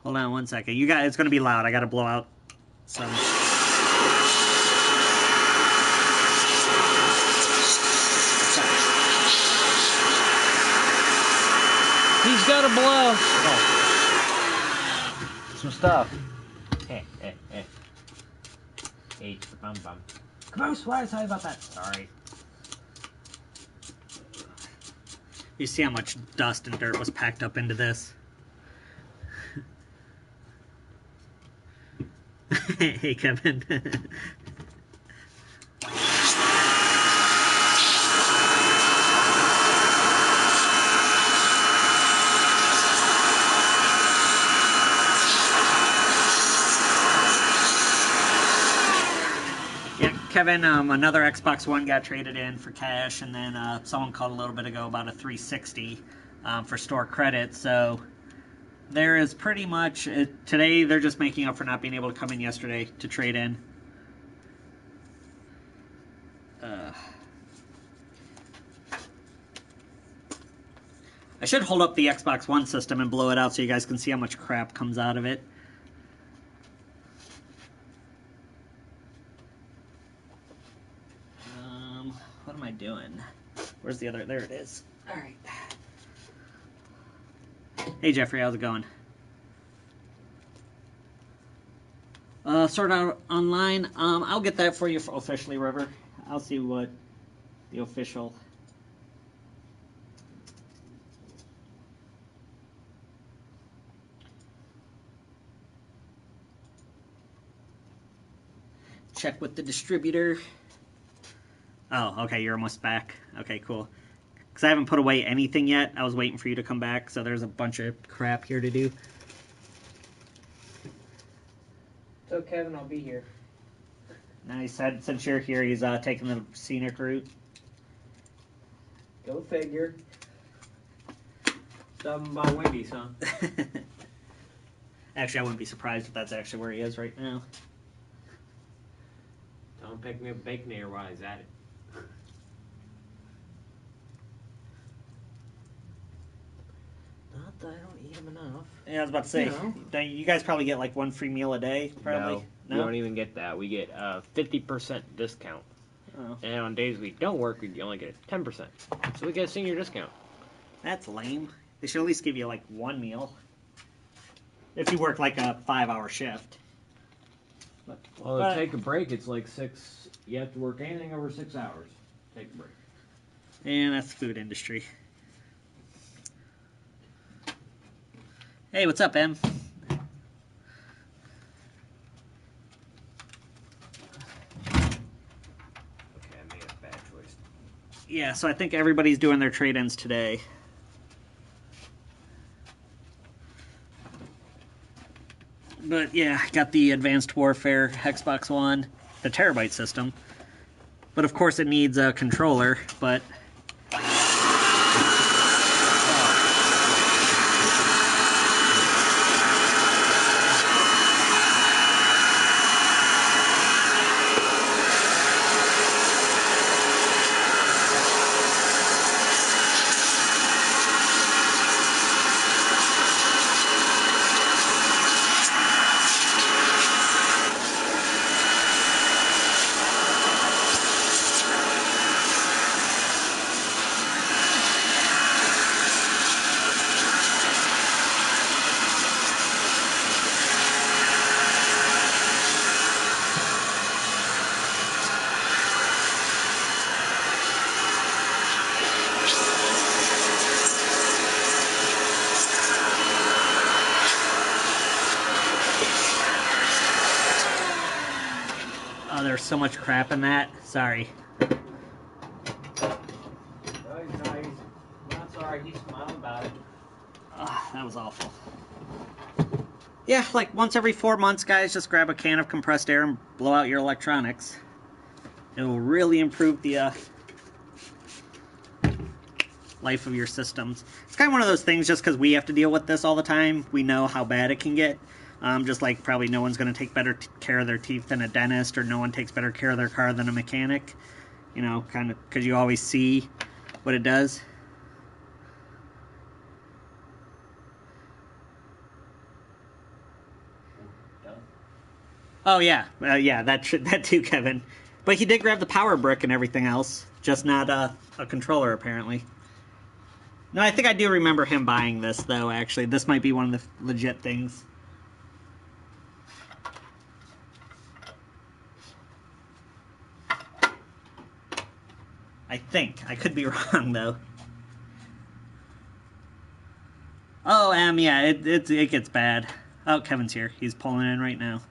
Hold on one second. It's going to be loud. I got to blow out some.
He's got to blow. Some stuff. Hey. Hey, bum. Gross, why did I tell you about that? Sorry.
You see how much dust and dirt was packed up into this? Hey, Kevin. Kevin, another Xbox One got traded in for cash, and then someone called a little bit ago about a 360 for store credit. So there is pretty much today they're just making up for not being able to come in yesterday to trade in. I should hold up the Xbox One system and blow it out so you guys can see how much crap comes out of it. What am I doing? Where's the other? There it is. All right. Hey, Jeffrey, how's it going? Sort out online. I'll get that for you officially, River. I'll see what the official. Check with the distributor. Oh, okay, you're almost back. Okay, cool. Because I haven't put away anything yet. I was waiting for you to come back, so there's a bunch of crap here to do.
So, Kevin, I'll be here.
Now he said, since you're here, he's taking the scenic route.
Go figure. Stopping by Wendy's, huh?
Actually, I wouldn't be surprised if that's actually where he is right now.
Don't pick me up Baconator while he's at it. Not that I don't eat them enough.
Yeah, I was about to say, you guys probably get like one free meal a day, probably?
No, we don't even get that. We get a 50% discount.
Oh.
And on days we don't work, we only get 10%. So we get a senior discount.
That's lame. They should at least give you like one meal. If you work like a 5-hour shift.
Well, to take a break, it's like 6. You have to work anything over 6 hours. Take a break.
And that's the food industry. Hey, what's up, Em?
Okay, I made a bad choice.
Yeah, so I think everybody's doing their trade-ins today. But yeah, got the Advanced Warfare Xbox One, the Terabyte system. But of course it needs a controller, but... so much crap in that. Sorry.
No, he's not sorry. He's smiling about it.
That was awful. Yeah, like once every 4 months, guys, just grab a can of compressed air and blow out your electronics. It will really improve the life of your systems. It's kind of one of those things, just because we have to deal with this all the time, we know how bad it can get. Just like probably no one's going to take better care of their teeth than a dentist, or no one takes better care of their car than a mechanic. You know, kind of, because you always see what it does. Oh yeah, yeah, that too, Kevin. But he did grab the power brick and everything else, just not a controller apparently. No, I think I do remember him buying this though. Actually, this might be one of the legit things. I think. I could be wrong though. Oh, yeah, it gets bad. Oh, Kevin's here. He's pulling in right now.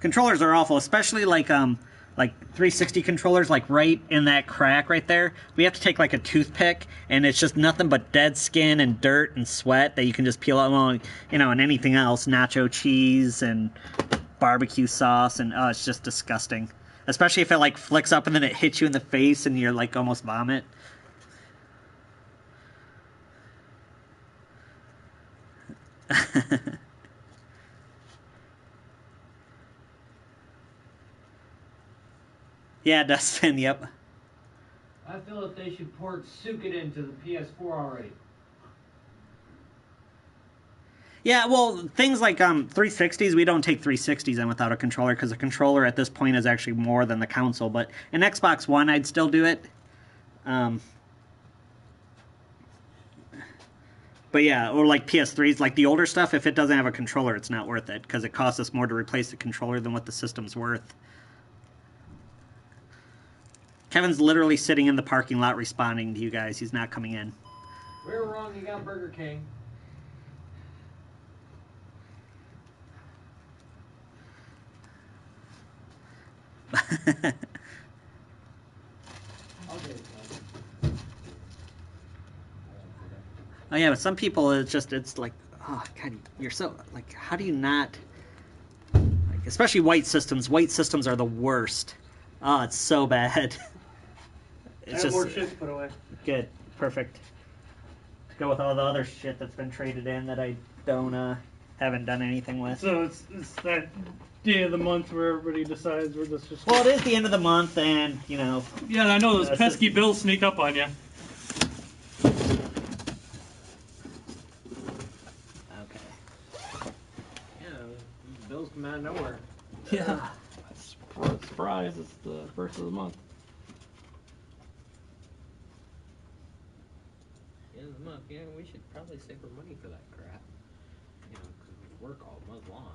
Controllers are awful, especially like 360 controllers, like right in that crack right there. We have to take like a toothpick, and it's just nothing but dead skin and dirt and sweat that you can just peel out. Well, you know, and anything else, nacho cheese and barbecue sauce, and oh, it's just disgusting. Especially if it like flicks up and then it hits you in the face and you're like almost vomit. Yeah, Dustin, yep.
I feel that they should port Suikin into the PS4 already.
Yeah, well, things like 360s, we don't take 360s in without a controller, because a controller at this point is actually more than the console. But in Xbox One, I'd still do it. But yeah, or like PS3s, like the older stuff, if it doesn't have a controller, it's not worth it, because it costs us more to replace the controller than what the system's worth. Kevin's literally sitting in the parking lot responding to you guys. He's not coming in.
We were wrong, you got Burger King.
Oh yeah, but some people, it's like, oh god, you're so, like, how do you not, like, especially white systems are the worst. Oh, it's so bad.
I have more shit to put away.
Good, perfect. Go with all the other shit that's been traded in that I haven't done anything with.
So it's that day of the month where everybody decides we're just.
Well, it is the end of the month, and you know.
Yeah, I know those pesky bills sneak up on you.
Bills come out of nowhere.
Yeah. Surprise, it's the first of the month.
End of the month, yeah, we should probably save our money for that crap. You know, because we work all month long.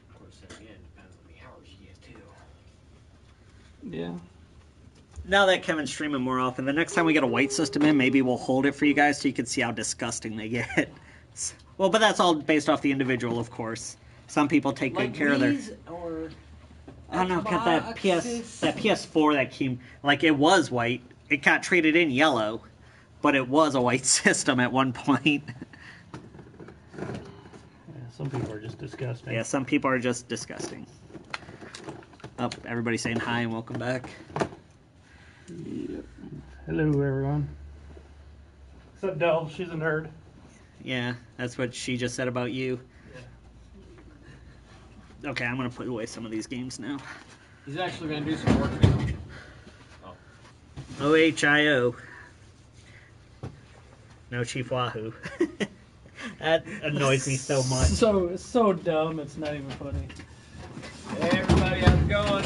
Of course, again, depends on the hours you get too.
Yeah.
Now that Kevin's streaming more often, the next time we get a white system in, maybe we'll hold it for you guys so you can see how disgusting they get. Well, but that's all based off the individual, of course. Some people take good care of their.
Or
I don't know. Got that PS4 that came, like, it was white. It got traded in yellow, but it was a white system at one point.
Yeah, some people are just disgusting.
Yeah, some people are just disgusting. Oh, everybody's saying hi and welcome back.
Yep. Hello, everyone. Except Del, she's a nerd.
Yeah, that's what she just said about you. Yeah. Okay, I'm going to put away some of these games now.
He's actually going to do some work now. Oh.
OHIO. No Chief Wahoo. That annoys me so much.
So dumb, it's not even funny.
Hey, everybody, how's it going?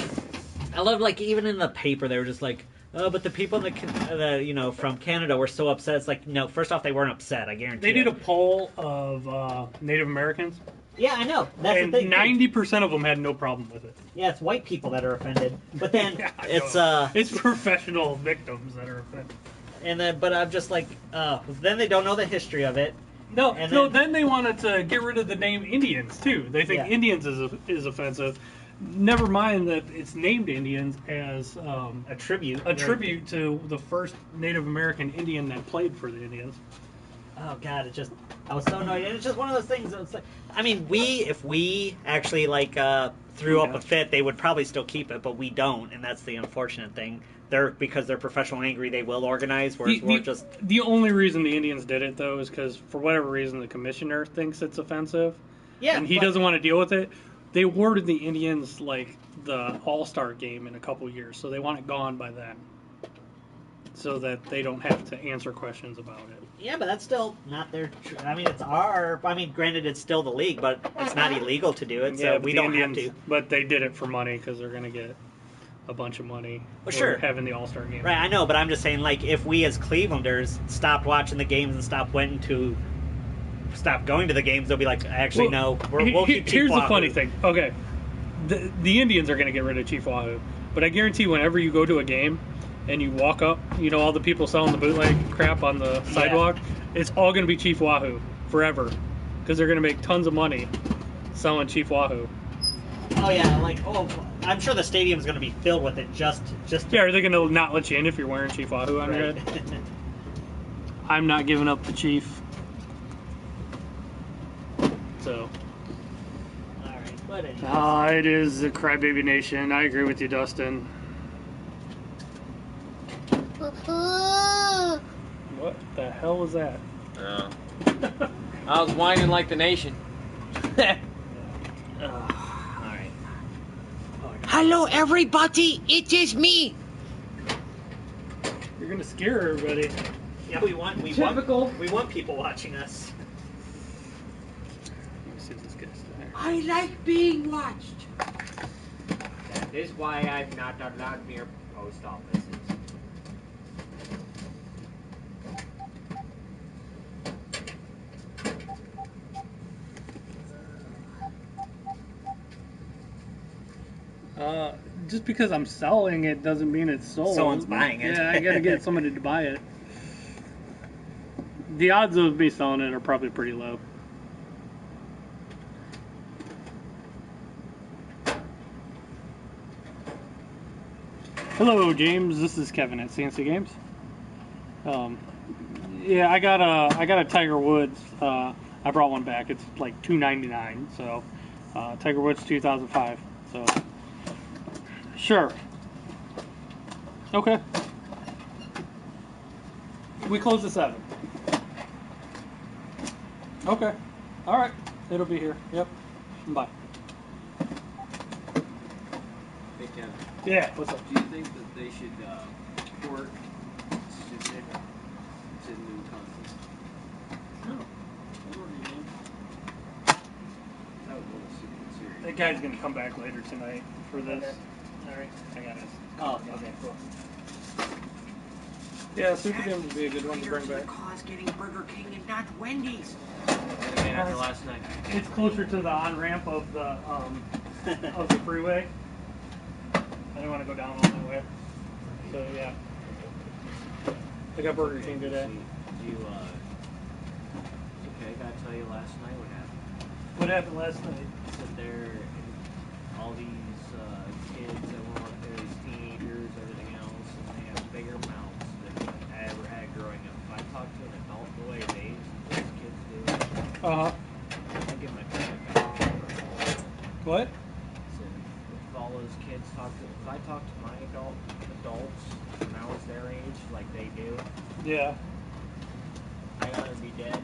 I love, like, even in the paper, they were just like, oh, but the people that from Canada were so upset. It's like, no, first off, they weren't upset, I guarantee.
They did a poll of Native Americans.
Yeah, I know. That's
and
the thing.
90% of them had no problem with it.
Yeah, it's white people that are offended. But then
it's professional victims that are offended.
And then, but I'm just like, then they don't know the history of it,
No,
And
no. Then they wanted to get rid of the name Indians too. They think
Yeah.
Indians is offensive. Never mind that it's named Indians as
a tribute.
A tribute to the first Native American Indian that played for the Indians.
Oh God, I was so annoyed. And it's just one of those things. It's like, I mean, if we actually threw up a fit, they would probably still keep it, but we don't, and that's the unfortunate thing. Because they're professional angry, they will organize. Whereas we're just
the only reason the Indians did it though is because for whatever reason the commissioner thinks it's offensive.
Yeah,
and he doesn't want to deal with it. They awarded the Indians like the All-Star game in a couple years, so they want it gone by then, so that they don't have to answer questions about it.
Yeah, but that's still not their. I mean, it's our. I mean, granted, it's still the league, but it's not illegal to do it, so
but
we
the
don't
Indians,
have to.
But they did it for money because they're going to get a bunch of money
Well,
for
sure.
having the All-Star game.
Right, I know, but I'm just saying, like, if we as Clevelanders stopped watching the games and stop going to the games, they'll be like, actually, no, we'll keep Chief
Here's the
Wahoo.
funny thing. Okay, the Indians are going to get rid of Chief Wahoo, but I guarantee whenever you go to a game and you walk up, you know, all the people selling the bootleg crap on the sidewalk, it's all going to be Chief Wahoo forever because they're going to make tons of money selling Chief Wahoo.
Oh yeah, I'm sure the stadium's going to be filled with it. Just.
Yeah, are they going to not let you in if you're wearing Chief Wahoo on your head? I'm not giving up the Chief. So.
All right, but anyway.
It is the Crybaby Nation. I agree with you, Dustin. What the hell was that?
Oh. I was whining like the nation.
Alright.
Hello, everybody. It is me.
You're gonna scare everybody.
Yeah, we want people watching us.
Let me see if this gets there.
I like being watched.
That is why I'm not allowed near post offices.
Just because I'm selling it doesn't mean it's sold.
Someone's buying it.
Yeah, I gotta get somebody to buy it. The odds of me selling it are probably pretty low. Hello, James. This is Kevin at ccgames. Yeah, I got a Tiger Woods. I brought one back. It's like $2.99. So, Tiger Woods 2005. So, sure. Okay. We close at 7. Okay. All right. It'll be here. Yep. Bye.
Hey, Kevin.
Yeah. What's up?
Do you think that they should port specific to new consoles?
No.
That would look super serious.
That guy's gonna come back later tonight for this.
All right.
I got it.
Oh, okay, cool.
Yeah, Super Games would be a good one to bring back.
Cause getting Burger King and not Wendy's.
Again, after last night.
It's closer to the on ramp of the freeway. I didn't want to go down all that way. So yeah, I got Burger King today.
Okay, I gotta tell you last night what happened.
What happened last night?
That there, all these kids that were like these teenagers, everything else, and they have bigger mouths than I ever had growing up. If I talk to an adult the way these kids do, I give my credit back.
What?
So if all those kids if I talk to my adults when I was their age, like they do,
Yeah.
I either be dead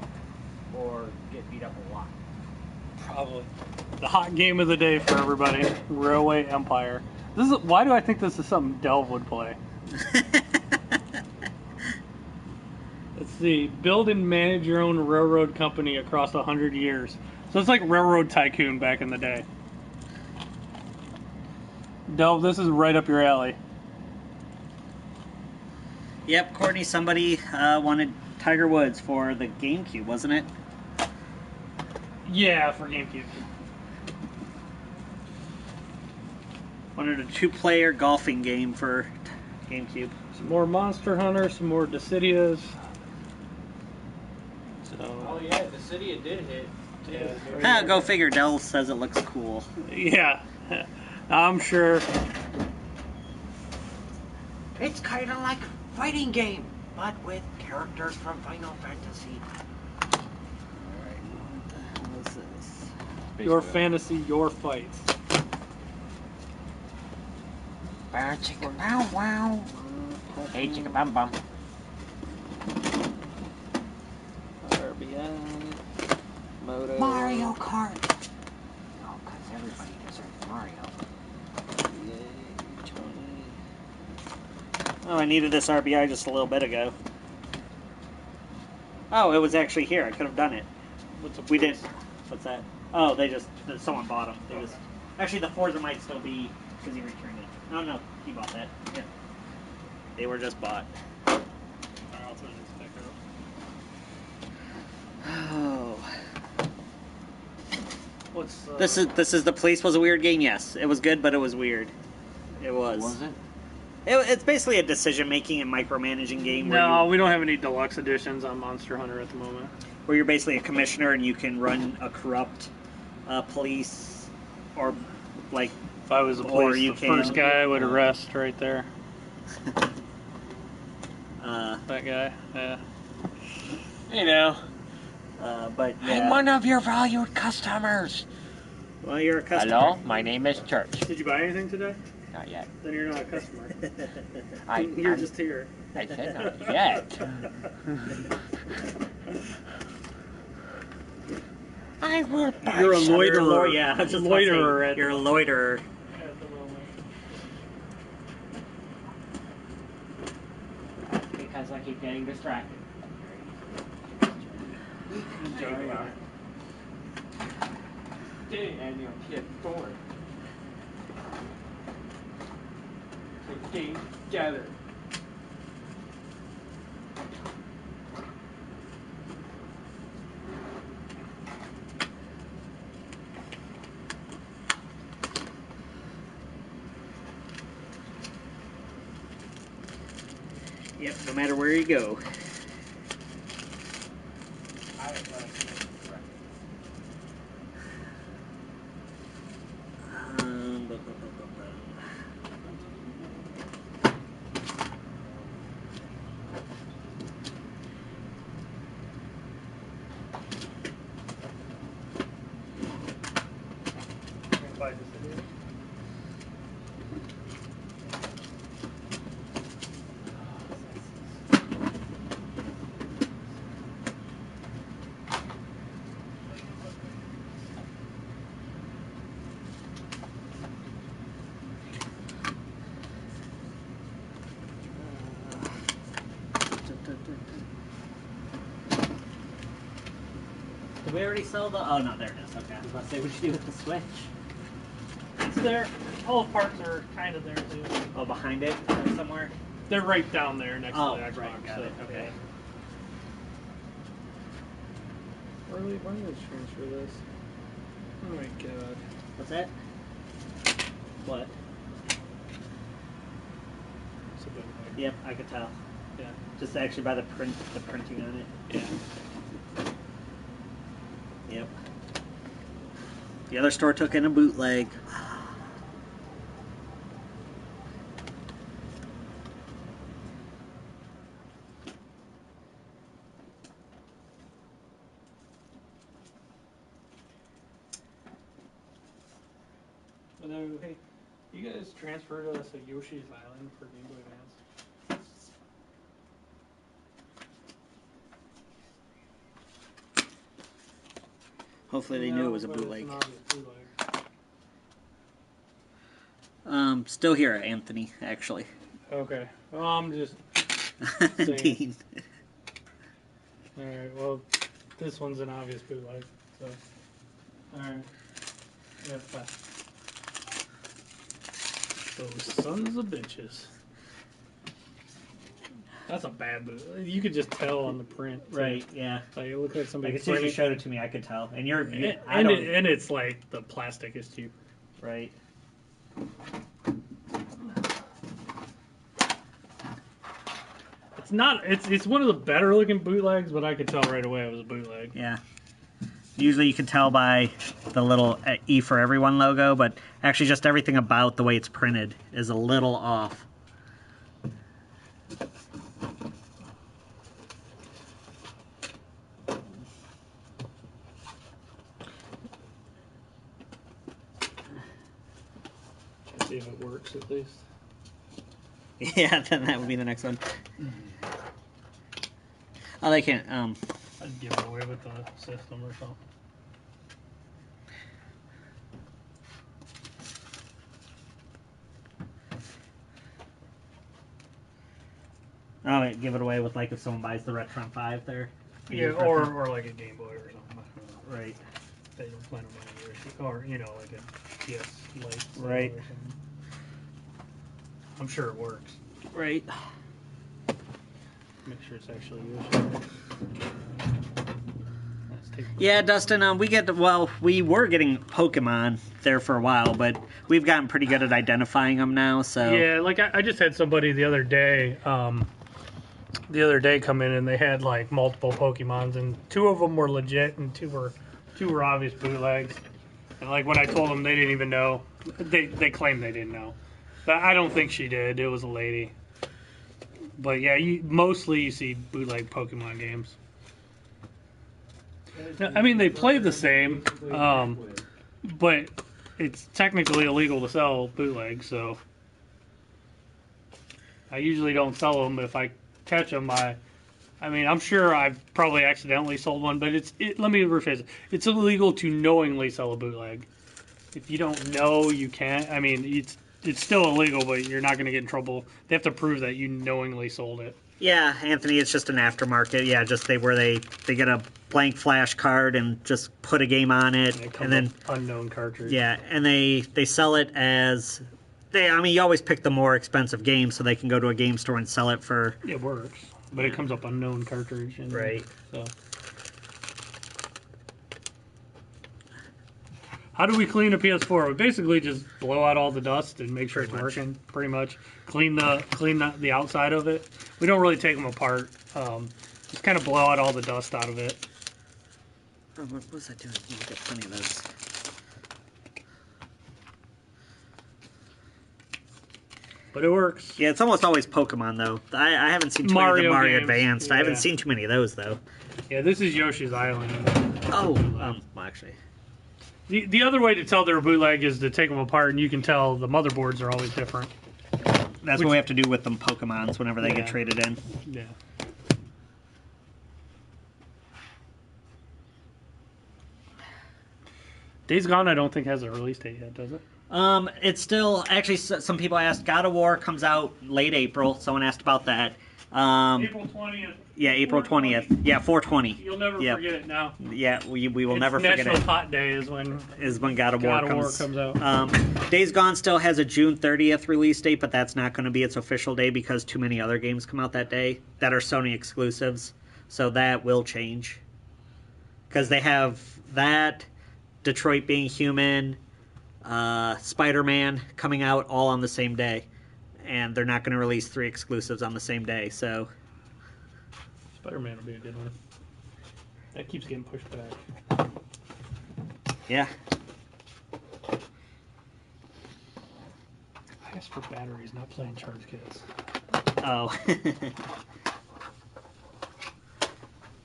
or get beat up a lot.
Probably. The hot game of the day for everybody. Railway Empire. Why do I think this is something Delve would play? Let's see. Build and manage your own railroad company across 100 years. So it's like Railroad Tycoon back in the day. Delve, this is right up your alley.
Yep, Courtney, somebody wanted Tiger Woods for the GameCube, wasn't it?
Yeah, for GameCube.
Wanted a 2-player golfing game for GameCube.
Some more Monster Hunter, some more Dissidias. So.
Oh yeah, the City it did hit.
Go figure. Dell says it looks cool.
Yeah, I'm sure.
It's kind of like a fighting game, but with characters from Final Fantasy.
What's this?
Your fantasy, your fights.
Bow chicka bow wow. Hey chicka bum bum.
RBI. Moto.
Mario Kart. Oh, because everybody deserves Mario.
Oh, I needed this RBI just a little bit ago. Oh, it was actually here. I could have done it. We did. What's that? Oh, someone bought them. They just. Actually, the Forza might still be because he returned it. No, he bought that. Yeah. They were just bought. Oh.
What's
This is the police was a weird game. Yes, it was good, but it was weird. It was.
Was it?
It's basically a decision-making and micromanaging game.
No, we don't have any deluxe editions on Monster Hunter at the moment.
Where you're basically a commissioner and you can run a corrupt police, or like.
If I was the police, the first guy I would arrest right there. That guy, yeah. You know.
But yeah.
I'm one of your valued customers.
Well, you're a customer.
Hello, my name is Church.
Did you buy anything today?
Not yet.
Then you're not a customer.
You're
just here.
I said not yet. I will buy.
You're a loiterer.
Yeah, I was just
loiterer.
You're a loiterer.
At the moment.
Because I keep getting distracted.
Enjoy our day and your PS4. The game together.
Yep, no matter where you go. Did we already sell the? Oh no, there it is. Okay, I was about to say, what'd you do with the Switch?
It's there. All parts are kind of there too.
Oh, behind it somewhere.
They're right down there next to the Xbox.
Right, got it. Okay.
Why did I transfer this? Oh my god.
What's that? What?
It's a bit like,
Yep, I could tell.
yeah.
Just actually by the printing on it.
Yeah.
Yep. The other store took in a bootleg.
But no, hey, you guys transferred us a Yoshi's Island for Game Boy Advance.
Hopefully they knew it was a
but it's
bootleg.
not a bootleg.
Still here, Anthony, actually.
Okay. Well, I'm just saying.
Dean.
Alright, well, this one's an obvious bootleg, so. Alright. Yeah, bye. Those sons of bitches. That's a bad boot. You could just tell on the print. Too.
Right, yeah.
Like, it looked like somebody
Like, as soon as you showed it to me, I could tell. And
and it's like, the plastic is cheap.
Right.
It's not, it's one of the better looking bootlegs, but I could tell right away it was a bootleg.
Yeah.
Usually you can tell by the little E for Everyone logo, but actually just everything about the way it's printed is a little off.
See if it works at least.
Yeah, then that would be the next one. Oh, they can't.
I'd give it away with the system or something.
Oh, wait, give it away with like if someone buys the Retron 5 there.
Yeah, or like a Game Boy or something.
Right.
They don't plan on buying yours, or you know, like a PS Lite.
Right.
Or something. I'm sure it works.
Right.
Make sure it's actually yours.
Yeah, Dustin, we were getting Pokemon there for a while, but we've gotten pretty good at identifying them now, so...
Yeah, like I just had somebody the other day come in and they had like multiple Pokemons, and 2 of them were legit and 2 were obvious bootlegs. And like when I told them, they didn't even know. They claimed they didn't know. But I don't think she did. It was a lady. But yeah, mostly you see bootleg Pokemon games. I mean, they play the same, but it's technically illegal to sell bootlegs, so I usually don't sell them. But if I catch them, I mean, I'm sure I've probably accidentally sold one, but let me rephrase it. It's illegal to knowingly sell a bootleg. If you don't know, you can't. I mean, it's still illegal, but you're not going to get in trouble. They have to prove that you knowingly sold it.
Yeah, Anthony, it's just an aftermarket. Yeah, just they get a blank flash card and just put a game on it, and then
unknown cartridge.
Yeah, and they sell it as you always pick the more expensive game so they can go to a game store and sell it for.
It works, but it comes up unknown cartridge.
Right.
So. How do we clean a PS4? We basically just blow out all the dust and make sure it's working. Pretty much clean the outside of it. We don't really take them apart. Just kind of blow out all the dust out of it.
Oh, what was I doing? You get plenty of those.
But it works.
Yeah, it's almost always Pokemon though. I haven't seen too many of the Mario
games.
Advanced.
Yeah.
I haven't seen too many of those though.
Yeah, this is Yoshi's Island.
Oh, well, actually.
The other way to tell they're a bootleg is to take them apart, and you can tell the motherboards are always different.
That's what we have to do with them Pokemons whenever they get traded in.
Yeah. Days Gone, I don't think has a release date yet, does it?
It's still actually. Some people asked. God of War comes out late April. Someone asked about that.
April 20th.
Yeah, April 20th. Yeah, 420.
You'll never forget it now.
Yeah, we will never forget it.
National Hot Day is when
God of War comes out. Days Gone still has a June 30th release date, but that's not going to be its official day because too many other games come out that day that are Sony exclusives. So that will change. Because they have that, Detroit Being Human, Spider-Man coming out all on the same day. And they're not going to release 3 exclusives on the same day, so...
Spider-Man will be a good one. That keeps getting pushed back.
Yeah.
I asked for batteries, not playing charge kits.
Oh.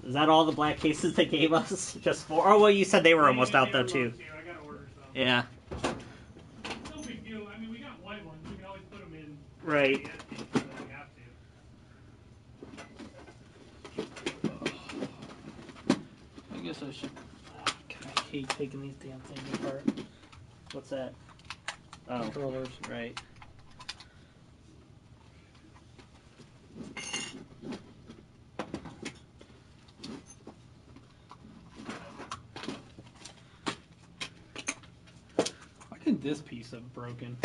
Is that all the black cases they gave us? Just 4? Oh, well, you said they were almost out, though, too.
I gotta order some.
Yeah.
No big deal. I mean, we got white ones. We can always put them in.
Right.
I guess I should. God, I hate taking these damn things apart.
What's that? Oh,
controllers.
Right.
Why didn't this piece have broken?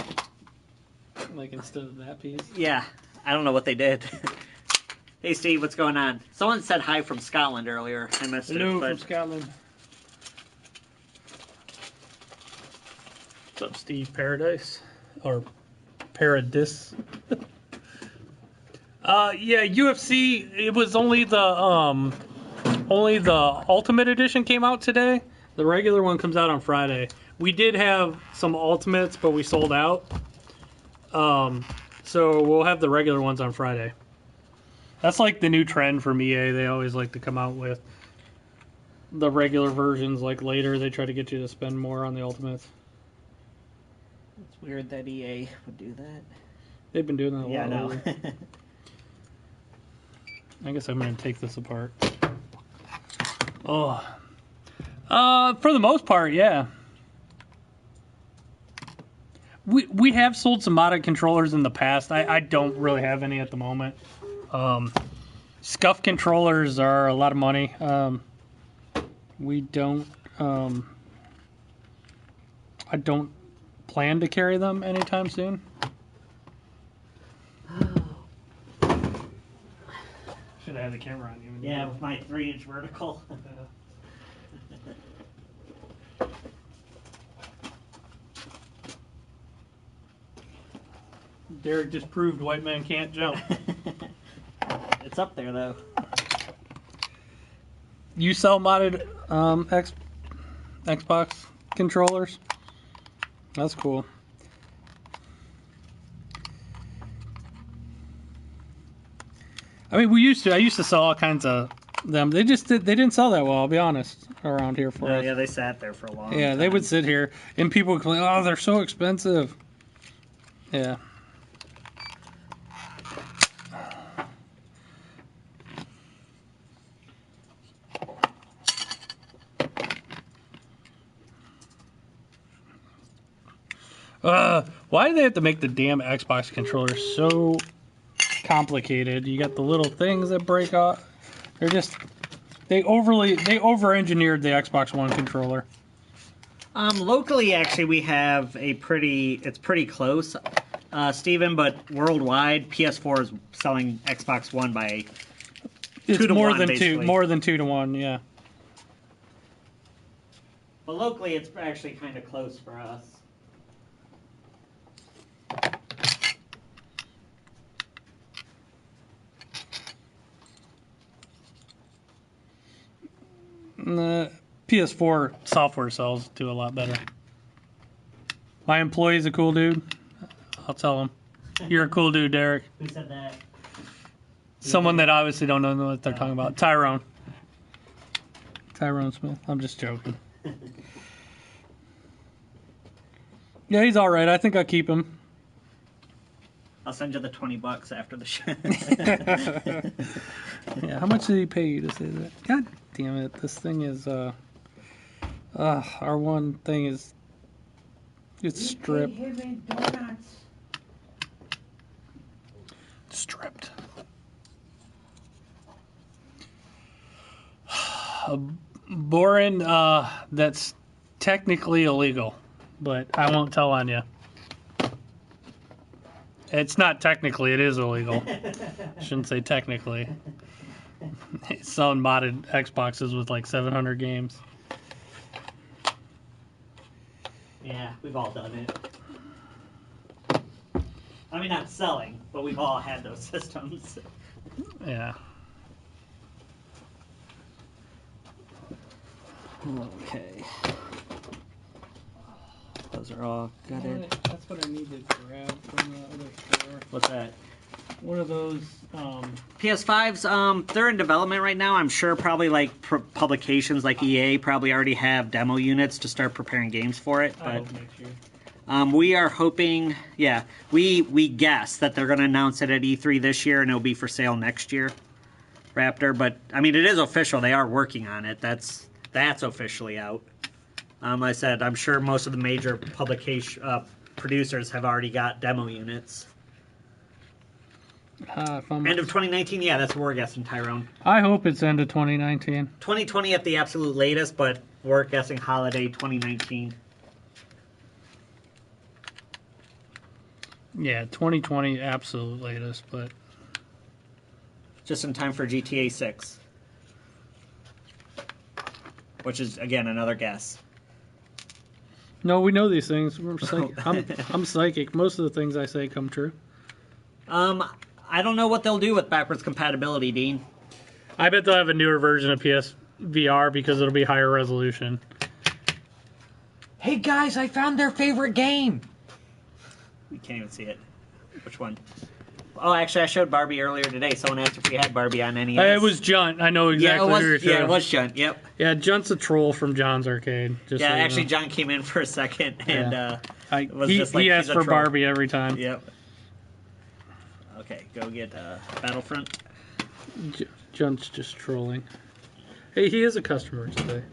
Like instead of that piece?
Yeah, I don't know what they did. Hey, Steve, what's going on? Someone said hi from Scotland earlier. I missed
Hello
it. But...
from Scotland. What's up, Steve Paradise? Or Paradis? Yeah, UFC. It was only the Ultimate Edition came out today. The regular one comes out on Friday. We did have some Ultimates, but we sold out. So we'll have the regular ones on Friday. That's like the new trend from EA. They always like to come out with the regular versions like later. They try to get you to spend more on the Ultimates.
It's weird that EA would do that.
They've been doing that a lot.
Yeah, I know.
lately. I guess I'm going to take this apart. Oh. For the most part, yeah. We have sold some modded controllers in the past. I don't really have any at the moment. Scuff controllers are a lot of money. We don't. I don't plan to carry them anytime soon. Should have had the camera on you.
Yeah, with my 3-inch vertical.
Derek just proved white man can't jump.
It's up there though.
You sell modded Xbox controllers? That's cool. I mean, I used to sell all kinds of them. They didn't sell that well, I'll be honest, around here for us.
Yeah, they sat there for a long time.
Yeah, they would sit here, and people would complain, oh, they're so expensive. Yeah. Why do they have to make the damn Xbox controller so complicated? You got the little things that break off. They over-engineered the Xbox One controller.
Locally, actually, we have it's pretty close, Steven, but worldwide, PS4 is selling Xbox One by
It's
2 to
more
1,
than
basically.
more than 2 to 1, yeah.
But locally, it's actually kind of close for us.
The PS4 software sells do a lot better. My employee's a cool dude. I'll tell him. You're a cool dude, Derek.
Who said that?
Someone that obviously don't know what they're talking about. Tyrone Smith. I'm just joking. Yeah, he's all right. I think I'll keep him.
I'll send you the $20 after the show.
Yeah, how much did he pay you to say that? God damn it! This thing is our one thing is it's stripped. Stripped. Boring. That's technically illegal, but I won't tell on you. It's not technically, it is illegal. Shouldn't say technically. It's selling modded Xboxes with like 700 games.
Yeah, we've all done it. I mean, not selling, but we've all had those systems.
Yeah.
Okay. Those are all gutted.
That's what I needed to grab from the other store.
What's that?
One of those.
PS5s, they're in development right now. I'm sure probably like publications like EA probably already have demo units to start preparing games for it.
I
But
hope next year.
we are hoping, we guess that they're going to announce it at E3 this year and it'll be for sale next year, Raptor. But I mean, it is official. They are working on it. That's officially out. I said, I'm sure most of the major producers have already got demo units. End of 2019, yeah, that's what we're guessing, Tyrone.
I hope it's end of 2019.
2020 at the absolute latest, but we're guessing holiday 2019.
Yeah, 2020 absolute latest, but
Just in time for GTA 6. Which is, again, another guess.
no, we know these things. We're I'm psychic. Most of the things I say come true.
I don't know what they'll do with backwards compatibility, Dean.
I bet they'll have a newer version of PSVR because it'll be higher resolution.
Hey guys, I found their favorite game.
We can't even see it. Which one? Oh, actually, I showed Barbie earlier today. Someone asked if we had Barbie on NES.
It was Junt. I know exactly who you're
it was Junt. Yep.
Yeah, Junt's a troll from John's Arcade. Just
Yeah,
so you
actually,
know.
John came in for a second, and was
he
just like,
he
he's
asks
a
for
troll.
Barbie every time.
Yep. Okay, go get Battlefront.
Junt's just trolling. Hey, he is a customer today.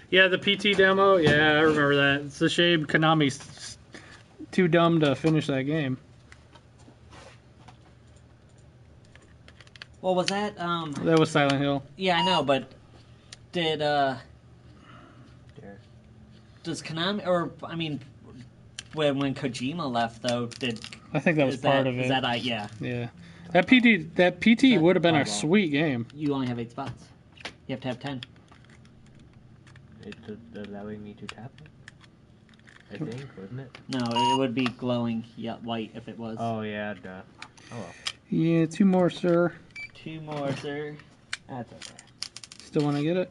Yeah, the PT demo. Yeah, I remember that. It's a shame Konami's too dumb to finish that game.
Well, was that
That was Silent Hill.
Yeah, I know, but did does Konami, or I mean, when Kojima left though,
I think that was part of it.
Is that yeah?
Yeah, that PT would have been a sweet game.
You only have 8 spots. You have to have 10.
It's allowing me to tap it? I think, wouldn't it?
No, it would be glowing white if it was.
Oh, yeah, duh. Oh, well.
Yeah, 2 more, sir.
2 more, sir. That's okay.
Still want to get it?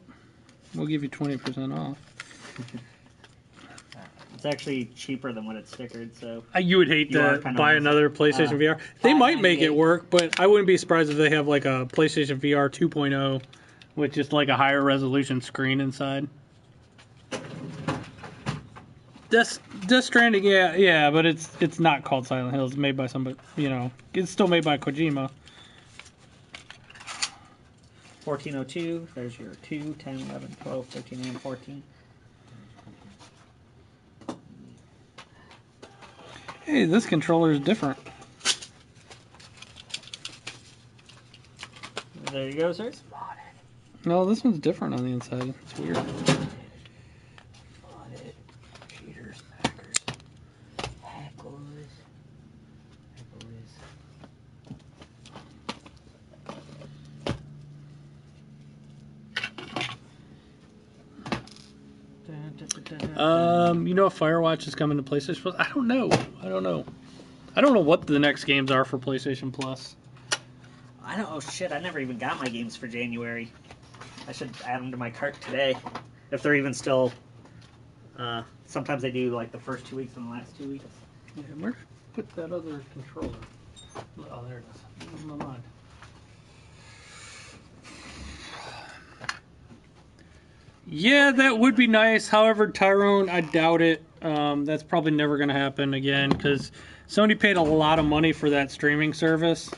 We'll give you 20% off.
It's actually cheaper than what it's stickered, so...
You would hate to buy another PlayStation VR. They might make it work, but I wouldn't be surprised if they have like a PlayStation VR 2.0 with just like a higher resolution screen inside. Death Stranding, yeah, but it's not called Silent Hill. It's made by somebody, it's still made by Kojima.
1402, there's your 2, 10, 11, 12, 13, and 14.
Hey, this controller is different.
There you go, sir.
No, this one's different on the inside. It's weird.
Cheaters, hackers, hackers.
If Firewatch is coming to PlayStation Plus? I don't know. I don't know what the next games are for PlayStation Plus.
Oh shit, I never even got my games for January. I should add them to my cart today. If they're even still... sometimes they do like the first 2 weeks and the last 2 weeks.
Yeah, where did I put that other controller? Oh, there it is. Where's my mind? Yeah, that would be nice. However, Tyrone, I doubt it. That's probably never going to happen again because Sony paid a lot of money for that streaming service.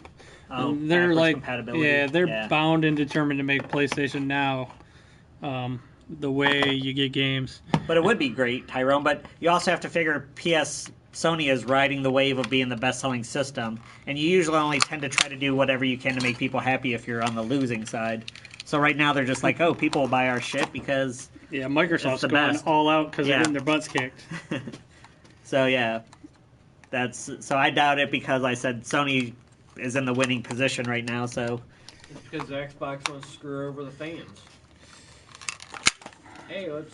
Oh,
they're like,
compatibility.
They're bound and determined to make PlayStation Now the way you get games.
But it would be great, Tyrone. But you also have to figure Sony is riding the wave of being the best-selling system, and you usually only tend to try to do whatever you can to make people happy if you're on the losing side. So right now they're just like, oh, people will buy our shit because
Microsoft's
the
going
best.
all out because they're getting their butts kicked.
So yeah, so I doubt it because I said Sony is in the winning position right now. So
it's because Xbox wants to screw over the fans. Hey, let's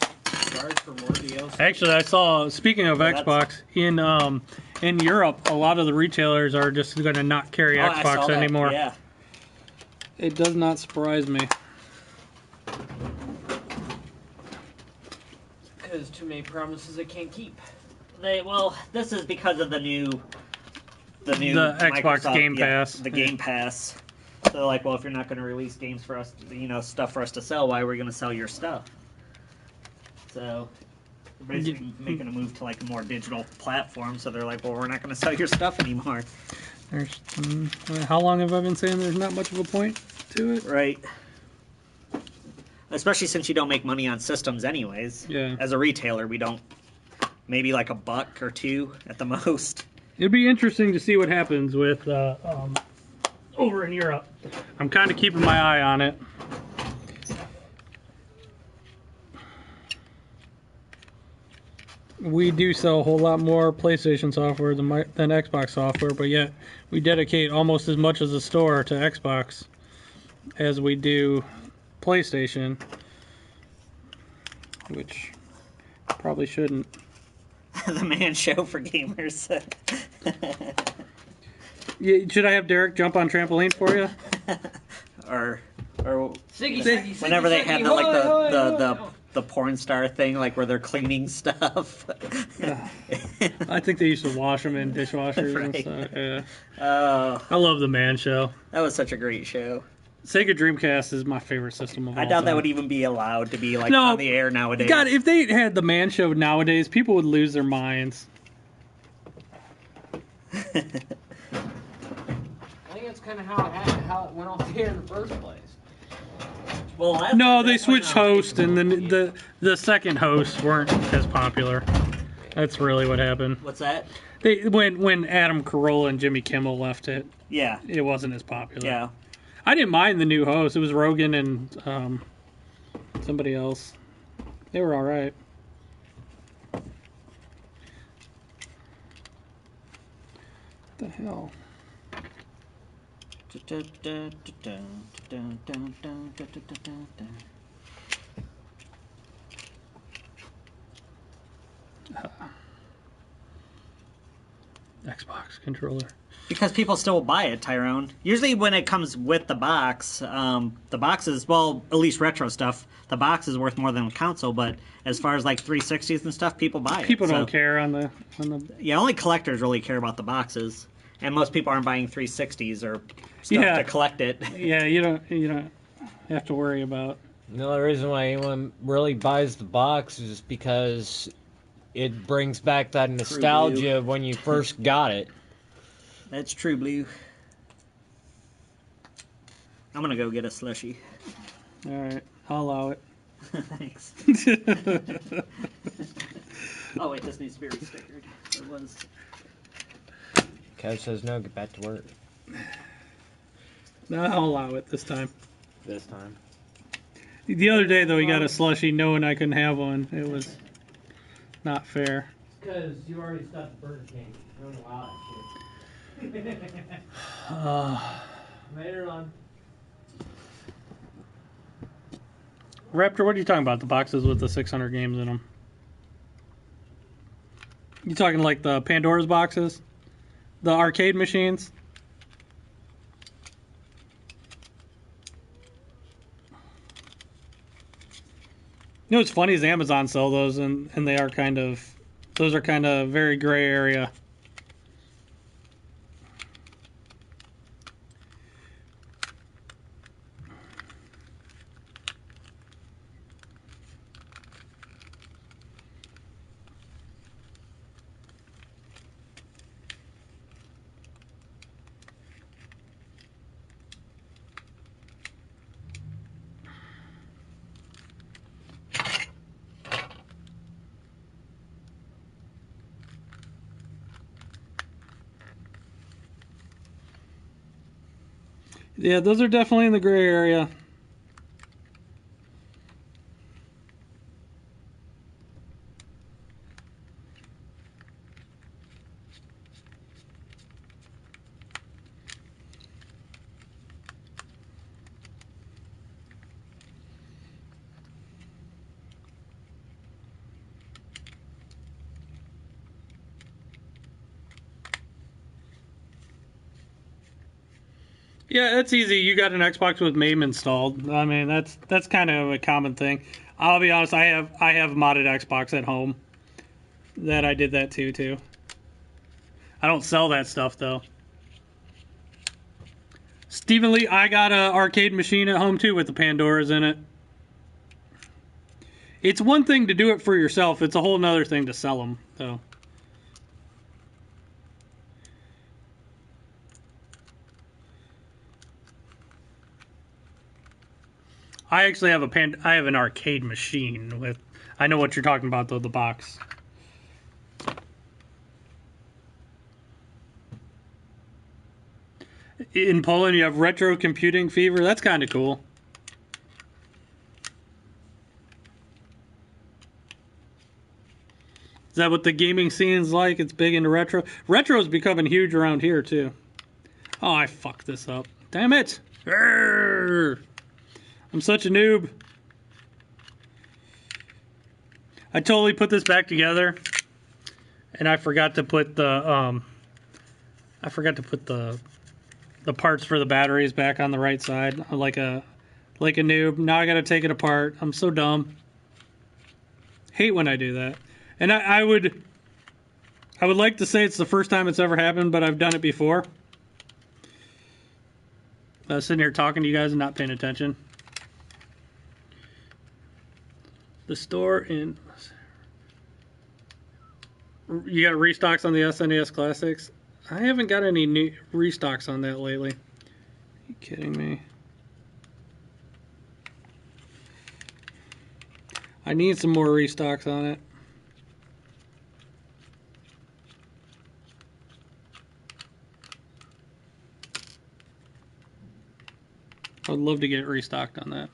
charge for more DLC.
Actually, I saw. Speaking of Xbox, in Europe, a lot of the retailers are just going to not carry Xbox anymore.
Yeah.
It does not surprise me.
Because too many promises they can't keep.
This is because of the new
Xbox Game Pass.
The Game Pass. So they're like, well, if you're not going to release games for us, stuff for us to sell, why are we going to sell your stuff? So they're basically making a move to like a more digital platform. So they're like, well, we're not going to sell your stuff anymore.
How long have I been saying there's not much of a point to it?
Right. Especially since you don't make money on systems anyways.
Yeah.
As a retailer, we don't. Maybe like $1 or $2 at the most.
It'd be interesting to see what happens with over in Europe. I'm kind of keeping my eye on it. We do sell a whole lot more PlayStation software than Xbox software, but yet we dedicate almost as much as the store to Xbox as we do PlayStation, which probably shouldn't.
The man show for gamers.
Yeah, should I have Derek jump on trampoline for you?
Or
Or
Siggy,
whenever they
Siggy,
had the porn star thing, like where they're cleaning stuff.
I think they used to wash them in dishwashers and
Right.
stuff. Yeah.
Oh,
I love the Man Show.
that was such a great show.
Sega Dreamcast is my favorite system of all
I doubt
time.
that would even be allowed to be like on the air nowadays.
God, if they had the Man Show nowadays, people would lose their minds.
I think that's kind of how it went off the air in the first place.
Well,
No, they switched hosts, and then the second hosts weren't as popular. That's really what happened.
What's that?
When Adam Carolla and Jimmy Kimmel left it,
Yeah,
it wasn't as popular.
yeah.
I didn't mind the new host. It was Rogan and somebody else. They were all right. What the hell? Xbox controller.
Because people still buy it, Tyrone. Usually when it comes with the box is, well, at least retro stuff, the box is worth more than a console, but as far as like 360s and stuff, people buy it.
People don't care on the...
Yeah, only collectors really care about the boxes. And most people aren't buying 360s or stuff to collect it.
Yeah, you don't have to worry about...
The only reason why anyone really buys the box is because it brings back that nostalgia of when you first got it.
That's true, Blue. I'm gonna go get a slushie.
Alright, I'll allow it.
Thanks. Oh wait, this needs to be restickered. It was...
Kev says no, get back to work.
No, I'll allow it this time.
This time.
The other day, though, he got a slushie knowing I couldn't have one. It was not fair.
Because you already stopped the Burger King. You don't allow that shit. Later on.
Raptor, what are you talking about? The boxes with the 600 games in them? You talking like the Pandora's boxes? The arcade machines? You know what's funny is Amazon sell those, and they are kind of... Those are kind of very gray area. Yeah, those are definitely in the gray area. Yeah, that's easy. You got an Xbox with MAME installed. I mean, that's kind of a common thing. I'll be honest, I have modded Xbox at home. That I did that too. I don't sell that stuff though. Stephen Lee, I got an arcade machine at home too with the Pandoras in it. It's one thing to do it for yourself. It's a whole nother thing to sell them though. I actually have I have an arcade machine with... I know what you're talking about though, the box. In Poland, you have retro computing fever. That's kind of cool. Is that what the gaming scene's like? It's big into retro. Retro's becoming huge around here too. Oh, I fucked this up. Damn it! Arrgh. I'm such a noob. I totally put this back together, and I forgot to put the the parts for the batteries back on the right side, like a like a noob. Now I got to take it apart. I'm so dumb. Hate when I do that. And I would like to say it's the first time it's ever happened, but I've done it before. I was sitting here talking to you guys and not paying attention. The store in... You got restocks on the SNES Classics? I haven't got any new restocks on that lately. Are you kidding me? I need some more restocks on it. I would love to get restocked on that.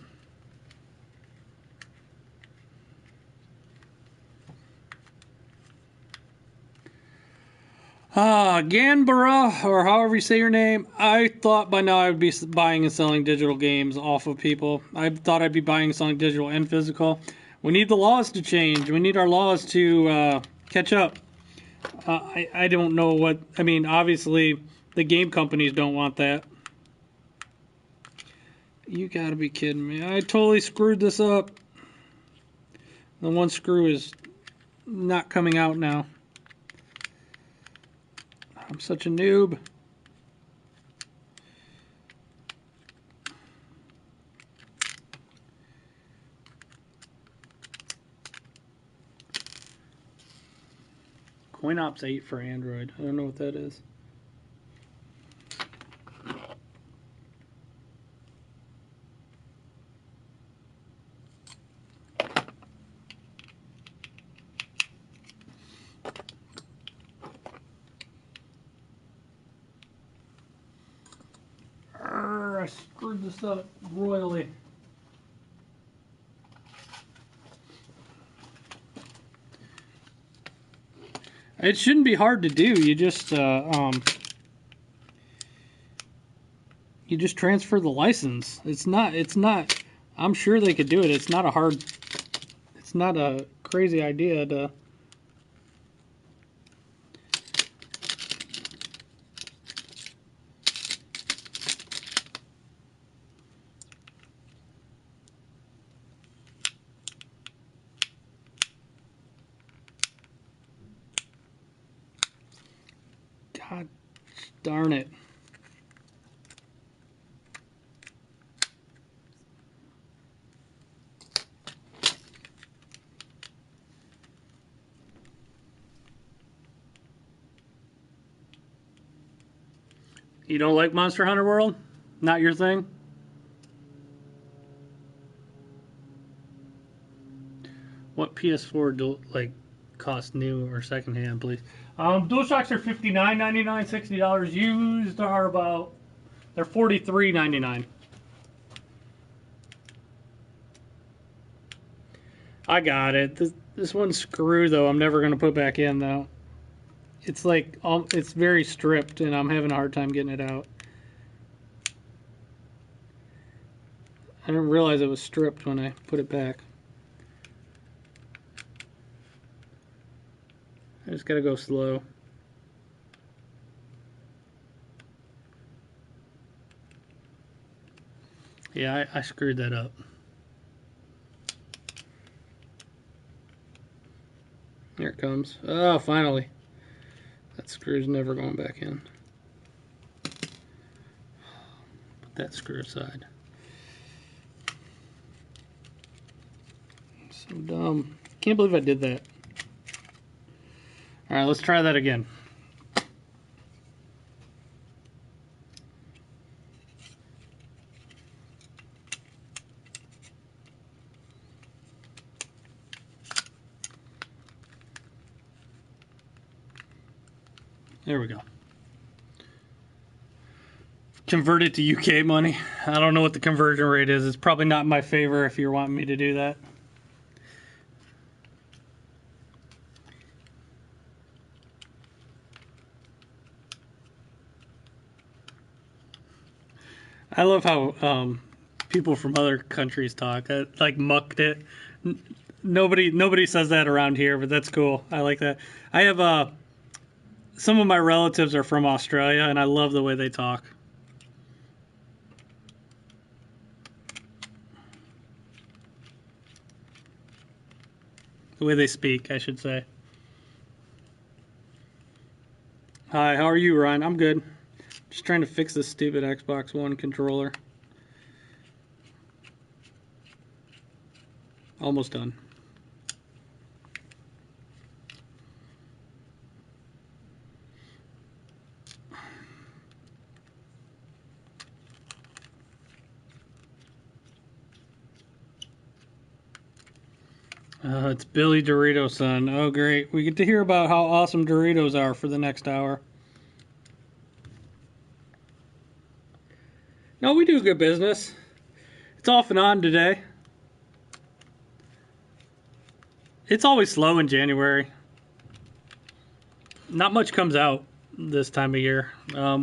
Ganbara, or however you say your name, I thought by now I would be buying and selling digital games off of people. I thought I'd be buying and selling digital and physical. We need the laws to change. We need our laws to catch up. I don't know what... I mean, obviously, the game companies don't want that. You gotta be kidding me. I totally screwed this up. The one screw is not coming out now. I'm such a noob. CoinOps 8 for Android. I don't know what that is. I screwed this up royally. It shouldn't be hard to do. You just transfer the license. It's not. I'm sure they could do it. It's not a crazy idea to. God darn it. You don't like Monster Hunter World? Not your thing? What PS4 cost new or secondhand, please? DualShocks are $59.99, $60 used are about, they're $43.99. I got it. This one's screw though. I'm never gonna put back in though. It's like it's very stripped, and I'm having a hard time getting it out. I didn't realize it was stripped when I put it back. I just gotta go slow. Yeah, I screwed that up. Here it comes. Oh, finally. That screw's never going back in. Put that screw aside. So dumb. Can't believe I did that. Alright, let's try that again. There we go. Convert it to UK money. I don't know what the conversion rate is. It's probably not in my favor if you're wanting me to do that. I love how people from other countries talk. I, like mucked it. Nobody says that around here, but that's cool. I like that. I have some of my relatives are from Australia, and I love the way they talk. The way they speak, I should say. Hi, how are you, Ryan? I'm good. Just trying to fix this stupid Xbox One controller. Almost done. It's Billy Dorito, son. Oh, great. We get to hear about how awesome Doritos are for the next hour. No, we do good business. It's off and on today. It's always slow in January. Not much comes out this time of year.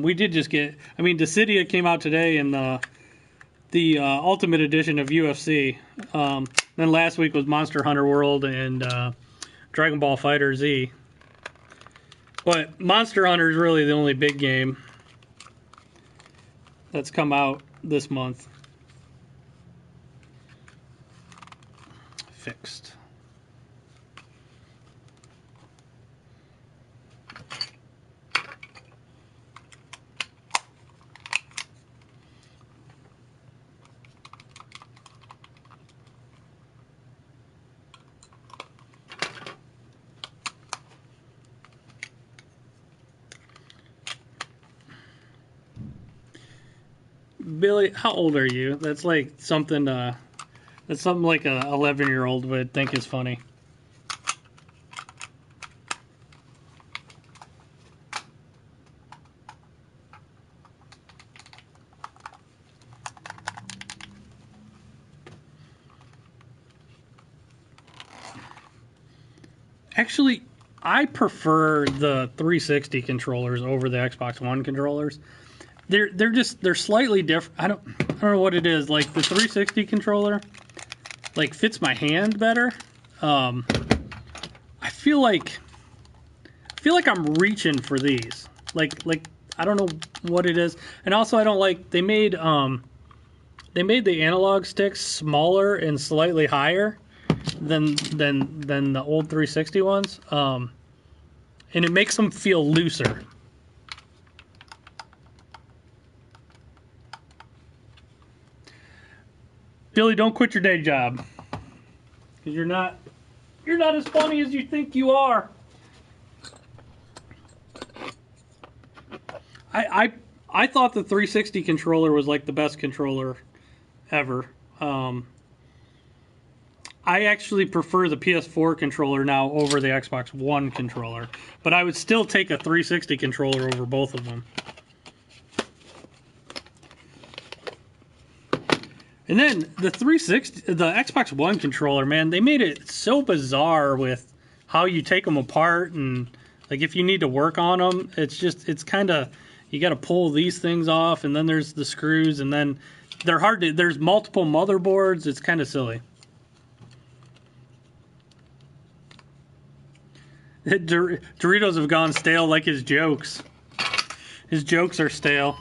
We did just get... I mean, Dissidia came out today in the Ultimate Edition of UFC. Then last week was Monster Hunter World and Dragon Ball Fighter Z. But Monster Hunter is really the only big game that's come out this month. Fixed. Billy, how old are you? That's like something. That's something like a 11-year-old would think is funny. Actually, I prefer the 360 controllers over the Xbox One controllers. They're slightly different. I don't know what it is. Like the 360 controller, like fits my hand better. I feel like I'm reaching for these. Like I don't know what it is. And also I don't like they made the analog sticks smaller and slightly higher than the old 360 ones. And it makes them feel looser. Billy, don't quit your day job. Because you're not as funny as you think you are. I thought the 360 controller was like the best controller ever. I actually prefer the PS4 controller now over the Xbox One controller. But I would still take a 360 controller over both of them. And then the Xbox One controller, man, they made it so bizarre with how you take them apart and like if you need to work on them, it's kind of you got to pull these things off and then there's the screws and then they're hard to. There's multiple motherboards. It's kind of silly. Doritos have gone stale like his jokes. His jokes are stale.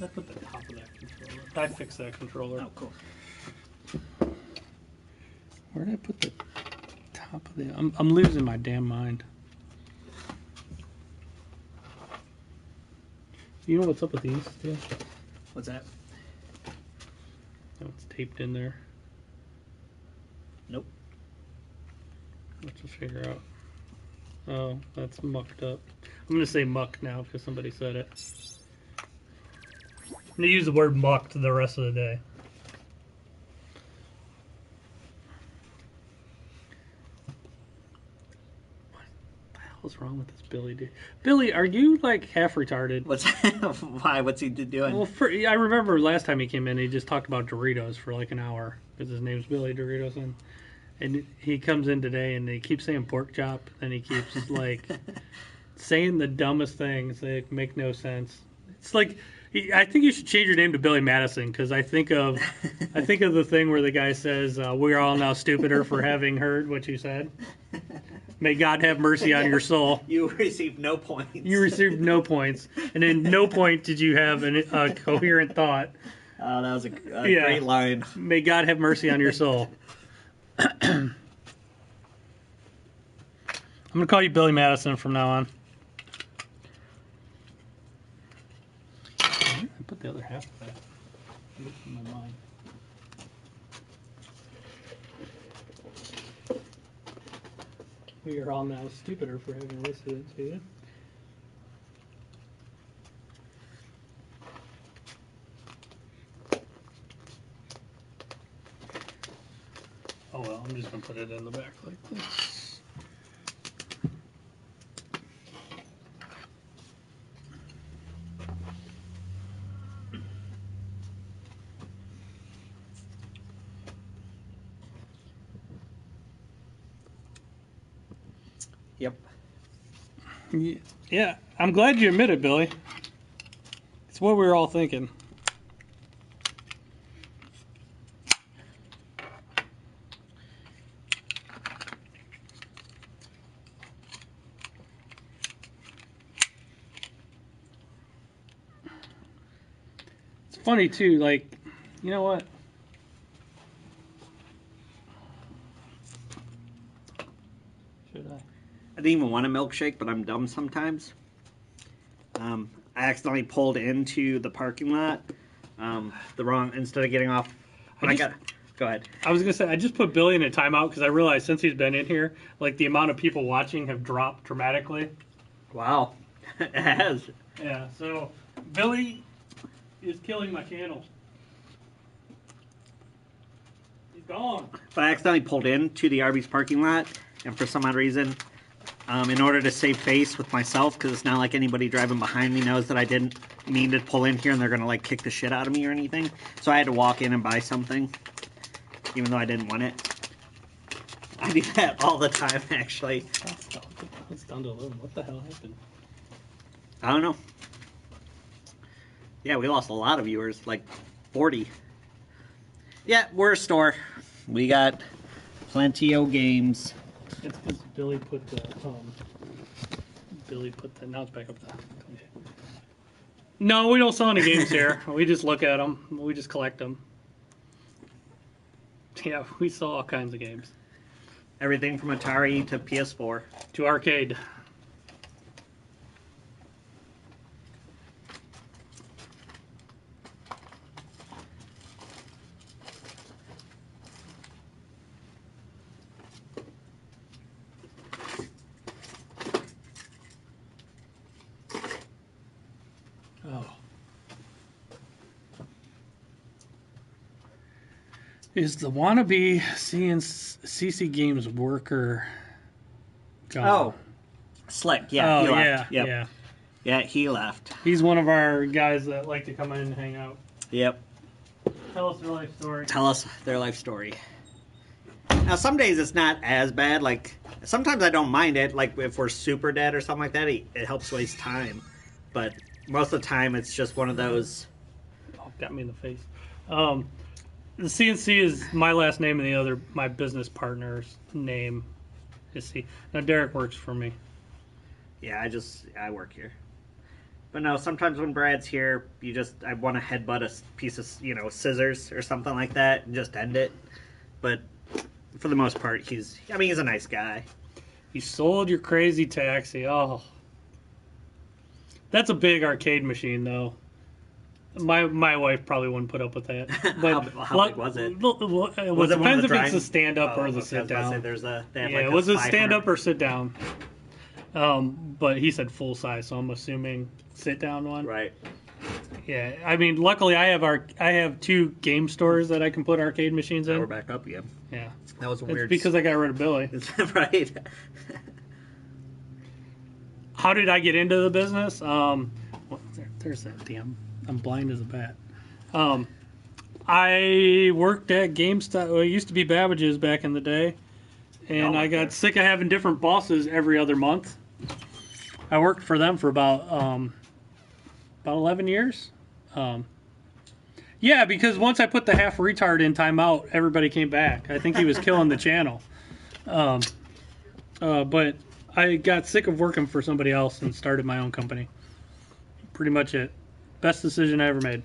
I put the top of that controller. I fixed that controller.
Oh, cool.
Where did I put the top of the... I'm losing my damn mind. You know what's up with these? Yeah.
What's that?
Oh, it's taped in there.
Nope.
Let's just figure out. Oh, that's mucked up. I'm going to say muck now because somebody said it. I'm going to use the word mucked the rest of the day. What the hell is wrong with this Billy dude? Billy, are you like half retarded?
What's why? What's he doing?
Well, I remember last time he came in, he just talked about Doritos for like an hour because his name's Billy Doritos, and he comes in today and he keeps saying pork chop, and he keeps like saying the dumbest things that make no sense. It's like I think you should change your name to Billy Madison because I think of the thing where the guy says we're all now stupider for having heard what you said. May God have mercy on your soul.
You received no points.
You received no points, and in no point did you have a coherent thought.
Oh, that was a great line.
May God have mercy on your soul. I'm gonna call you Billy Madison from now on. I put the other half of that. It looks in my mind. We are all now stupider for having listed it to you. Oh well, I'm just gonna put it in the back like this.
Yep.
Yeah, I'm glad you admit it, Billy. It's what we were all thinking. It's funny too, like, you know what? Should I?
I didn't even want a milkshake, but I'm dumb sometimes. I accidentally pulled into the parking lot instead of getting off. Go ahead.
I was gonna say I just put Billy in a timeout because I realized since he's been in here, like the amount of people watching have dropped dramatically.
Wow, it has.
Yeah. So Billy is killing my channel. He's gone.
But I accidentally pulled into the Arby's parking lot, and for some odd reason, in order to save face with myself, because it's not like anybody driving behind me knows that I didn't mean to pull in here and they're going to like kick the shit out of me or anything. So I had to walk in and buy something, even though I didn't want it. I do that all the time, actually.
It's down to 11. What the hell happened?
I don't know. Yeah, we lost a lot of viewers, like 40. Yeah, we're a store. We got plenty of games.
It's because Billy put the now it's back up there. No, we don't sell any games here. We just look at them. We just collect them. Yeah, we sell all kinds of games.
Everything from Atari to PS4
to arcade. Is the wannabe ccgames worker gone?
Oh, Slick. Yeah, he left.
Yeah, yep.
Yeah, he left.
He's one of our guys that like to come in and hang out.
Yep.
Tell us their life story.
Tell us their life story. Now, some days it's not as bad. Like, sometimes I don't mind it. Like, if we're super dead or something like that, it helps waste time. But most of the time, it's just one of those...
Oh, got me in the face. The CNC is my last name, and the other, my business partner's name is C. Now, Derek works for me.
Yeah, I work here. But no, sometimes when Brad's here, I want to headbutt a piece of, scissors or something like that and just end it. But for the most part, he's a nice guy.
You sold your crazy taxi. Oh. That's a big arcade machine, though. My wife probably wouldn't put up with that. But
how big was it?
It depends if it's a stand-up or the sit-down.
It
was a stand-up or sit-down. But he said full size, so I'm assuming sit-down one.
Right.
Yeah, I mean, luckily I have two game stores that I can put arcade machines in.
We're back up again.
Yeah.
That was weird.
It's because I got rid of Billy.
Right.
How did I get into the business? There's that damn... I'm blind as a bat. I worked at GameStop. Well, it used to be Babbage's back in the day. And I got sick of having different bosses every other month. I worked for them for about 11 years. Yeah, because once I put the half retard in timeout, everybody came back. I think he was killing the channel. But I got sick of working for somebody else and started my own company. Pretty much it. Best decision I ever made.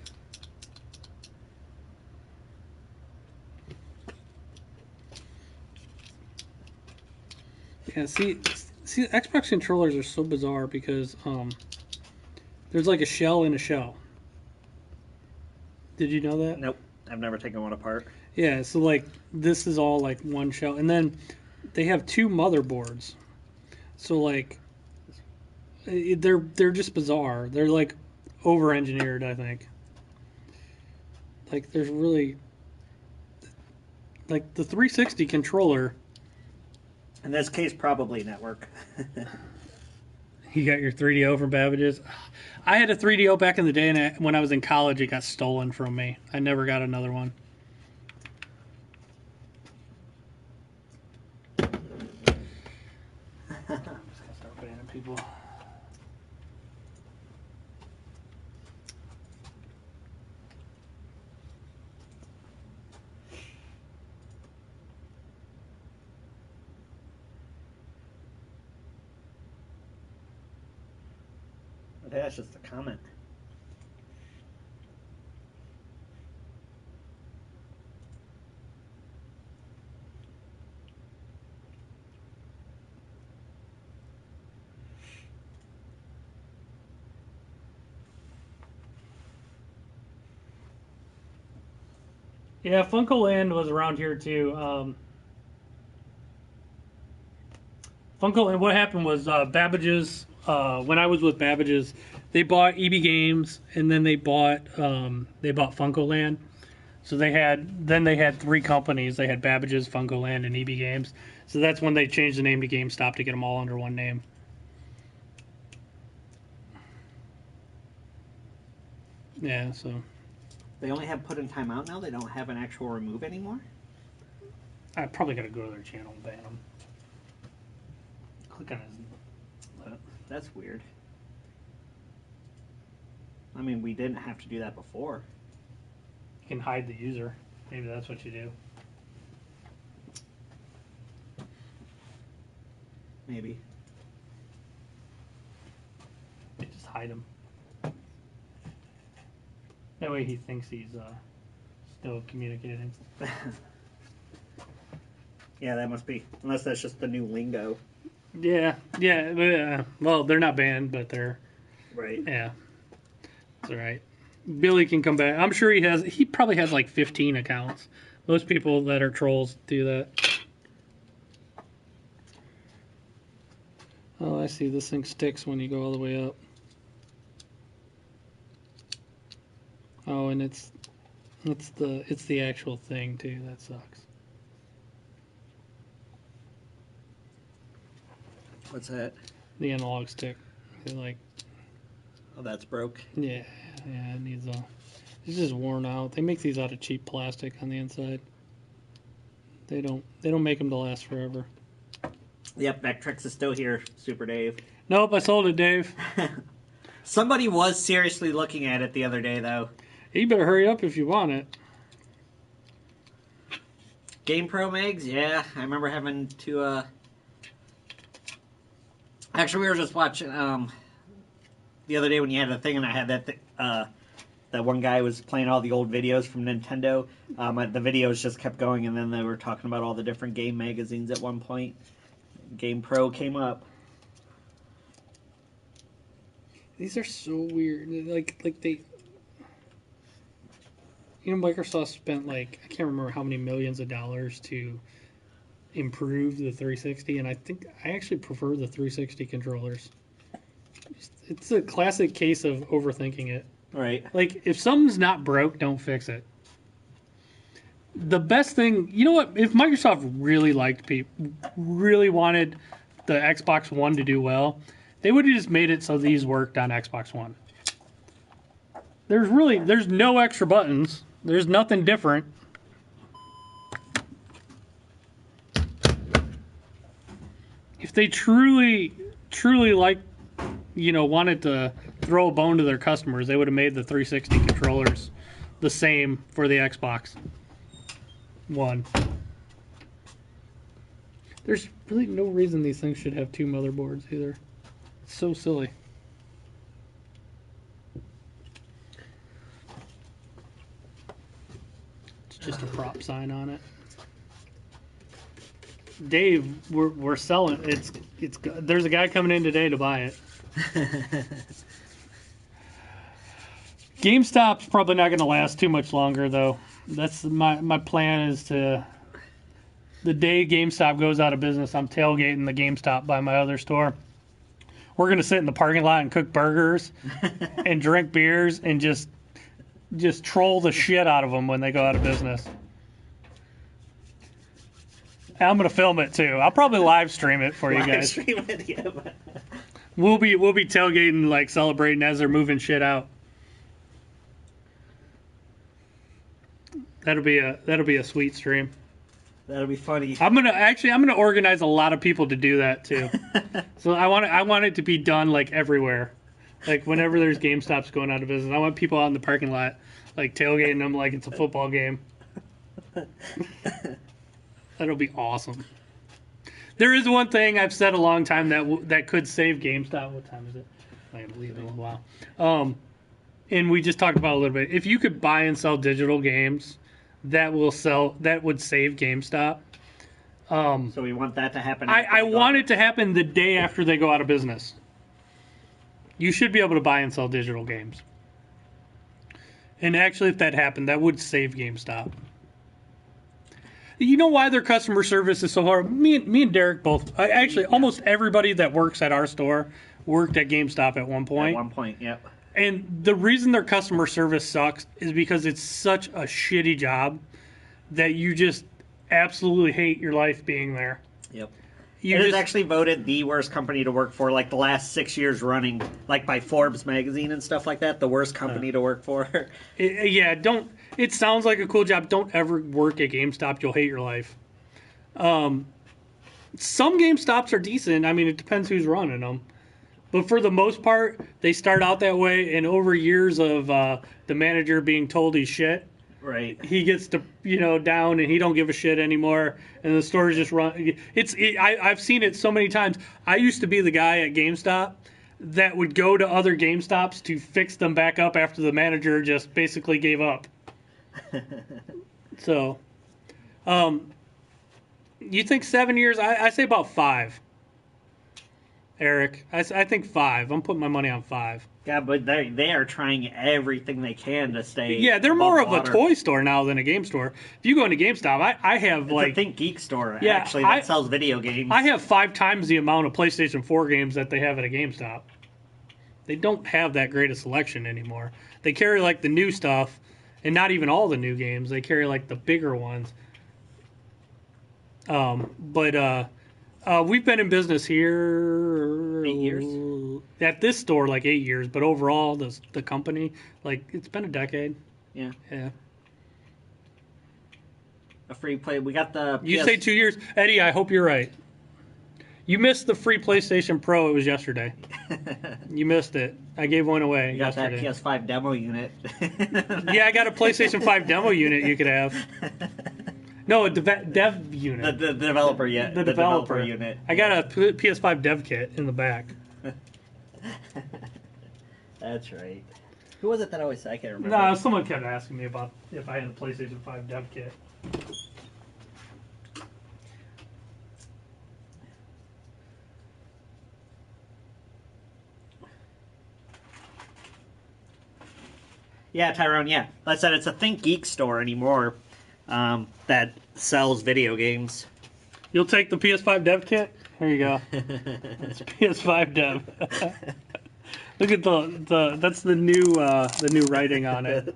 Yeah, see, Xbox controllers are so bizarre because there's like a shell in a shell. Did you know that?
Nope, I've never taken one apart.
Yeah, so like this is all like one shell, and then they have two motherboards. So like they're just bizarre. They're like over engineered, I think. Like there's really like the 360 controller.
In this case, probably network.
You got your 3DO from Babbage's. I had a 3DO back in the day, and when I was in college, it got stolen from me. I never got another one. I'm just gonna start banning people.
That's just a comment.
Yeah, Funko Land was around here too. Funko Land. What happened was Babbage's. When I was with Babbage's, they bought EB Games, and then they bought Funko Land. So they had three companies. They had Babbage's, Funko Land, and EB Games. So that's when they changed the name to GameStop to get them all under one name. Yeah, so
They only have put in timeout now? They don't have an actual remove anymore?
I probably got to go to their channel and ban them. Click on his.
That's weird. I mean, we didn't have to do that before.
You can hide the user. Maybe that's what you do.
Maybe.
You just hide him. That way he thinks he's still communicating.
Yeah, that must be. Unless that's just the new lingo.
Yeah. Well, they're not banned, but they're...
Right.
Yeah. That's all right. Billy can come back. I'm sure he probably has like 15 accounts. Most people that are trolls do that. Oh, I see. This thing sticks when you go all the way up. Oh, and it's the actual thing too. That sucks.
What's that?
The analog stick. They're like.
Oh, that's broke.
Yeah, it needs a. It's just worn out. They make these out of cheap plastic on the inside. They don't make them to last forever.
Yep, Vectrex is still here, Super Dave.
Nope, I sold it, Dave.
Somebody was seriously looking at it the other day, though.
You better hurry up if you want it.
Game Pro Megs? Yeah, I remember having to, Actually, we were just watching, the other day when you had a thing and I had that one guy was playing all the old videos from Nintendo. The videos just kept going, and then they were talking about all the different game magazines at one point. Game Pro came up.
These are so weird. Like they... You know, Microsoft spent like, I can't remember how many millions of dollars to improve the 360, and I think I actually prefer the 360 controllers. It's a classic case of overthinking it.
Right.
Like, if something's not broke, don't fix it. The best thing, you know what? If Microsoft really liked people, really wanted the Xbox One to do well, they would have just made it so these worked on Xbox One. There's no extra buttons. There's nothing different. If they truly wanted to throw a bone to their customers, they would have made the 360 controllers the same for the Xbox One. There's really no reason these things should have two motherboards either. It's so silly. It's just a prop sign on it. Dave, we're selling. It's there's a guy coming in today to buy it. GameStop's probably not going to last too much longer, though. That's my plan is to the day GameStop goes out of business, I'm tailgating the GameStop by my other store. We're going to sit in the parking lot and cook burgers and drink beers and just troll the shit out of them when they go out of business. I'm going to film it too. I'll probably live stream it for you guys.
Stream it, yeah.
We'll be tailgating, like celebrating as they're moving shit out. That'll be a sweet stream.
That'll be funny.
I'm gonna organize a lot of people to do that too. So I want it to be done like everywhere. Like whenever there's GameStops going out of business, I want people out in the parking lot like tailgating them like it's a football game. That'll be awesome. There is one thing I've said a long time that could save GameStop. What time is it? I gotta leave in a little while. And we just talked about it a little bit. If you could buy and sell digital games, that would save GameStop.
So we want that to happen.
I want it to happen the day after they go out of business. You should be able to buy and sell digital games. And actually, if that happened, that would save GameStop. You know why their customer service is so hard? Me and Derek both. Almost everybody that works at our store worked at GameStop at one point.
At one point, yep.
And the reason their customer service sucks is because it's such a shitty job that you just absolutely hate your life being there.
Yep. It is actually voted the worst company to work for, like the last 6 years running, like by Forbes magazine and stuff like that. The worst company to work for.
It sounds like a cool job. Don't ever work at GameStop. You'll hate your life. Some GameStops are decent. I mean, it depends who's running them. But for the most part, they start out that way, and over years of the manager being told he's shit,
right?
He gets to down, and he don't give a shit anymore, and the stores just run. I've seen it so many times. I used to be the guy at GameStop that would go to other GameStops to fix them back up after the manager just basically gave up. So, you think 7 years? I say about 5. Eric, I think 5. I'm putting my money on 5.
Yeah, but they are trying everything they can to stay.
Yeah, they're more of a toy store now than a game store. If you go into GameStop, I have
it's
like
a Think Geek store.
Yeah,
actually, that sells video games.
I have 5 times the amount of PlayStation 4 games that they have at a GameStop. They don't have that great a selection anymore. They carry like the new stuff, and not even all the new games. They carry like the bigger ones. We've been in business here
8 years
at this store, like 8 years, but overall, the company, like it's been a decade.
Yeah. A free play. We got the.
You say 2 years, Eddie? I hope you're right. You missed the free PlayStation Pro. It was yesterday. You missed it. I gave one away.
You got
yesterday.
that PS5 demo unit.
Yeah, I got a PlayStation 5 demo unit. You could have. No, a dev unit.
The developer, yeah.
The developer
unit.
I got a PS5 dev kit in the back.
That's right. Who was it that always said? I can't remember.
No, someone kept asking me about if I had a PlayStation 5 dev kit.
Yeah, Tyrone, yeah. Like I said, it's a Think Geek store anymore that sells video games.
You'll take the PS5 dev kit? Here you go. It's PS5 dev. Look at the that's the new writing on it.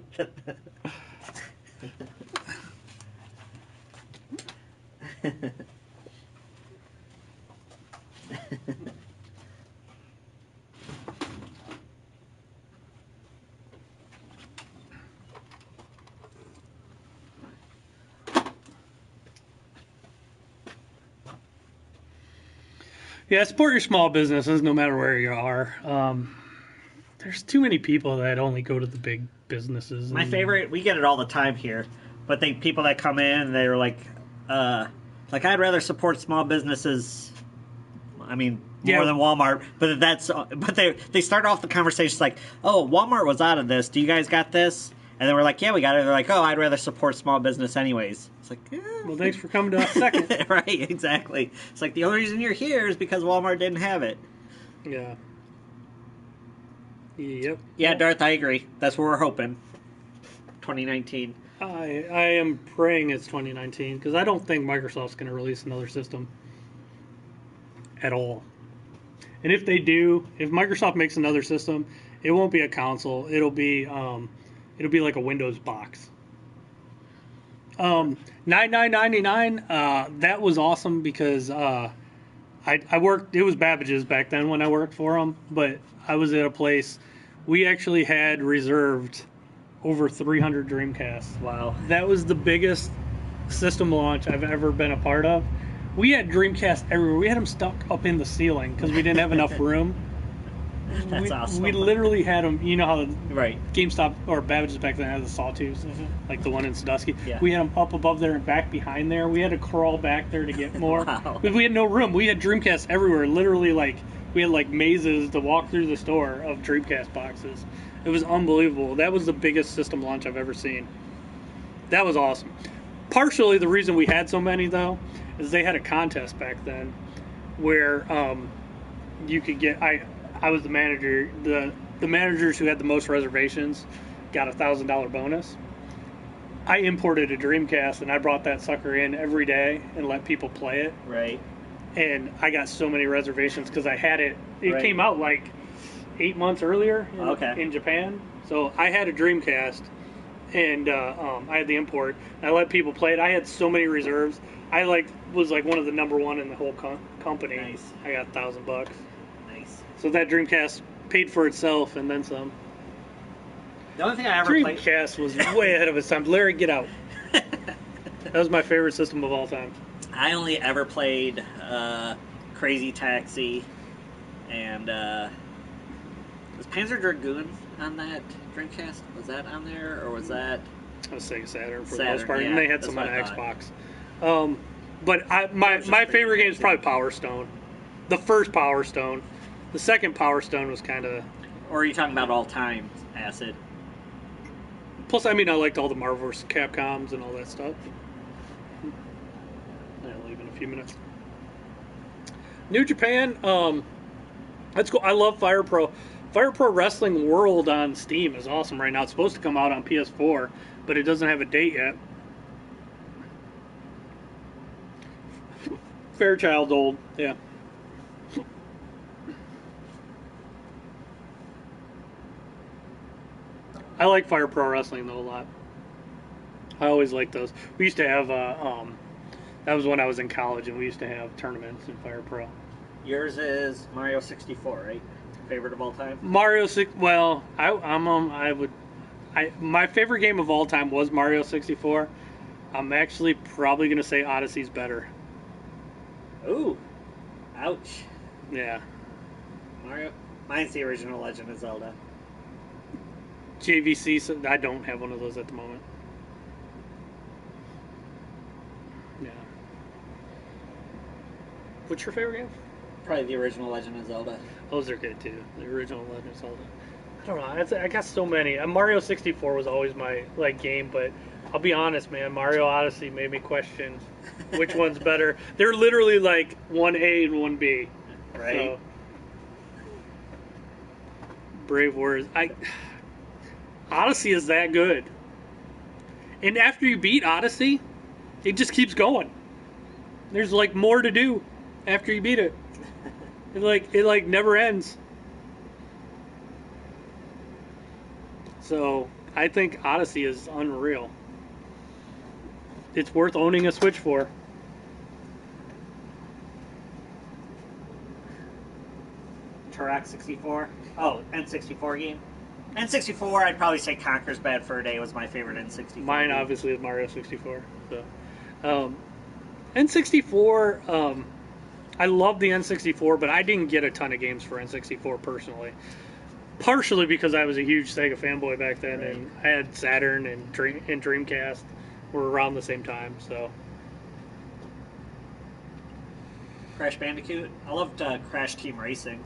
Yeah, support your small businesses no matter where you are. There's too many people that only go to the big businesses.
My favorite, we get it all the time here, but people that come in, they're like, Like, I'd rather support small businesses. I mean, more
Yeah.
than Walmart, but they start off the conversations like, "Oh, Walmart was out of this. Do you guys got this?" And then we're like, "Yeah, we got it." They're like, "Oh, I'd rather support small business anyways." It's like,
well, thanks for coming to us second.
Right, exactly. It's like the only reason you're here is because Walmart didn't have it.
Yeah. Yep.
Yeah, Darth, I agree. That's what we're hoping. 2019.
I am praying it's 2019 because I don't think Microsoft's going to release another system at all. And if they do, if Microsoft makes another system, it won't be a console. It'll be like a Windows box. $99.99. That was awesome because I worked. It was Babbage's back then when I worked for them, but I was at a place. We actually had reserved over 300 Dreamcasts.
Wow.
That was the biggest system launch I've ever been a part of. We had Dreamcasts everywhere. We had them stuck up in the ceiling because we didn't have enough room.
That's awesome.
We literally had them. You know how
right.
GameStop or Babbage's back then had the sawtooths, like the one in Sandusky.
Yeah.
We had them up above there and back behind there. We had to crawl back there to get more.
Wow.
Because we had no room. We had Dreamcasts everywhere. Literally, like we had like mazes to walk through the store of Dreamcast boxes. It was unbelievable. That was the biggest system launch I've ever seen. That was awesome. Partially the reason we had so many though is they had a contest back then where you could get. I was the manager. The managers who had the most reservations got a $1,000 bonus. I imported a Dreamcast and I brought that sucker in every day and let people play it.
Right.
And I got so many reservations because I had it. It
Right.
came out like 8 months earlier in Japan. So I had a Dreamcast and I had the import. I let people play it. I had so many reserves. I was one of the number one in the whole company.
Nice.
I got $1,000.
Nice.
So that Dreamcast paid for itself and then some.
The only thing I ever played...
Dreamcast was way ahead of its time. Larry, get out. That was my favorite system of all time.
I only ever played Crazy Taxi and was Panzer Dragoon on that Dreamcast? Was that on there or was that?
I was Sega Saturn for the
Saturn,
most part,
yeah,
and they had
that's
some on
what I thought.
Xbox. But my favorite game is probably Power Stone. The first Power Stone. The second Power Stone was kind of...
Or are you talking about all time Acid?
Plus, I liked all the Marvel vs. Capcoms and all that stuff. I'll leave in a few minutes. New Japan, that's cool. I love Fire Pro. Fire Pro Wrestling World on Steam is awesome right now. It's supposed to come out on PS4, but it doesn't have a date yet. Fairchild's old, yeah. I like Fire Pro Wrestling though a lot. I always liked those. We used to have that was when I was in college, and we used to have tournaments in Fire Pro.
Yours is Mario 64, right? Favorite of all time?
Mario 6. Well, my favorite game of all time was Mario 64. I'm actually probably gonna say Odyssey's better.
Ooh, ouch.
Yeah.
Mario. Mine's the original Legend of Zelda.
JVC. So I don't have one of those at the moment. Yeah. What's your favorite game?
Probably the original Legend of Zelda.
Those are good too. The original Legend of Zelda. I don't know. I got so many. Mario 64 was always my game, but I'll be honest, man. Mario Odyssey made me question which one's better. They're literally like 1A and 1B.
Right.
So, brave words. Odyssey is that good. And after you beat Odyssey, it just keeps going. There's like more to do after you beat it. It never ends. So I think Odyssey is unreal. It's worth owning a Switch for.
Turok 64. Oh, N64 game. N64, I'd probably say Conker's Bad Fur Day was my favorite N64.
Mine obviously is Mario 64. So, N64. I love the N64, but I didn't get a ton of games for N64 personally. Partially because I was a huge Sega fanboy back then, right. And I had Saturn and Dreamcast were around the same time. So,
Crash Bandicoot. I loved Crash Team Racing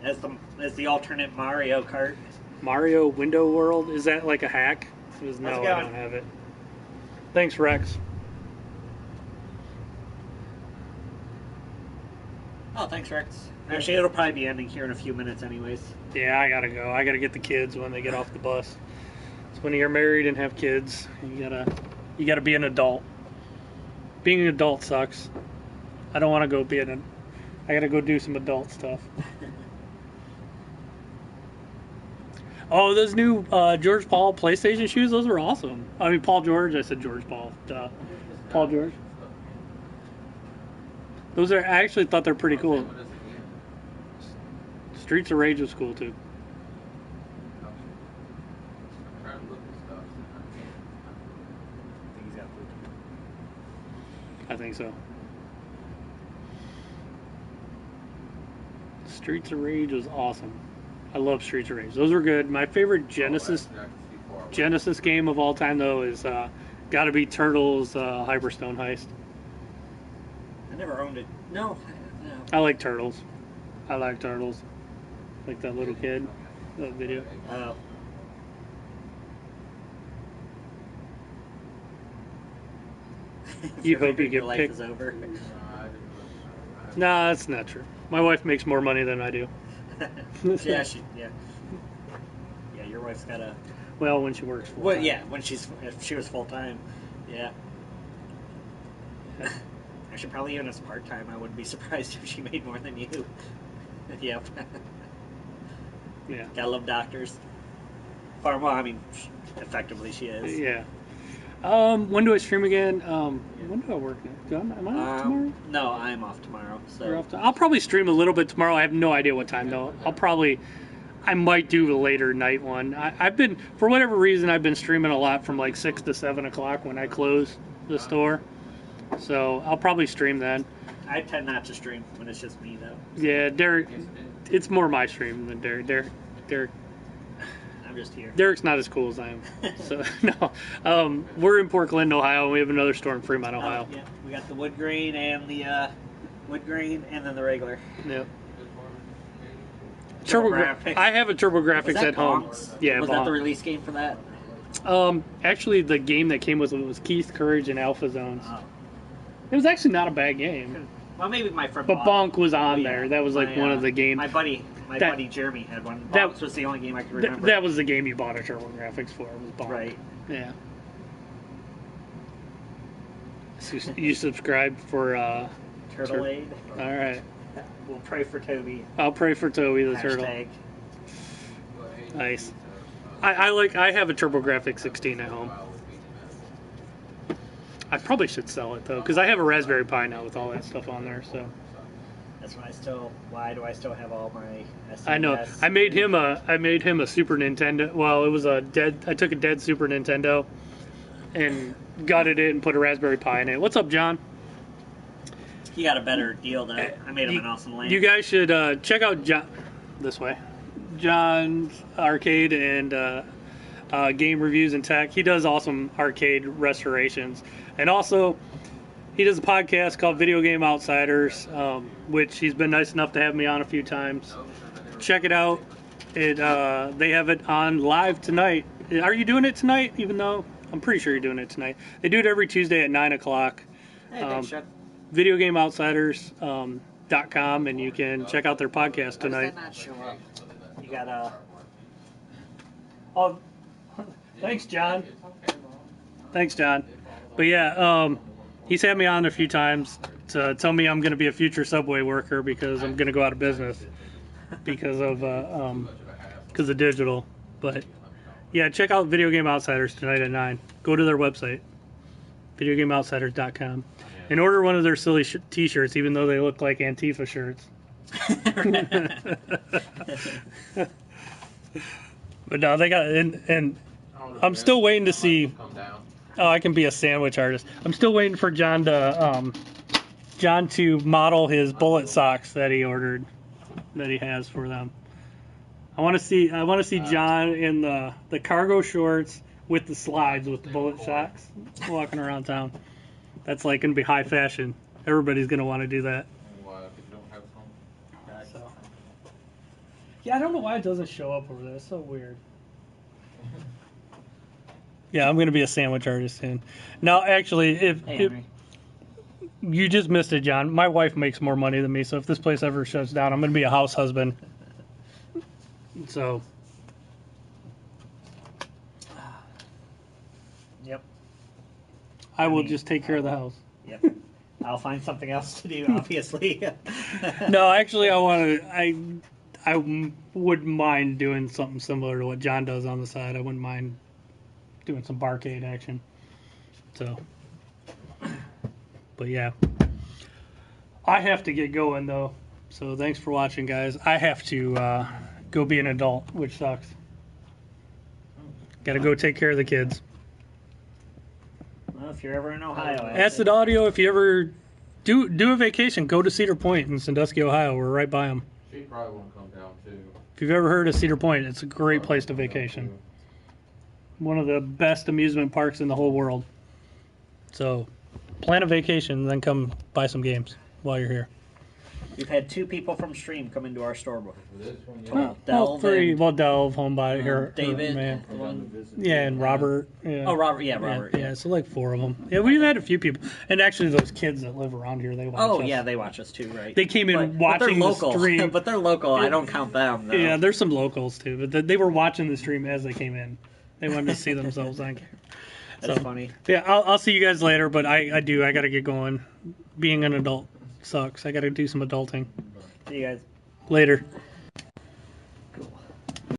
as the alternate Mario Kart.
Mario Window World, is that like a hack? No,
How's it
I
going?
don't have it. Thanks, Rex.
Oh, thanks, Rex. Actually, it'll probably be ending here in a few minutes, anyways.
Yeah, I gotta go. I gotta get the kids when they get off the bus. It's when you're married and have kids, you gotta be an adult. Being an adult sucks. I don't want to go I gotta go do some adult stuff. Oh, those new George Paul PlayStation shoes, those are awesome. I mean, Paul George, I said George Paul. Duh. Paul George. Those are, I actually thought they're pretty cool. Streets of Rage was cool too. I think so. Streets of Rage was awesome. I love Streets of Rage. Those were good. My favorite Genesis game of all time though is gotta be Turtles Hyperstone Heist.
I never owned it. No.
I like Turtles. I like Turtles. Like that little kid. That video.
Oh.
You hope you get
Your life
picked.
is over.
Nah, that's not true. My wife makes more money than I do.
Yeah. Yeah, your wife's got a.
Well, when she works full
Well,
time.
yeah, if she was full time, yeah. Actually, probably even as part time, I wouldn't be surprised if she made more than you. Yep.
Yeah.
Gotta love doctors. Well, I mean, effectively she is.
Yeah. When do I stream again? When do I work next? Am I off tomorrow?
No, I'm off tomorrow. So
I'll probably stream a little bit tomorrow. I have no idea what time though. I might do a later night one. I've been, for whatever reason, I've been streaming a lot from like 6 to 7 o'clock when I close the store. So I'll probably stream then.
I tend not to stream when it's just me though.
Yeah, Derek, it's more my stream than Derek. Derek.
I'm just here.
Derek's not as cool as I am. So no, we're in Port Clinton, Ohio, and we have another store in Fremont, Ohio.
Yeah, we got the wood grain and the wood grain, and then the regular.
Yep.
TurboGrafx.
I have a TurboGrafx
Was that
at home.
Bonks?
Yeah,
Was that
Bonk.
the release game for that?
Actually, the game that came with it was Keith Courage and Alpha Zones.
Oh.
It was actually not a bad game.
Well, maybe my friend.
But Bonk was on
Oh, yeah.
there. That was like
My,
one of the games.
My buddy Jeremy had one. Bonk was the only game I could remember.
That was the game you bought a TurboGrafx for. Was Bonk.
Right.
Yeah. So you subscribed for
Turtle Aid.
All right.
We'll pray for Toby.
I'll pray for Toby the turtle.
Hashtag.
Nice. I have a TurboGrafx 16 at home. I probably should sell it though, because I have a Raspberry Pi now with all that stuff on there. So.
That's why do I still have all my SNES?
I know. I made him a Super Nintendo. Well, it was I took a dead Super Nintendo, and gutted it and put a Raspberry Pi in it. What's up, John?
He got a better deal though. I made him an awesome lane.
You guys should check out John this way. John's Arcade and game reviews and tech. He does awesome arcade restorations, and also he does a podcast called Video Game Outsiders, which he's been nice enough to have me on a few times. Check it out. They have it on live tonight. Are you doing it tonight? Even though I'm pretty sure you're doing it tonight. They do it every Tuesday at 9 o'clock.
Hey, thanks, Chuck.
VideoGameOutsiders.com, and you can check out their podcast tonight.
How does that not show up? You got
Oh, thanks, John. Thanks, John. But yeah, he's had me on a few times to tell me I'm going to be a future Subway worker because I'm going to go out of business because of digital. But yeah, check out Video Game Outsiders tonight at 9. Go to their website, VideoGameOutsiders.com, and order one of their silly T-shirts, even though they look like Antifa shirts. But no, they got and I'm still waiting to see. Oh, I can be a sandwich artist. I'm still waiting for John to model his bullet socks that he ordered, that he has for them. I want to see John in the cargo shorts with the slides with the bullet socks walking around town. That's like gonna be high fashion. Everybody's gonna want to do that.
Why? If you don't have some.
So. Yeah, I don't know why it doesn't show up over there. It's so weird. Yeah, I'm gonna be a sandwich artist soon. No, actually, if you just missed it, John. My wife makes more money than me, so if this place ever shuts down, I'm gonna be a house husband. So.
Yep.
I will just take care of the house.
Yep. I'll find something else to do, obviously.
No, actually, I wouldn't mind doing something similar to what John does on the side. I wouldn't mind doing some barcade action. So, but yeah, I have to get going though. So thanks for watching, guys. I have to go be an adult, which sucks. Got to go take care of the kids.
Well, if you're ever in Ohio,
Acid Audio, if you ever do a vacation, go to Cedar Point in Sandusky, Ohio. We're right by them.
She probably won't come down too.
If you've ever heard of Cedar Point, it's a great place to vacation. One of the best amusement parks in the whole world. So, plan a vacation, then come buy some games while you're here.
We've had 2 people from Stream come into our store before.
Delve, Homebody, here,
David,
man. And Robert. Yeah.
Oh, Robert, yeah, Robert.
Yeah, so like 4 of them. Yeah, we've had a few people. And actually, those kids that live around here, they watch us.
Oh, yeah, they watch us too, right?
They came in watching
they're
the
local.
stream.
But they're local. I don't count them, though.
Yeah, there's some locals too. But they were watching the stream as they came in. They wanted to see themselves on camera.
That's funny.
Yeah, I'll see you guys later, but I got to get going. Being an adult sucks. I got to do some adulting.
See you guys.
Later.